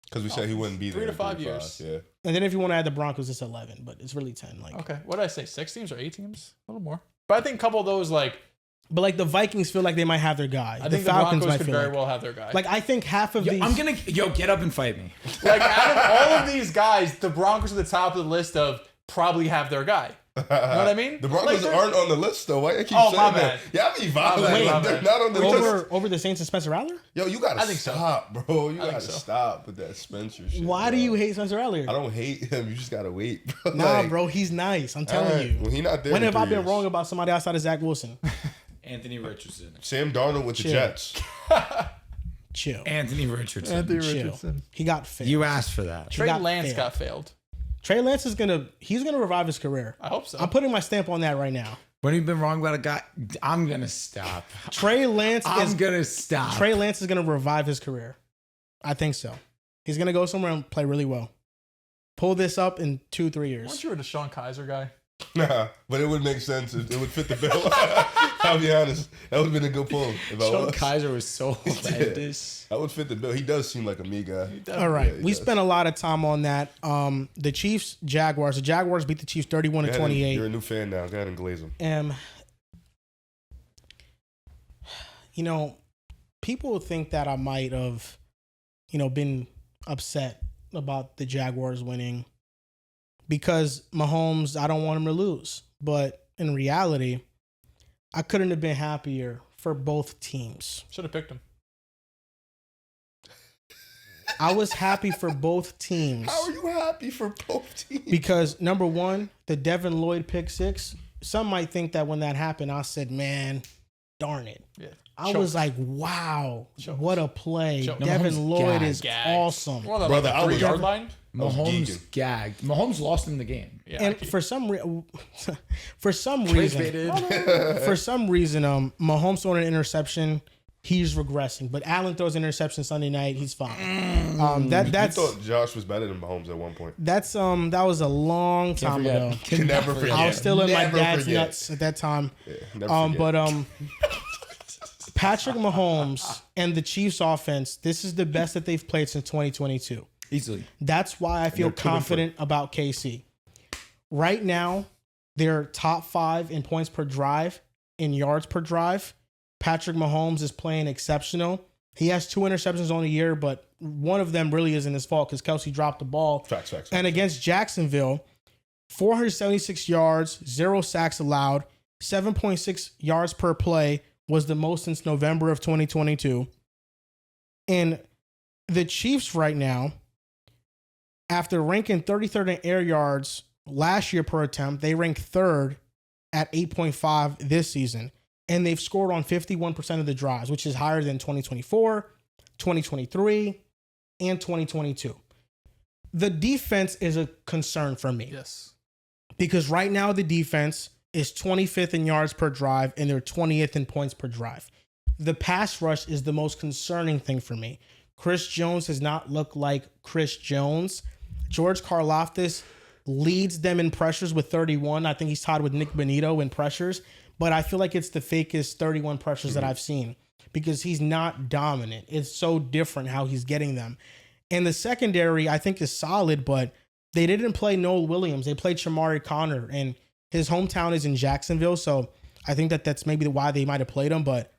Because we said he wouldn't be 3 there. to in 5 3 years. Yeah. And then if you want to add the Broncos, it's 11, but it's really 10. Like, Okay. What did I say? 6 teams or 8 teams? A little more. But I think a couple of those, like, but like the Vikings feel like they might have their guy. I think the Falcons Broncos might could feel very like, well have their guy. like I think half of Yo, these. I'm gonna get up and fight me. Like, out of all of these guys, the Broncos are the top of the list of probably have their guy. You know what I mean? The Broncos Like, they're- aren't on the list though. Why I keep Oh, saying my that? bad. Yeah, I be violent. bad, my Like, they're bad. not on the list. over the Saints and Spencer Rattler? Yo, you gotta I think so. stop, bro. You I think gotta so. stop with that Spencer shit. Why bro. do you hate Spencer Rattler? I don't hate him. You just gotta wait, bro. Nah, Like, bro, he's nice. I'm telling alright, you. when he not there. When in have I 3 been years. wrong about somebody outside of Zach Wilson? Anthony Richardson. Sam Darnold with Chill. the Jets. Chill. Anthony Richardson. Chill. He got failed. You asked for that. Trey got Lance failed. got failed. Trey Lance is gonna revive his career. I hope so. I'm putting my stamp on that right now. When you've been wrong about a guy, I'm gonna stop. Trey Lance I'm gonna stop. Trey Lance is gonna revive his career. I think so. He's gonna go somewhere and play really well. Pull this up in 2-3 years. Weren't you a Deshaun Kaiser guy? Nah, but it would make sense. It would fit the bill. I'll be honest. That would have been a good pull. If I Sean was. Kaiser was so horrendous. That would fit the bill. He does seem like a me guy. All right, Yeah, he we does. spent a lot of time on that. The Chiefs, Jaguars. The Jaguars beat the Chiefs 31-28. You're a new fan now. Go ahead and glaze him. You know, people think that I might have, been upset about the Jaguars winning because Mahomes, I don't want him to lose. But in reality, I couldn't have been happier for both teams. Should have picked him. I was happy for both teams. How are you happy for both teams? Because number one, the Devin Lloyd pick six. Some might think that when that happened, I said, "Man, darn it." Yeah. I was like, "Wow, what a play!" Choked. Devin Mahomes Lloyd gagged. is awesome. Well, Brother, like I the was- 3-yard line. Mahomes geeking. gagged. Mahomes lost him the game. Yeah. And for some reason, Clickbaited. for some reason, Mahomes throwing an interception. He's regressing, but Allen throws an interception Sunday night. He's fine. I That's thought Josh was better than Mahomes at one point. that was a long time forget. ago. Can never forget. I was still in my Never dad's forget. nuts at that time. Yeah, never forget. But Patrick Mahomes and the Chiefs offense, this is the best that they've played since 2022. Easily. That's why I feel they're 2-3. confident about KC. Right now, they're top 5 in points per drive, in yards per drive. Patrick Mahomes is playing exceptional. He has 2 interceptions on the year, but one of them really isn't his fault because Kelsey dropped the ball. Facts. And against Jacksonville, 476 yards, 0 sacks allowed, 7.6 yards per play was the most since November of 2022. And the Chiefs right now, after ranking 33rd in air yards last year per attempt, they rank 3rd at 8.5 this season. And they've scored on 51% of the drives, which is higher than 2024, 2023, and 2022. The defense is a concern for me. Yes. Because right now the defense is 25th in yards per drive and they're 20th in points per drive. The pass rush is the most concerning thing for me. Chris Jones has not looked like Chris Jones. George Karlaftis leads them in pressures with 31. I think he's tied with Nick Bonito in pressures, but I feel like it's the fakest 31 pressures that I've seen because he's not dominant. It's so different how he's getting them. And the secondary, I think, is solid, but they didn't play Noel Williams. They played Shamari Connor, and his hometown is in Jacksonville, so I think that's maybe why they might have played him. But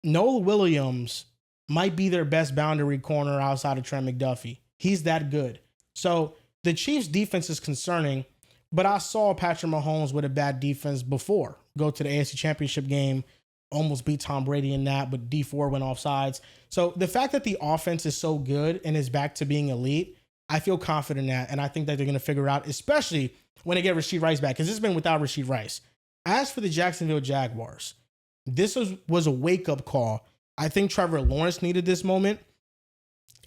Noel Williams might be their best boundary corner outside of Trent McDuffie. He's that good. So the Chiefs' defense is concerning, but I saw Patrick Mahomes with a bad defense before go to the AFC Championship game, almost beat Tom Brady in that, but D4 went off sides. So the fact that the offense is so good and is back to being elite, I feel confident in that, and I think that they're going to figure it out, especially when they get Rashid Rice back, because it's been without Rashid Rice. As for the Jacksonville Jaguars, this was a wake-up call. I think Trevor Lawrence needed this moment.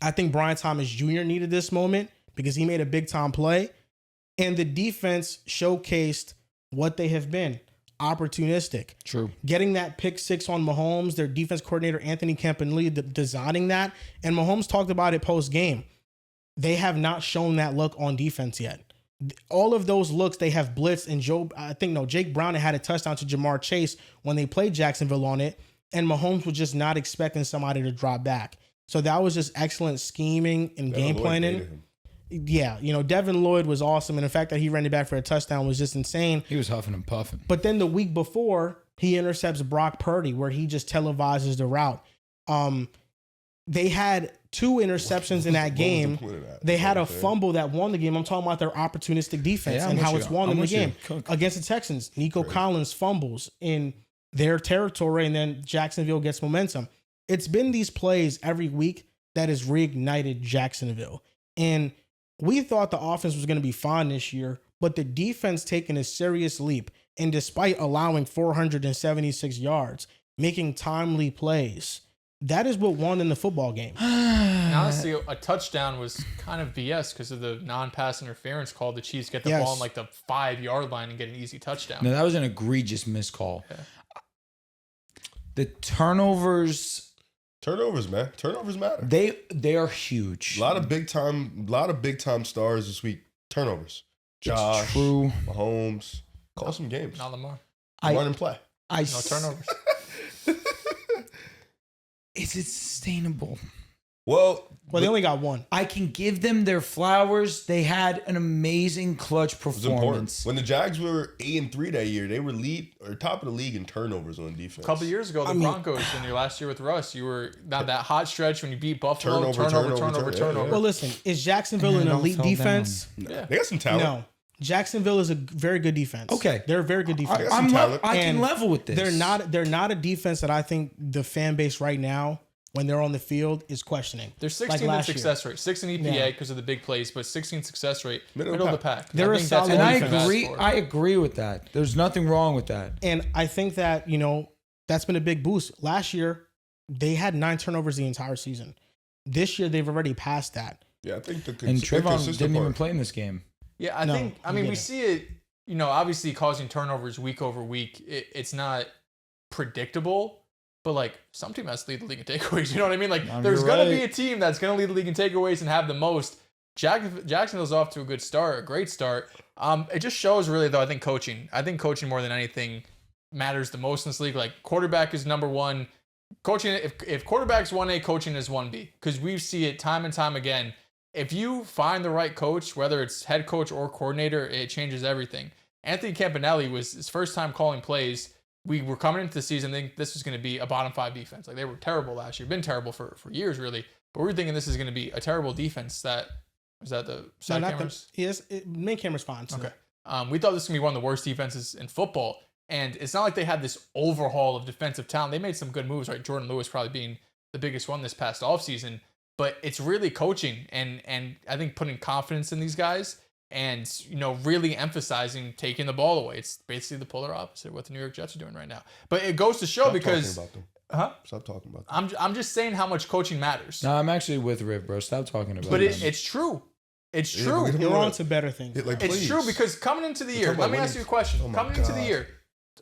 I think Brian Thomas Jr. needed this moment because he made a big-time play, and the defense showcased what they have been, opportunistic. True. Getting that pick six on Mahomes, their defense coordinator, Anthony Campanile, designing that, and Mahomes talked about it post-game. They have not shown that look on defense yet. All of those looks, they have blitzed, and Jake Brown had a touchdown to Jamar Chase when they played Jacksonville on it, and Mahomes was just not expecting somebody to drop back. So that was just excellent scheming and game planning. Yeah, Devin Lloyd was awesome, and the fact that he ran it back for a touchdown was just insane. He was huffing and puffing. But then the week before, he intercepts Brock Purdy, where he just televises the route. They had 2 interceptions in that game. They had a fumble that won the game. I'm talking about their opportunistic defense and how it's won them the game. Against the Texans, Nico Collins fumbles in their territory, and then Jacksonville gets momentum. It's been these plays every week that has reignited Jacksonville. And we thought the offense was going to be fine this year, but the defense taking a serious leap. And despite allowing 476 yards, making timely plays, that is what won in the football game. Honestly, a touchdown was kind of BS because of the non-pass interference call. The Chiefs get the ball on like the 5-yard line and get an easy touchdown. No, that was an egregious miscall. Yeah. The turnovers, man. Turnovers matter. They are huge. A lot of big time stars this week. Turnovers. Josh, it's true. Mahomes. Call some games. Not Lamar. Run and play. No turnovers. Is it sustainable? Well, they only got 1. I can give them their flowers. They had an amazing clutch performance. When the Jags were 8-3 that year, they were top of the league in turnovers on defense. A couple years ago, the Broncos in your last year with Russ, you were not that hot stretch when you beat Buffalo. Turnover. Yeah. Well, listen, is Jacksonville an elite defense? Yeah. They got some talent. No. Jacksonville is a very good defense. Okay. They're a very good defense. I can level with this. They're not a defense that I think the fan base right now when they're on the field is questioning. They're 16th in success rate, 6th in EPA because of the big plays, but 16th success rate, middle of the pack. They're a solid And defense. I agree with that. There's nothing wrong with that. And I think that, that's been a big boost. Last year, they had 9 turnovers the entire season. This year, they've already passed that. Yeah, I think and Trevon didn't even play in this game. Yeah, I mean, we see it, obviously causing turnovers week over week. It's not predictable. But, like, some team has to lead the league in takeaways. You know what I mean? Like, there's going to be a team that's going to lead the league in takeaways and have the most. Jacksonville's off to a great start. It just shows, really, though, I think coaching more than anything matters the most in this league. Like, quarterback is number one. Coaching, if quarterback's 1A, coaching is 1B. Because we see it time and time again. If you find the right coach, whether it's head coach or coordinator, it changes everything. Anthony Campanelli was his first time calling plays. We were coming into the season thinking this was going to be a bottom 5 defense. Like, they were terrible last year. Been terrible for years, really. But we were thinking this is going to be a terrible defense. Was that the side cameras? Yes, main camera's fine. So. Okay. We thought this was going to be one of the worst defenses in football. And it's not like they had this overhaul of defensive talent. They made some good moves, right? Jordan Lewis probably being the biggest one this past offseason. But it's really coaching and I think putting confidence in these guys. And, really emphasizing taking the ball away. It's basically the polar opposite of what the New York Jets are doing right now. But it goes to show Stop because... talking about them. Stop talking about them. I'm just saying how much coaching matters. No, I'm actually with Riv, bro. Stop talking about it. But it's true. It's true. You're on to better things. It's true because coming into the year... Let me ask you a question. Coming into the year...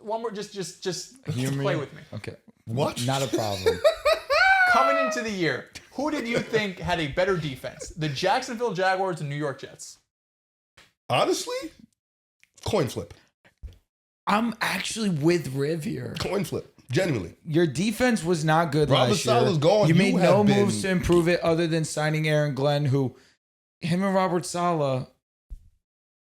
One more... Just play with me. Okay. What? Not a problem. Coming into the year, who did you think had a better defense? The Jacksonville Jaguars and New York Jets? Honestly, coin flip. I'm actually with Riv here. Coin flip. Genuinely. Your defense was not good Robert last year. Saleh's gone. You made no moves to improve it other than signing Aaron Glenn, him and Robert Saleh.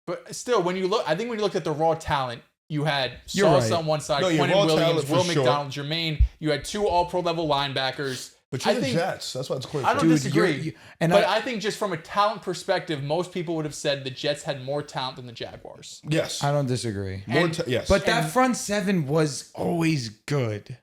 But still, when you looked at the raw talent, you had You're Salsa right. on one side, No, your Quentin raw Williams, talent Will for sure. McDonald, Jermaine. You had 2 all-pro level linebackers. But you're the Jets. That's why it's coin flip. I don't Dude, disagree. and I think just from a talent perspective, most people would have said the Jets had more talent than the Jaguars. Yes. I don't disagree. Yes. But that front seven was always good.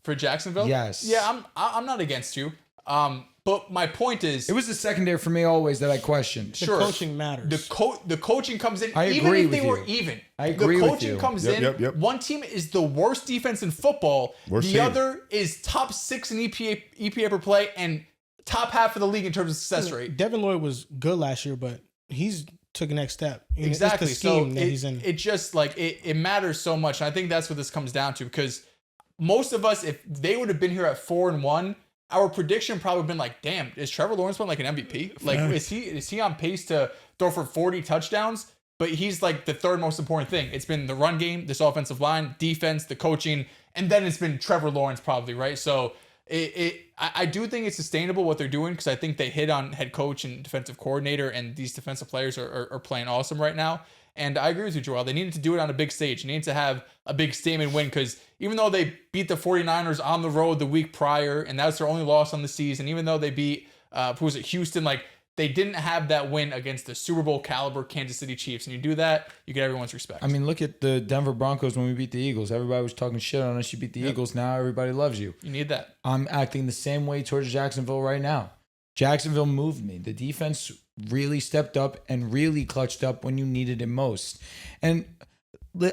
For Jacksonville? Yes. Yeah, I'm not against you. But my point is... It was the secondary for me always that I questioned. The coaching matters. The coaching comes in, I even agree if they with were you. even. I agree the with coaching you. comes Yep. One team is the worst defense in football. Worst the team. other is top 6 in EPA per play and top half of the league in terms of success rate. Devin Lloyd was good last year, but he's took a next step. Exactly. It's the scheme that he's in. It just it matters so much. And I think that's what this comes down to because most of us, if they would have been here at 4-1, our prediction probably would have been like, damn, is Trevor Lawrence playing like an MVP? Like, is he on pace to throw for 40 touchdowns? But he's like the third most important thing. It's been the run game, this offensive line, defense, the coaching, and then it's been Trevor Lawrence probably, right? So I do think it's sustainable what they're doing because I think they hit on head coach and defensive coordinator, and these defensive players are playing awesome right now. And I agree with you, Joel. They needed to do it on a big stage. They needed to have a big statement win because even though they beat the 49ers on the road the week prior, and that was their only loss on the season, even though they beat, Houston, like they didn't have that win against the Super Bowl caliber Kansas City Chiefs. And you do that, you get everyone's respect. I mean, look at the Denver Broncos when we beat the Eagles. Everybody was talking shit on us. You beat the Eagles. Now everybody loves you. You need that. I'm acting the same way towards Jacksonville right now. Jacksonville moved me. The defense really stepped up and really clutched up when you needed it most. And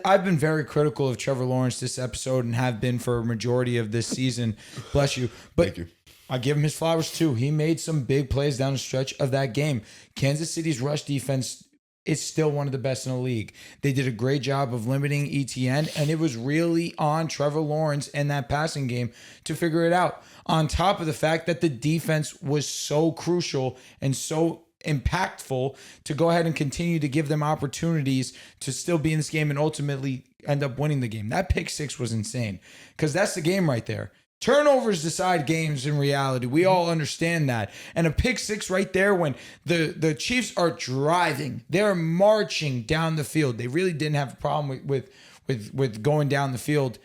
I've been very critical of Trevor Lawrence this episode and have been for a majority of this season. Bless you. But Thank you. I give him his flowers too. He made some big plays down the stretch of that game. Kansas City's rush defense is still one of the best in the league. They did a great job of limiting ETN, and it was really on Trevor Lawrence and that passing game to figure it out. On top of the fact that the defense was so crucial and so impactful to go ahead and continue to give them opportunities to still be in this game and ultimately end up winning the game. That pick 6 was insane because that's the game right there. Turnovers decide games in reality. We all understand that. And a pick 6 right there when the Chiefs are driving, they're marching down the field. They really didn't have a problem with going down the field.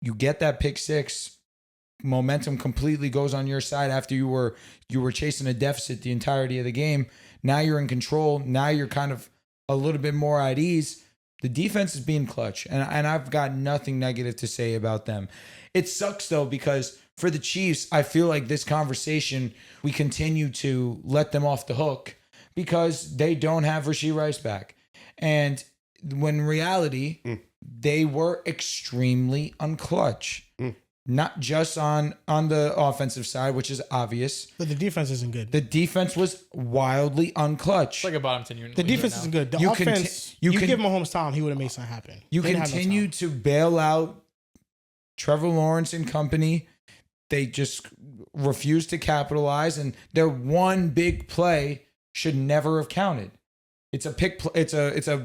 You get that pick 6. Momentum completely goes on your side after you were chasing a deficit the entirety of the game. Now you're in control. Now you're kind of a little bit more at ease. The defense is being clutch, and I've got nothing negative to say about them. It sucks, though, because for the Chiefs, I feel like this conversation, we continue to let them off the hook because they don't have Rashee Rice back. And when in reality, they were extremely unclutch. Not just on the offensive side, which is obvious. But the defense isn't good. The defense was wildly unclutch. It's like a bottom 10 unit. The defense isn't good. The offense, you give Mahomes time, he would have made something happen. You They didn't have no continue time. to bail out Trevor Lawrence and company. They just refuse to capitalize, and their one big play should never have counted. It's a pick. It's a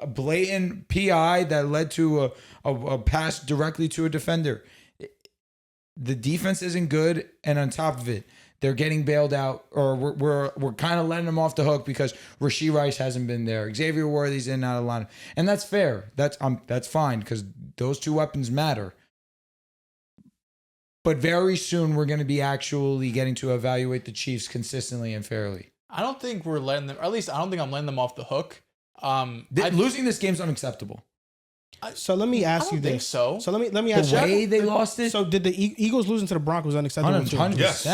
blatant PI that led to a pass directly to a defender. The defense isn't good, and on top of it, they're getting bailed out, or we're kind of letting them off the hook because Rashee Rice hasn't been there. Xavier Worthy's in and out of line, and that's fair. That's fine because those two weapons matter. But very soon, we're going to be actually getting to evaluate the Chiefs consistently and fairly. I don't think we're letting them, or at least I don't think I'm letting them off the hook. Losing this game is unacceptable. So let me ask I don't you think this. so. So let me ask The you. way they lost it, So did the Eagles losing to the Broncos unacceptable? too? 100%. Yes.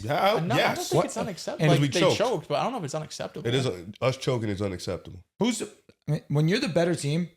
No, I don't yes. think it's unacceptable. And Like, we they choked. choked, but I don't know if it's unacceptable. It is us choking is unacceptable. when you're the better team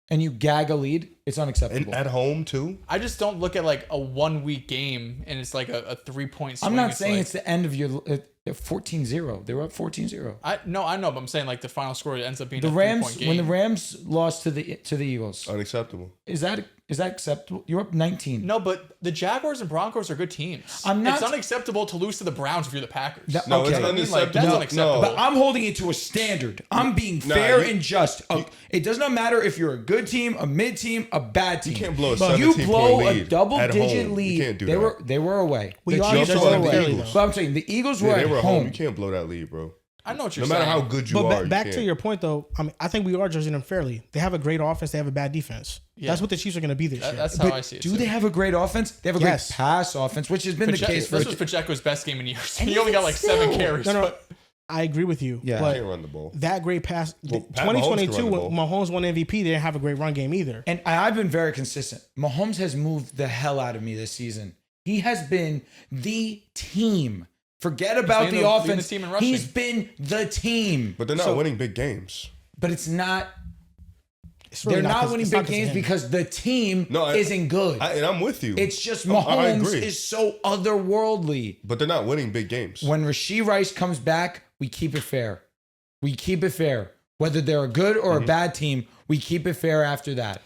and you gag a lead, it's unacceptable. And at home too. I just don't look at like a 1 week game and it's like a 3-point swing. I'm not saying like, it's the end of your 14-0. They were up 14-0. I know, but I'm saying like the final score ends up being The a Rams, 3-point game. when the Rams lost to the Eagles, Unacceptable. is that acceptable? You're up 19. No, but the Jaguars and Broncos are good teams. I'm not- It's unacceptable to lose to the Browns if you're the Packers. That- No, okay. it's I mean, unacceptable. like, that's No, unacceptable. But I'm holding it to a standard. I'm being Nah, fair you- and just. It does not matter if you're a good team, a mid team, a bad team. You can't blow a But you 17-point blow lead a double at digit home. lead. You can't do they that. They were away. We The are Chiefs judging were the away. Eagles. But I'm saying the Eagles were Yeah, they at were home. You can't blow that lead, bro. I know what you're No matter saying. how good you But are. back you to can't. your point, though, I mean, I think we are judging them fairly. They have a great offense. They have a bad defense. Yeah. That's what the Chiefs are going to be this year. That's how I see it. Do too. they have a great offense? They have a Yes. great pass offense, which has been the case for. This was Pacheco's best game in years. And He only got even like 7 still. carries. No, but I agree with you. Yeah. You But can't run the ball. that great pass, Well, Pat Mahomes can 2022, run the when ball. Mahomes won MVP, they didn't have a great run game either. And I've been very consistent. Mahomes has moved the hell out of me this season. He has been the team. Forget about leading the the- leading the offense. team in rushing. He's been the team. But they're not winning big games. But it's not. It's really They're not winning it's big 'cause of games him. because the team No, isn't good. And I'm with you. It's just I Mahomes agree. is so otherworldly. But they're not winning big games. When Rashee Rice comes back, we keep it fair. We keep it fair. Whether they're a good or a bad team, we keep it fair after that.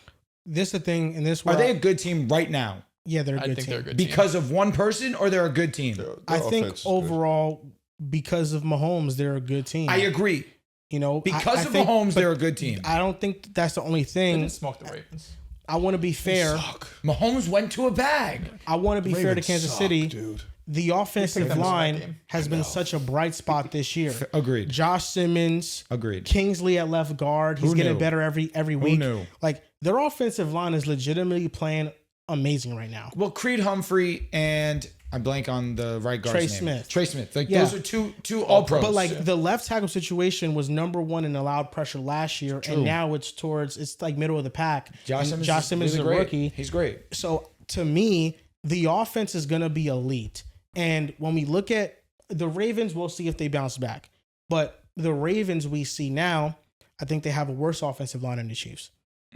This is the thing, and this Are they a good team right now? Yeah, they're a I good think team. they're a good team. Because of one person, or they're a good team? Their I think offense is good. overall, because of Mahomes, they're a good team. I agree. You know, Because I of think- Mahomes, but they're a good team. I don't think that's the only They thing. didn't smoke the Ravens. I want to be fair. Mahomes went to a bag. I want to be fair to Ravens Kansas suck, City. dude. The offensive them to that line game. has been such a bright spot this year. Agreed. Josh Simmons, Agreed. Kingsley at left guard. He's Who getting knew? better every week. knew? Like their offensive line is legitimately playing amazing right now. Well, Creed Humphrey and I blank on the right guard's Trey name. Smith. Trey Smith. Like Yeah. those are two all pros. But like the left tackle situation was number one in allowed pressure last year, and now it's like middle of the pack. Josh And Simmons, is a great. rookie. He's great. So to me, the offense is going to be elite. And when we look at the Ravens, we'll see if they bounce back. But the Ravens we see now, I think they have a worse offensive line than the Chiefs.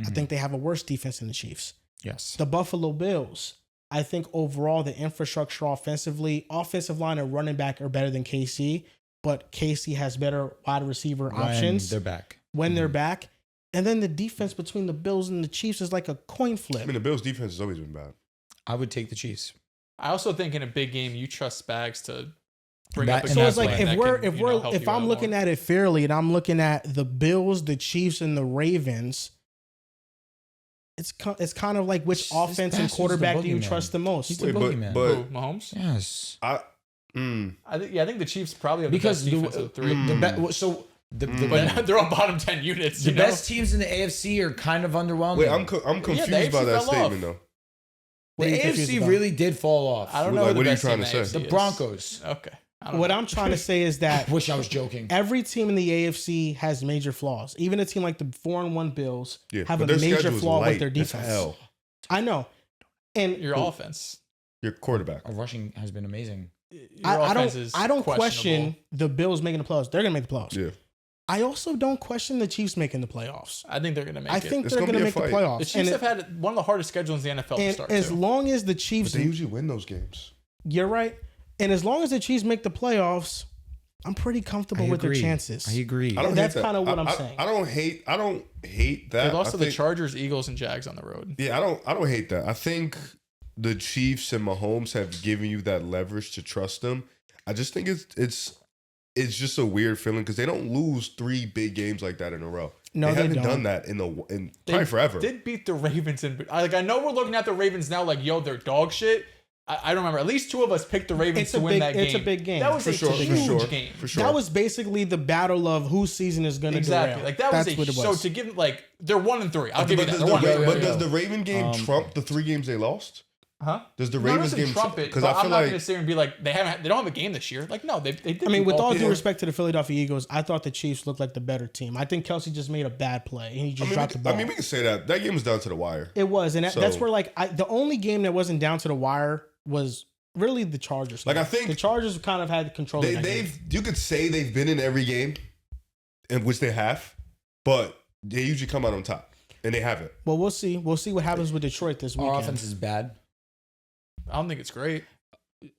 I think they have a worse defense than the Chiefs. Yes. The Buffalo Bills, I think overall the infrastructure offensively, offensive line and running back are better than KC, but KC has better wide receiver options They're back. when they're back. And then the defense between the Bills and the Chiefs is like a coin flip. I mean, the Bills' defense has always been bad. I would take the Chiefs. I also think in a big game, you trust Spags to bring That- up a and So game it's like plan if that we're can, if you we're know, help if you I'm out looking more. at it fairly and I'm looking at the Bills, the Chiefs, and the Ravens, it's kind of like which This offense and bastard's the quarterback do you boogeyman. trust the most? He's the Wait, boogeyman. Who, Mahomes? Yes. I think the Chiefs probably have the Because best defense of the three. The But they're on bottom 10 units. the You know? best teams in the AFC are kind of underwhelming. wait. I'm confused AFC by that fell off. statement though. What are the you confused AFC about? really did fall off. I don't know Like, who what the are you best trying team to in say? AFC The is. Broncos. Okay. What I'm trying to say is that I wish I was joking. every team in the AFC has major flaws. Even a team like the 4-1 Bills have a but their major schedule's flaw with light their as defense. hell. I know. And Your offense. Your quarterback. Our rushing has been amazing. Your I offense don't is I don't questionable. question the Bills making the playoffs. They're gonna make the playoffs. Yeah. I also don't question the Chiefs making the playoffs. I think they're going to make I it. think It's they're gonna going to be a make the fight. playoffs. The Chiefs have had one of the hardest schedules in the NFL to and start. as too. long as the But Chiefs, they usually win those games. you're right. And as long as the Chiefs make the playoffs, I'm pretty comfortable with their chances. I agree. I don't That's hate that. kinda what I'm I- saying. I don't hate that. They lost I to the think- Chargers, Eagles, and Jags on the road. Yeah, I don't hate that. I think the Chiefs and Mahomes have given you that leverage to trust them. I just think it's just a weird feeling because they don't lose 3 big games like that in a row. No, they haven't don't. done that in They probably forever. Did beat the Ravens I know we're looking at the Ravens now like, yo, they're dog shit. I don't remember. At least 2 of us picked the Ravens It's to a win big- that game. it's a big game. That was For a sure, for huge sure, game. for sure. That was basically the battle of whose season is going to Exactly. derail. Like that was That's a what it so was. to give like they're 1-3. I'll give you But that. does They're the, 1-3. but does the Raven game trump the 3 games they lost? Huh? Does the No, it Ravens doesn't game trump it? because But I feel I'm not like going to sit here and be like they don't have a game this year. Like no, they did. I mean, with all due four. respect to the Philadelphia Eagles, I thought the Chiefs looked like the better team. I think Kelsey just made a bad play and he just dropped the ball. I mean, we can say that game was down to the wire. It was, and that's So- where like the only game that wasn't down to the wire was really the Chargers. Like, game. I think the Chargers kind of had control. of that game. You could say they've been in every game, in which they have, but they usually come out on top, and they haven't. Well, we'll see. We'll see what happens with Detroit this weekend. Our offense is bad. I don't think it's great.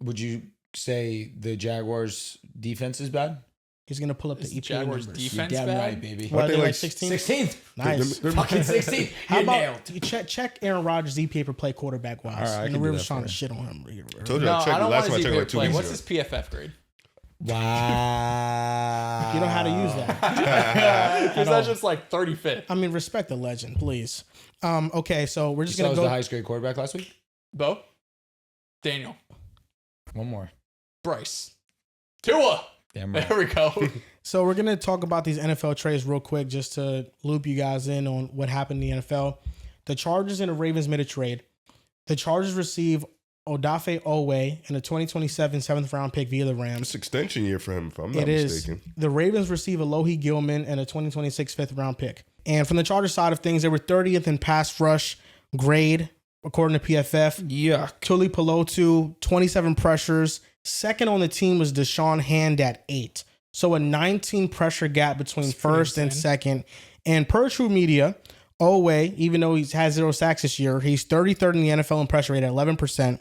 Would you say the Jaguars' defense is bad? He's gonna pull up Is the the EPA Jaguars numbers. defense You're damn bad? right, baby. What, Aren't are they they like like 16th? 16th. Nice. Fucking 16. How You about nailed. you check Aaron Rodgers' EPA per play quarterback wise? All right, I and can we do were that trying for to you. shit on him. Told you, No, I checked I the don't last want time I his checked EPA like 2 play. weeks What's ago. his PFF grade? Wow. You know how to use that. Because that's just like 35th. I mean, respect the legend, please. Okay, so we're You just saw gonna was go. the highest grade quarterback last week? Bo, Daniel, One more. Bryce, Tua. Damn right. There we go. So we're gonna talk about these NFL trades real quick, just to loop you guys in on what happened in the NFL. The Chargers and the Ravens made a trade. The Chargers receive Odafe Owe and a 2027 7th round pick via the Rams. It's extension year for him, if I'm not It is. mistaken. The Ravens receive Alohi Gilman and a 2026 5th round pick. And from the Chargers side of things, they were 30th in pass rush grade, according to PFF. Yuck. Tuli Pelotu, 27 pressures. Second on the team was Deshaun Hand at 8. So a 19 pressure gap between That's pretty first and insane. second. And per True Media, Owe, even though he's had 0 sacks this year, he's 33rd in the NFL in pressure rate at 11%.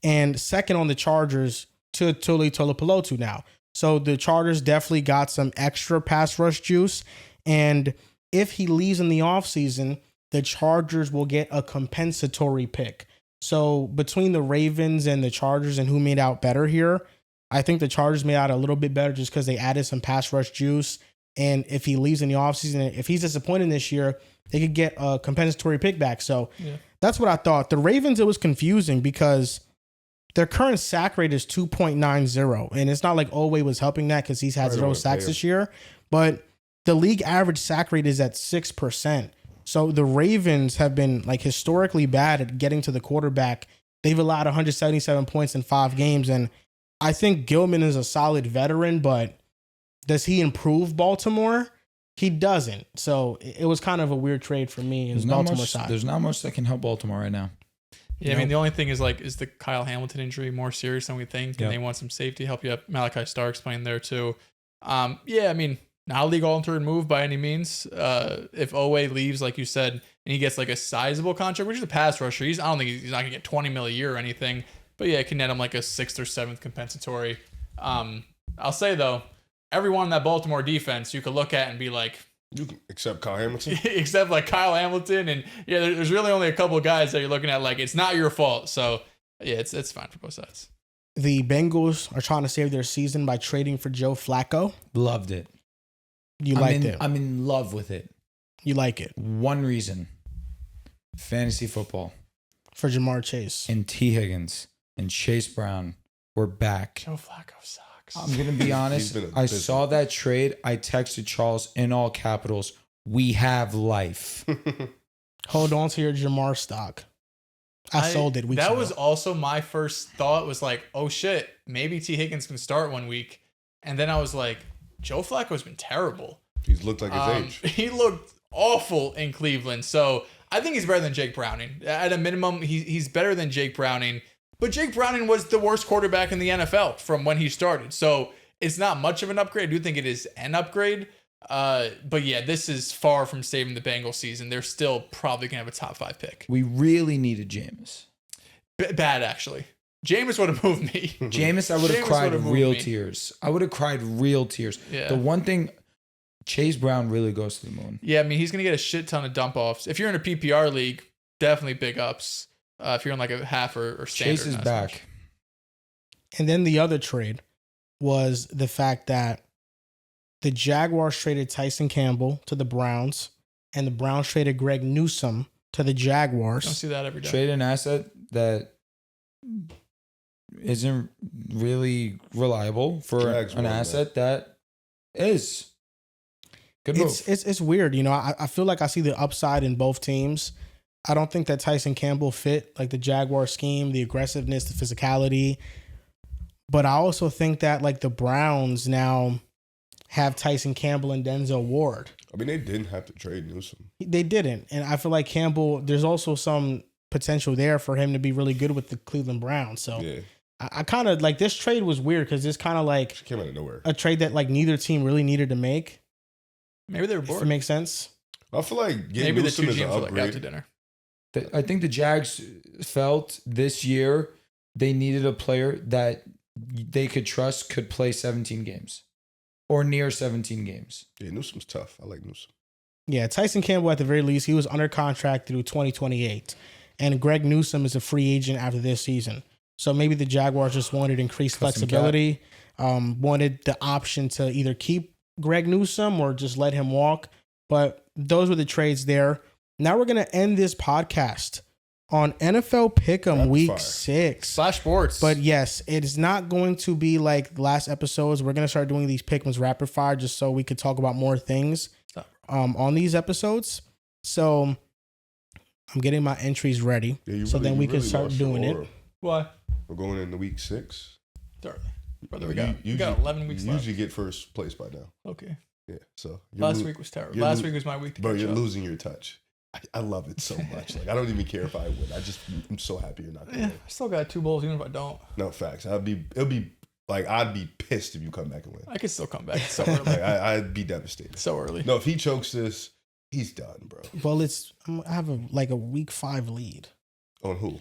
And second on the Chargers to Tuli Pelotu now. So the Chargers definitely got some extra pass rush juice. And if he leaves in the offseason, the Chargers will get a compensatory pick. So between the Ravens and the Chargers and who made out better here, I think the Chargers made out a little bit better just because they added some pass rush juice. And if he leaves in the offseason, if he's disappointed this year, they could get a compensatory pick back. So that's what I thought. The Ravens, it was confusing because their current sack rate is 2.90. And it's not like Owe was helping that because he's had Right, 0 don't sacks pay him. this year. But the league average sack rate is at 6%. So the Ravens have been like historically bad at getting to the quarterback. They've allowed 177 points in 5 games. And I think Gilman is a solid veteran, but does he improve Baltimore? He doesn't. So it was kind of a weird trade for me in There's the not Baltimore much. side. There's not much that can help Baltimore right now. Yeah, I mean, the only thing is like, is the Kyle Hamilton injury more serious than we think? And they want some safety help you up. Malachi Stark's playing there too. Yeah, I mean, not a league altering move by any means. If Owe leaves, like you said, and he gets like a sizable contract, which is a pass rusher, I don't think he's not gonna get 20 mil a year or anything. But yeah, it can net him like a 6th or 7th compensatory. I'll say though, everyone in that Baltimore defense you could look at and be like, You can accept Kyle Hamilton. except like Kyle Hamilton, and yeah, there's really only a couple of guys that you're looking at like it's not your fault. So yeah, it's fine for both sides. The Bengals are trying to save their season by trading for Joe Flacco. Loved it. You liked it. I'm in love with it. You like it. One reason. Fantasy football. For Jamar Chase. And T. Higgins and Chase Brown were back. Joe Flacco sucks. I'm going to be honest. been I abysmal. saw that trade. I texted Charles in all capitals. We have life. Hold on to your Jamar stock. I sold it weeks That ago. was also my first thought was like, oh shit, maybe T. Higgins can start one week. And then I was like, Joe Flacco's been terrible. He's looked like his age. He looked awful in Cleveland. So I think he's better than Jake Browning. At a minimum, he's better than Jake Browning. But Jake Browning was the worst quarterback in the NFL from when he started. So it's not much of an upgrade. I do think it is an upgrade. But yeah, this is far from saving the Bengals season. They're still probably going to have a top 5 pick. We really needed Jameis. Bad, actually. Jameis would have moved me. Jameis, I would have Jameis cried would've moved real me. tears. I would have cried real tears. Yeah. The one thing, Chase Brown really goes to the moon. Yeah, I mean, he's going to get a shit ton of dump offs. If you're in a PPR league, definitely big ups. If you're in like a half or standard. Chase is not so much. back. And then the other trade was the fact that the Jaguars traded Tyson Campbell to the Browns, and the Browns traded Greg Newsome to the Jaguars. Don't see that every day. Trade an asset that isn't really reliable for Jags an won asset that is. Good move. It's weird, you know. I feel like I see the upside in both teams. I don't think that Tyson Campbell fit like the Jaguar scheme, the aggressiveness, the physicality. But I also think that like the Browns now have Tyson Campbell and Denzel Ward. I mean, they didn't have to trade Newsome. They didn't. And I feel like Campbell, there's also some potential there for him to be really good with the Cleveland Browns. So Yeah, I kind of like this trade was weird because it's kind of like came out of nowhere. a trade that like neither team really needed to make. Maybe they were If bored. it makes sense. I feel like getting Maybe the Newsome two is an teams were like out to upgrade. dinner. I think the Jags felt this year they needed a player that they could trust could play 17 games or near 17 games. Yeah, Newsome's tough. I like Newsome. Yeah, Tyson Campbell at the very least, he was under contract through 2028. And Greg Newsome is a free agent after this season. So maybe the Jaguars just wanted increased Custom flexibility, wanted the option to either keep Greg Newsome or just let him walk. But those were the trades there. Now we're going to end this podcast on NFL Pick'em Rapid Week fire. 6. Slash sports. But yes, it is not going to be like the last episodes. We're going to start doing these Pick'ems rapid fire just so we could talk about more things on these episodes. So I'm getting my entries ready. Yeah, you So then we can really start lost your doing it. aura. Why? We're going into week 6. Darn. Brother, You we got 11 weeks you left. usually get first place by now. Okay. Yeah, so Last week was terrible. you're Last lo- week was my week to bro, catch you're up. losing your touch. I love it so much. Like I don't even care if I win. I'm so happy you're not going Yeah, to win. I still got 2 bowls even if I don't. No facts. I'd be pissed if you come back and win. I could still come back. It's so early. Like I'd be devastated. So early. No, if he chokes this, he's done, bro. Well, I have a week 5 lead On who?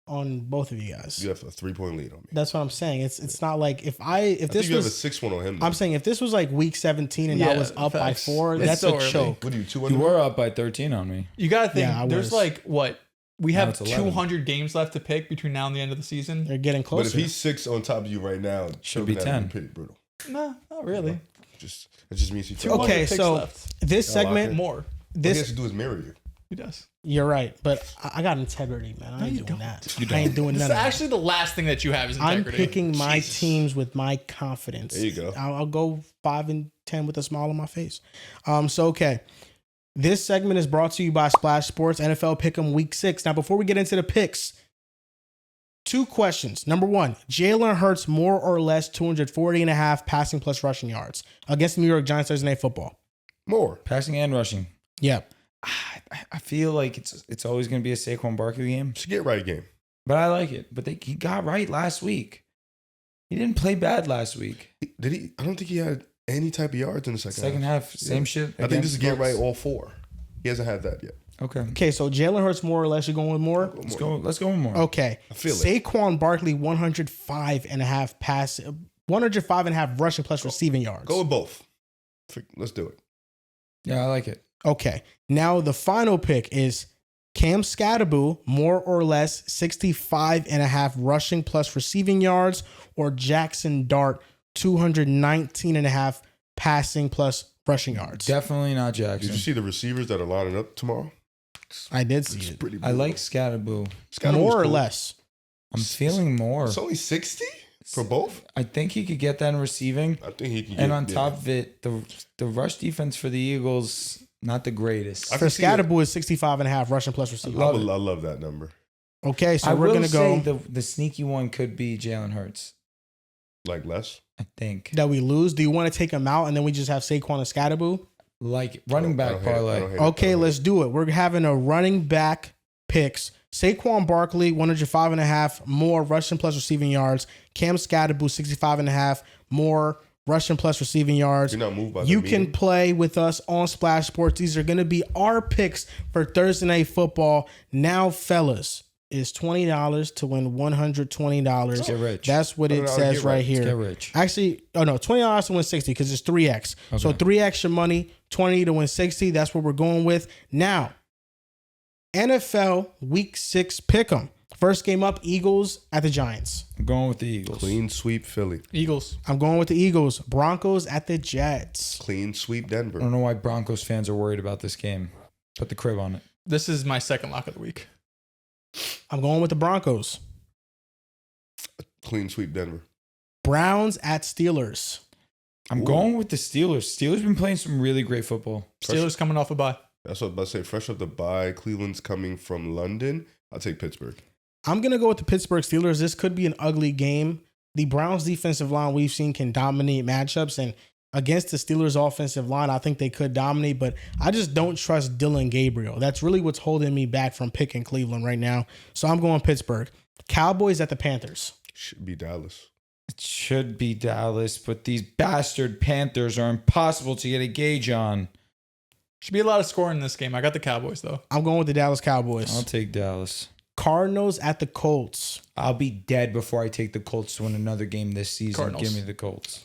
on both of you guys. You have a 3-point lead on me. That's what I'm saying. It's not like if I this think you have a was 6-1 on him. though. I'm saying if this was like week 17 and I Yeah, was up by facts. 4, It's that's so a early. choke. What are you 2 You were up by 13 on me. You got to think, Yeah, I there's was. like, what? We Now have it's 11. 200 games left to pick between now and the end of the season. They're getting But closer. if he's 6 on top of you right now, Should be 10. Pretty brutal. No, not really. It just means he 200 Okay, picks so left. this I like segment, it. More. All he has this to do is mirror you. He does. you're right, but I got integrity, man. I ain't you doing don't. that. You I ain't doing This none is of that. actually the last thing that you have is I'm integrity. picking my Jesus. teams with my confidence. There you go. I'll go 5-10 with a smile on my face. So okay. This segment is brought to you by Splash Sports NFL Pick'em Week 6. Now, before we get into the picks, 2 questions. Number 1, Jalen Hurts more or less 240.5 passing plus rushing yards against the New York Giants Thursday Night Football. More. Passing and rushing. Yeah. I feel like it's always going to be a Saquon Barkley game, It's a get right game. but I like it. But he got right last week. He didn't play bad last week. Did he? I don't think he had any type of yards in the second half. Second half, same shit. I think this is get right Bucks. all 4. He hasn't had that yet. Okay. Okay, so Jalen Hurts more or less. You're going with more? Let's go with more. Okay. I feel it. Saquon Barkley 105.5 rushing plus receiving yards. Go with both. Let's do it. Yeah, I like it. Okay. Now the final pick is Cam Scatterboo, more or less 65.5 rushing plus receiving yards, or Jackson Dart, 219.5 passing plus rushing yards. Definitely not Did Jackson. you see the receivers that are lining up tomorrow? I did see It's it. pretty. I like Scatterboo. Scatterboo More was or cool. less. I'm feeling more. It's only 60 for both. I think he could get that in receiving. I think he can. And on top of it, the rush defense for the Eagles, not the greatest. I For can see it. Scatterboo is 65.5 rushing plus receiving. I Love it. love that number. Okay, so I we're will going to say go the sneaky one could be Jalen Hurts. Like less? I think. that we lose. Do you want to take him out and then we just have Saquon and Scatterboo? Like running back I parlay. don't hate it. Okay, let's do it. We're having a running back picks. Saquon Barkley, 105.5 more rushing plus receiving yards. Cam Scatterboo, 65.5 more rushing plus receiving yards. You're not moved by You the can medium? play with us on Splash Sports. These are going to be our picks for Thursday Night Football. Now, fellas, it's $20 to win $120. Get rich. That's what it $100 says get right rich. here. Get rich. Actually, $20 to win 60 because it's 3x. So Okay. 3x your money, 20 to win 60. That's what we're going with. Now, NFL Week 6 pick'em. First game up, Eagles at the Giants. I'm going with the Eagles. Clean sweep Philly. Eagles. I'm going with the Eagles. Broncos at the Jets. Clean sweep I Denver. don't know why Broncos fans are worried about this game. Put the crib on it. This is my second lock of the week. I'm going with the Broncos. Clean sweep Denver. Browns at Steelers. I'm Ooh. going with the Steelers. Steelers been playing some really great football. Steelers coming off a bye. That's what I was about to say. Fresh off the bye. Cleveland's coming from London. I'll take Pittsburgh. I'm going to go with the Pittsburgh Steelers. This could be an ugly game. The Browns defensive line we've seen can dominate matchups, and against the Steelers offensive line, I think they could dominate, but I just don't trust Dylan Gabriel. That's really what's holding me back from picking Cleveland right now. So I'm going Pittsburgh. Cowboys at the Panthers. Should be Dallas. It should be Dallas, but these bastard Panthers are impossible to get a gauge on. Should be a lot of scoring in this game. I got the Cowboys, though. I'm going with the Dallas Cowboys. I'll take Dallas. Cardinals at the Colts. I'll be dead before I take the Colts to win another game this season. Cardinals. Give me the Colts.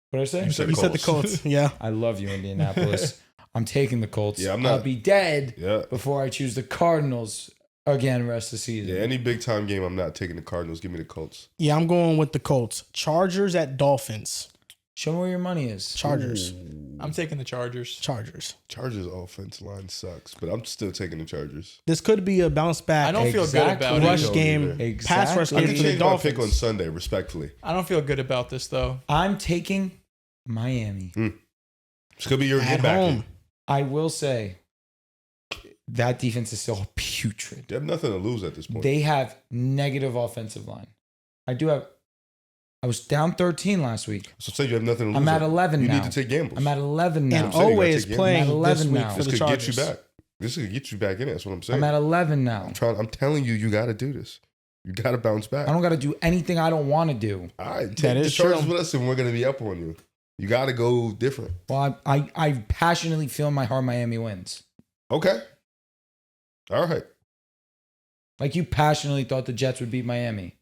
What did I say? You said You said the Colts. Yeah. I love you, Indianapolis. I'm taking the Colts. Yeah, I'm not- I'll be dead Yeah. before I choose the Cardinals again rest of the season. Yeah, any big time game, I'm not taking the Cardinals. Give me the Colts. Yeah, I'm going with the Colts. Chargers at Dolphins. Show me where your money is. Chargers. I'm taking the Chargers. Chargers. Chargers offense line sucks, but I'm still taking the Chargers. This could be a bounce back. I don't feel good Exactly. about rush it. game. either. Pass rush I game can for the change my pick on Dolphins. Sunday, respectfully. I don't feel good about this, though. I'm taking Miami. This could be your At get back. home. I will say that defense is still putrid. They have nothing to lose at this point. They have negative offensive line. I was down 13 last week. So say you have nothing to lose. I'm at 11 You now. need to take gambles. I'm at 11 now. And saying you gotta always take it. playing I'm at this 11 week now. for this the could Chargers. get you back. This could get you back in. That's what I'm saying. I'm at 11 now. I'm telling you, you got to do this. You got to bounce back. I don't got to do anything I don't want to do. All right, take That the is Chargers true. with us, and we're gonna be up on you. You got to go different. Well, I passionately feel in my heart Miami wins. Okay. All right. Like you passionately thought the Jets would beat Miami.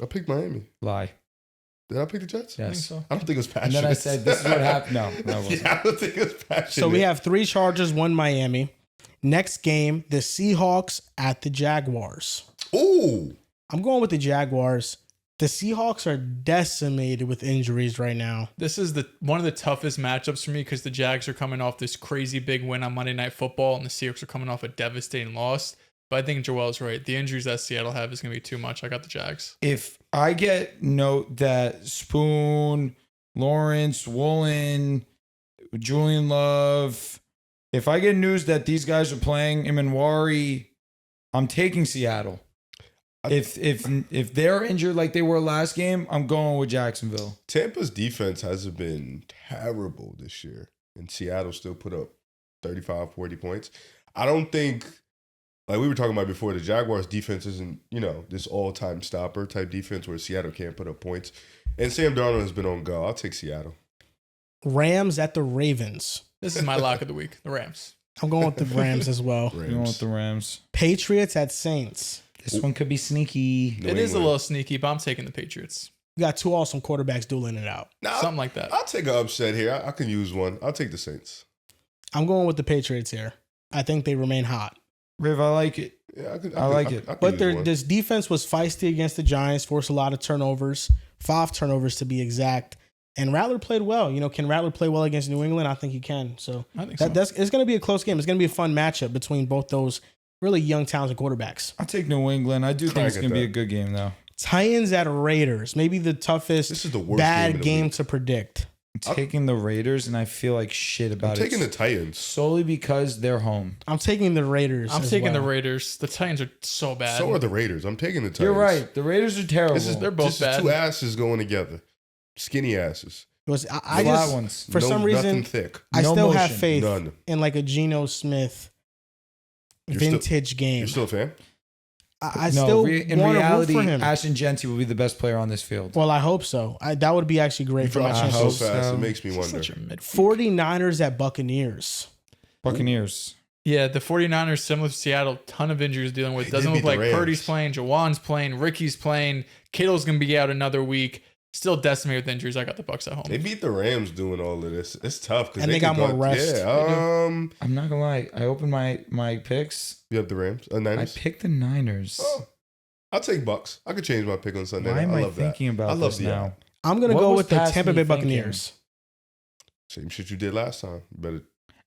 I picked Miami. Lie. Did I pick the Jets? I think Yes. so. I don't think it was And passionate. then I said, this is what happened. No, it wasn't. Yeah, I don't think it was passionate. So we have 3 Chargers, 1 Miami. Next game, the Seahawks at the Jaguars. Ooh. I'm going with the Jaguars. The Seahawks are decimated with injuries right now. This is one of the toughest matchups for me because the Jags are coming off this crazy big win on Monday Night Football, and the Seahawks are coming off a devastating loss. But I think Joel's right. The injuries that Seattle have is going to be too much. I got the Jags. If I get note that Spoon, Lawrence, Woolen, Julian Love, if I get news that these guys are playing Imanwari, I'm taking Seattle. If they're injured like they were last game, I'm going with Jacksonville. Tampa's defense hasn't been terrible this year, and Seattle still put up 35, 40 points. I don't think, like we were talking about before, the Jaguars' defense isn't, this all-time stopper type defense where Seattle can't put up points. And Sam Darnold has been on go. I'll take Seattle. Rams at the Ravens. This is my lock of the week. The Rams. I'm going with the Rams as well. I'm going with the Rams. Patriots at Saints. This one could be sneaky. New It is a England. little sneaky, but I'm taking the Patriots. We got 2 awesome quarterbacks dueling it out. Nah, Something like that. I'll take an upset here. I can use one. I'll take the Saints. I'm going with the Patriots here. I think they remain hot. Riv, I like it. Yeah, I like it. can But use one. this defense was feisty against the Giants, forced a lot of turnovers, 5 turnovers to be exact. And Rattler played well. Can Rattler play well against New England? I think he can. So I think it's going to be a close game. It's going to be a fun matchup between both those really young, talented quarterbacks. I'll take New England. I do think it's get going to be that. a good game, though. Titans at Raiders, maybe the toughest This is the worst bad game of the game week. to predict. I'm taking the Raiders, and I feel like shit about I'm taking the Titans. solely because they're home. I'm taking the Raiders. I'm as taking the well. Raiders. The Titans are so bad. So are the Raiders. I'm taking the Titans. You're right. The Raiders are terrible. They're both This bad. is two asses going together. Skinny asses. I Flat just ones. for some reason Nothing thick. I No still have motion. faith None. in like a Geno Smith You're still- vintage game. You're still a fan? I still in want to root reality, for him. Ashton Genty will be the best player on this field. Well, I hope so. That would be actually great for my Dropped I so hope chances. fast. so. It makes me wonder. Such a mid. 49ers at Buccaneers. Buccaneers. Yeah, the 49ers, similar to Seattle, ton of injuries dealing with. They Doesn't did look beat like the Rams. Purdy's playing, Jawan's playing, Ricky's playing. Kittle's going to be out another week. Still decimated with injuries. I got the Bucks at home. They beat the Rams doing all of this. It's tough because And they got more rest. Yeah. I'm not gonna lie. I opened my picks. You have the Rams. I Niners. picked the Niners. Oh, I'll take Bucks. I could change my pick on Sunday. Why am I I love thinking that. about I love this the now? I'm going to What go was with the past Tampa me Bay thinking? Buccaneers. Same shit you did last time. Better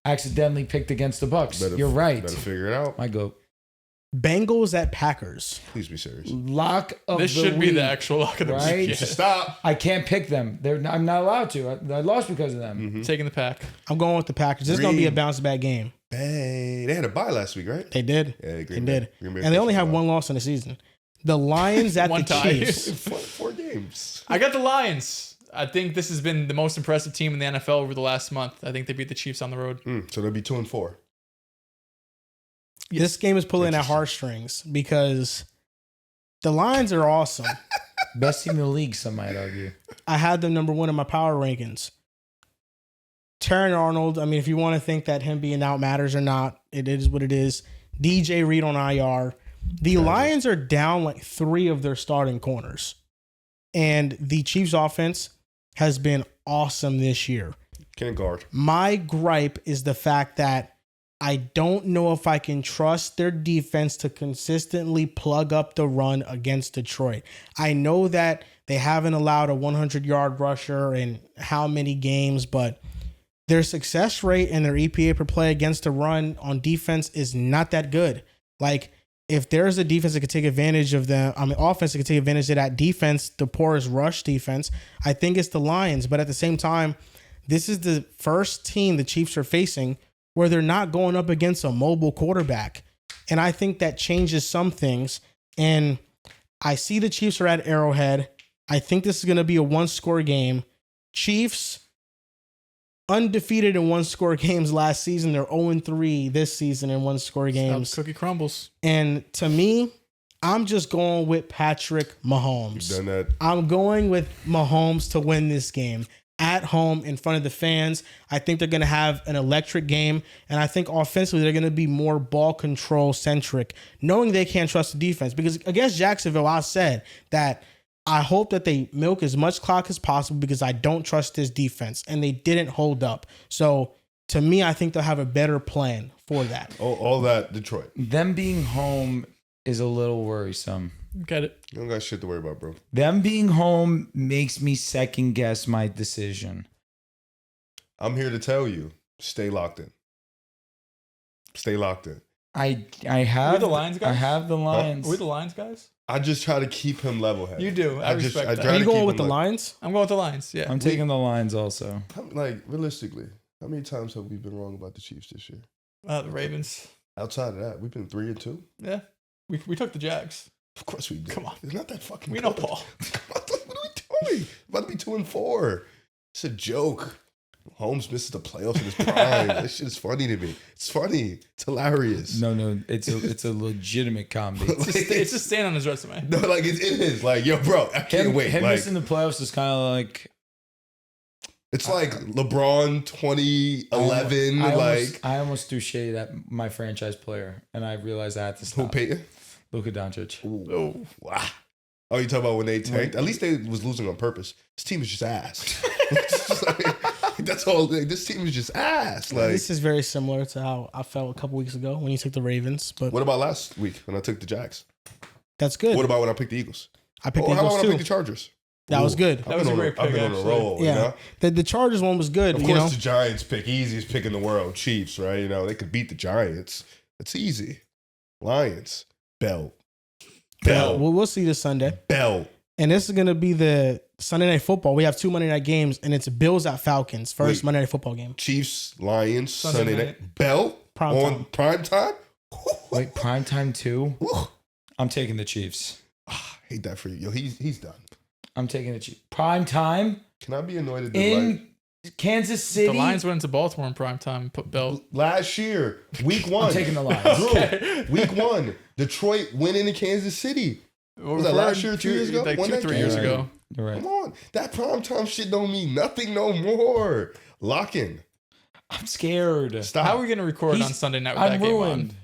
Accidentally picked against the Bucks. better, You're right. Better figure it out. My goat. Bengals at Packers. Please be serious. Lock of This the should be the week, actual lock of the right? week. Yeah. Just stop. I can't pick them. I'm not allowed to. I lost because of them. Mm-hmm. Taking the pack. I'm going with the Packers. This is going to be a Green. bounce back game. Hey, they had a bye last week, right? They did. Yeah, They Green Bay. did. Green Bay And they only pitched have well. one loss in the season. The Lions at One the tie. Chiefs. Four games. I got the Lions. I think this has been the most impressive team in the NFL over the last month. I think they beat the Chiefs on the road. So they'll be 2-4. This game is pulling at heartstrings because the Lions are awesome. Best team in the league, some might argue. I had them number one in my power rankings. Terran Arnold, I mean, if you want to think that him being out matters or not, it is what it is. DJ Reed on IR. The Lions are down like 3 of their starting corners. And the Chiefs offense has been awesome this year. Can't guard. My gripe is the fact that I don't know if I can trust their defense to consistently plug up the run against Detroit. I know that they haven't allowed a 100-yard rusher in how many games, but their success rate and their EPA per play against the run on defense is not that good. Like, if there's a defense that could take advantage of offense that could take advantage of that defense, the poorest rush defense, I think it's the Lions. But at the same time, this is the first team the Chiefs are facing where they're not going up against a mobile quarterback. And I think that changes some things. And I see the Chiefs are at Arrowhead. I think this is going to be a 1-score game. Chiefs, undefeated in 1-score games last season. They're 0-3 this season in 1-score games. Cookie crumbles. And to me, I'm just going with Patrick Mahomes. You've done that. I'm going with Mahomes to win this game at home in front of the fans. I think they're going to have an electric game. And I think offensively, they're going to be more ball control centric, knowing they can't trust the defense. Because against Jacksonville, I said that I hope that they milk as much clock as possible because I don't trust this defense. And they didn't hold up. So to me, I think they'll have a better plan for that. All that Detroit. Them being home is a little worrisome. Get it. You don't got shit to worry about, bro. Them being home makes me second guess my decision. I'm here to tell you, stay locked in. Stay locked in. I have Are we the Lions guys? I have the Lions. Are we the Lions guys? I just try to keep him level headed. You do. I respect that. try Are to you going keep with him the like- Lions? I'm going with the Lions. Yeah. I'm taking the Lions also. Like, realistically, how many times have we been wrong about the Chiefs this year? The Ravens. Outside of that, we've been 3-2. Yeah. We took the Jags. Of course we did. Come on. It's not that fucking We know good. Paul. What are we doing? About to be 2-4. It's a joke. Holmes misses the playoffs in his prime. That shit is funny to me. It's funny. It's hilarious. No, it's a legitimate comedy. It's a stain on his resume. No, like it is. Like, yo, bro, I can't wait. Him Like, missing the playoffs is kind of like it's like LeBron 2011. I almost threw shade at my franchise player, and I realized I had to Who, stop. Peyton? Luka Doncic. Oh. Wow. Oh, you talking about when they tanked? At least they was losing on purpose. This team is just ass. It's just like, that's all. Like, this team is just ass. Like, This is very similar to how I felt a couple weeks ago when you took the Ravens. But what about last week when I took the Jags? that's good. What about when I picked the Eagles? I picked Oh, the how about Eagles when I too. picked the Chargers? That was good. That was a great I've pick, been on a actually. roll. Yeah. You know? The Chargers one was good. Of you course, know? the Giants pick, easiest pick in the world. Chiefs, right? You know, they could beat the Giants. It's easy. Lions, belt. We'll see this Sunday. Belt. And this is going to be the Sunday Night Football. We have 2 Monday night games, and it's Bills at Falcons. First Wait. Monday Night Football game. Chiefs, Lions, Sunday Sunday night. night. Bell Prime on time. prime time. Wait, primetime too? I'm taking the Chiefs. Hate that for you. Yo, he's done. I'm taking the Chiefs. Prime time Can I be annoyed at the in Kansas City. The Lions went into Baltimore in prime time. Put Bell. last year, week one? I'm taking the Lions. Drew, week one, Detroit went into Kansas City. Was that last year or 2 years ago? Like Won 2, that 3 game? years ago. You're right. Come on, that primetime shit don't mean nothing no more. Lock in. I'm scared. Stop. How are we going to record He's- on Sunday night with I'm that game ruined. on?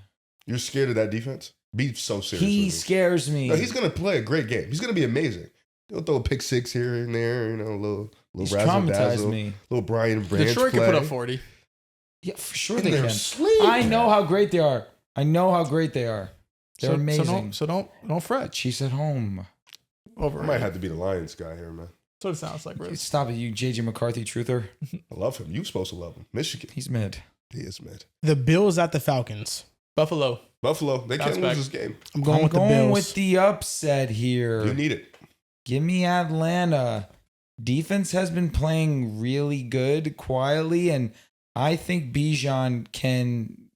You're scared of that defense? Be so serious. He with me. scares me. No, he's gonna play a great game. He's gonna be amazing. He'll throw a pick six here and there, you know, a little He's razzle traumatized dazzle, me. little Brian Branch Detroit play. could put up 40. Yeah, for sure In they their can. sleep. I know how great they are. They're amazing. So don't fret. Chiefs at home. Over. I might have to be the Lions guy here, man. That's what it sounds like, Riz. Stop it, you JJ McCarthy truther. I love him. You're supposed to love him. Michigan. He's mid. He is mid. The Bills at the Falcons. Buffalo. Buffalo. They Bounce can't back. lose this game. I'm going I'm with the going Bills. with the upset here. You need it. Give me Atlanta. Defense has been playing really good quietly, and I think Bijan can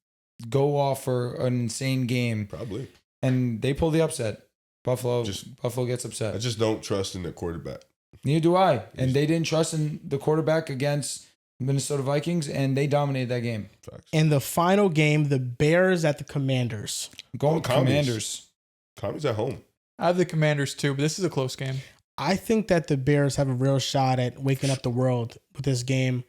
go off for an insane game. Probably. And they pull the upset. Buffalo gets I upset. just don't trust in the quarterback. Neither do I. And they didn't trust in the quarterback against Minnesota Vikings, and they dominated that game. Facts. In the final game, the Bears at the Commanders. Going with Commies. Commanders. Commies at home. I have the Commanders too, but this is a close game. I think that the Bears have a real shot at waking up the world with this game.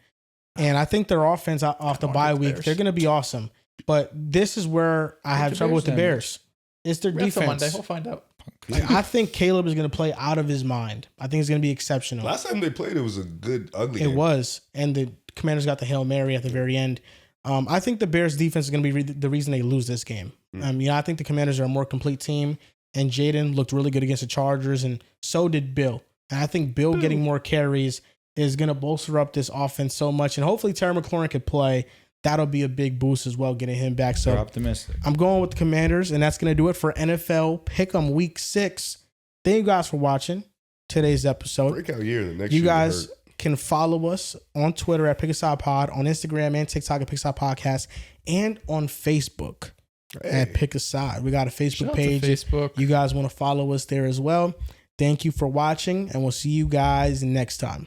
And I think their offense off the don't bye like the week, Bears. they're going to be awesome. But this is where I have the trouble with Bears the then. Bears. It's their We have till Monday. defense. We'll find out. Like, I think Caleb is going to play out of his mind. I think it's going to be exceptional. Last time they played, it was a good, ugly It game. was. And the Commanders got the Hail Mary at the very end. I think the Bears defense is going to be the reason they lose this game. I think the Commanders are a more complete team. And Jaden looked really good against the Chargers, and so did Bill. And I think Bill getting more carries is going to bolster up this offense so much. And hopefully Terry McLaurin could play. That'll be a big boost as well, getting him back. They're So optimistic. I'm going with the Commanders, and that's going to do it for NFL Pick'em Week 6. Thank you guys for watching today's episode. Breakout year. The next You year guys hurt. can follow us on Twitter at PickAsidePod, on Instagram and TikTok at PickAside Podcast, and on Facebook at Pick Aside. We got a Facebook Shout out to page. Facebook. You guys want to follow us there as well. Thank you for watching, and we'll see you guys next time.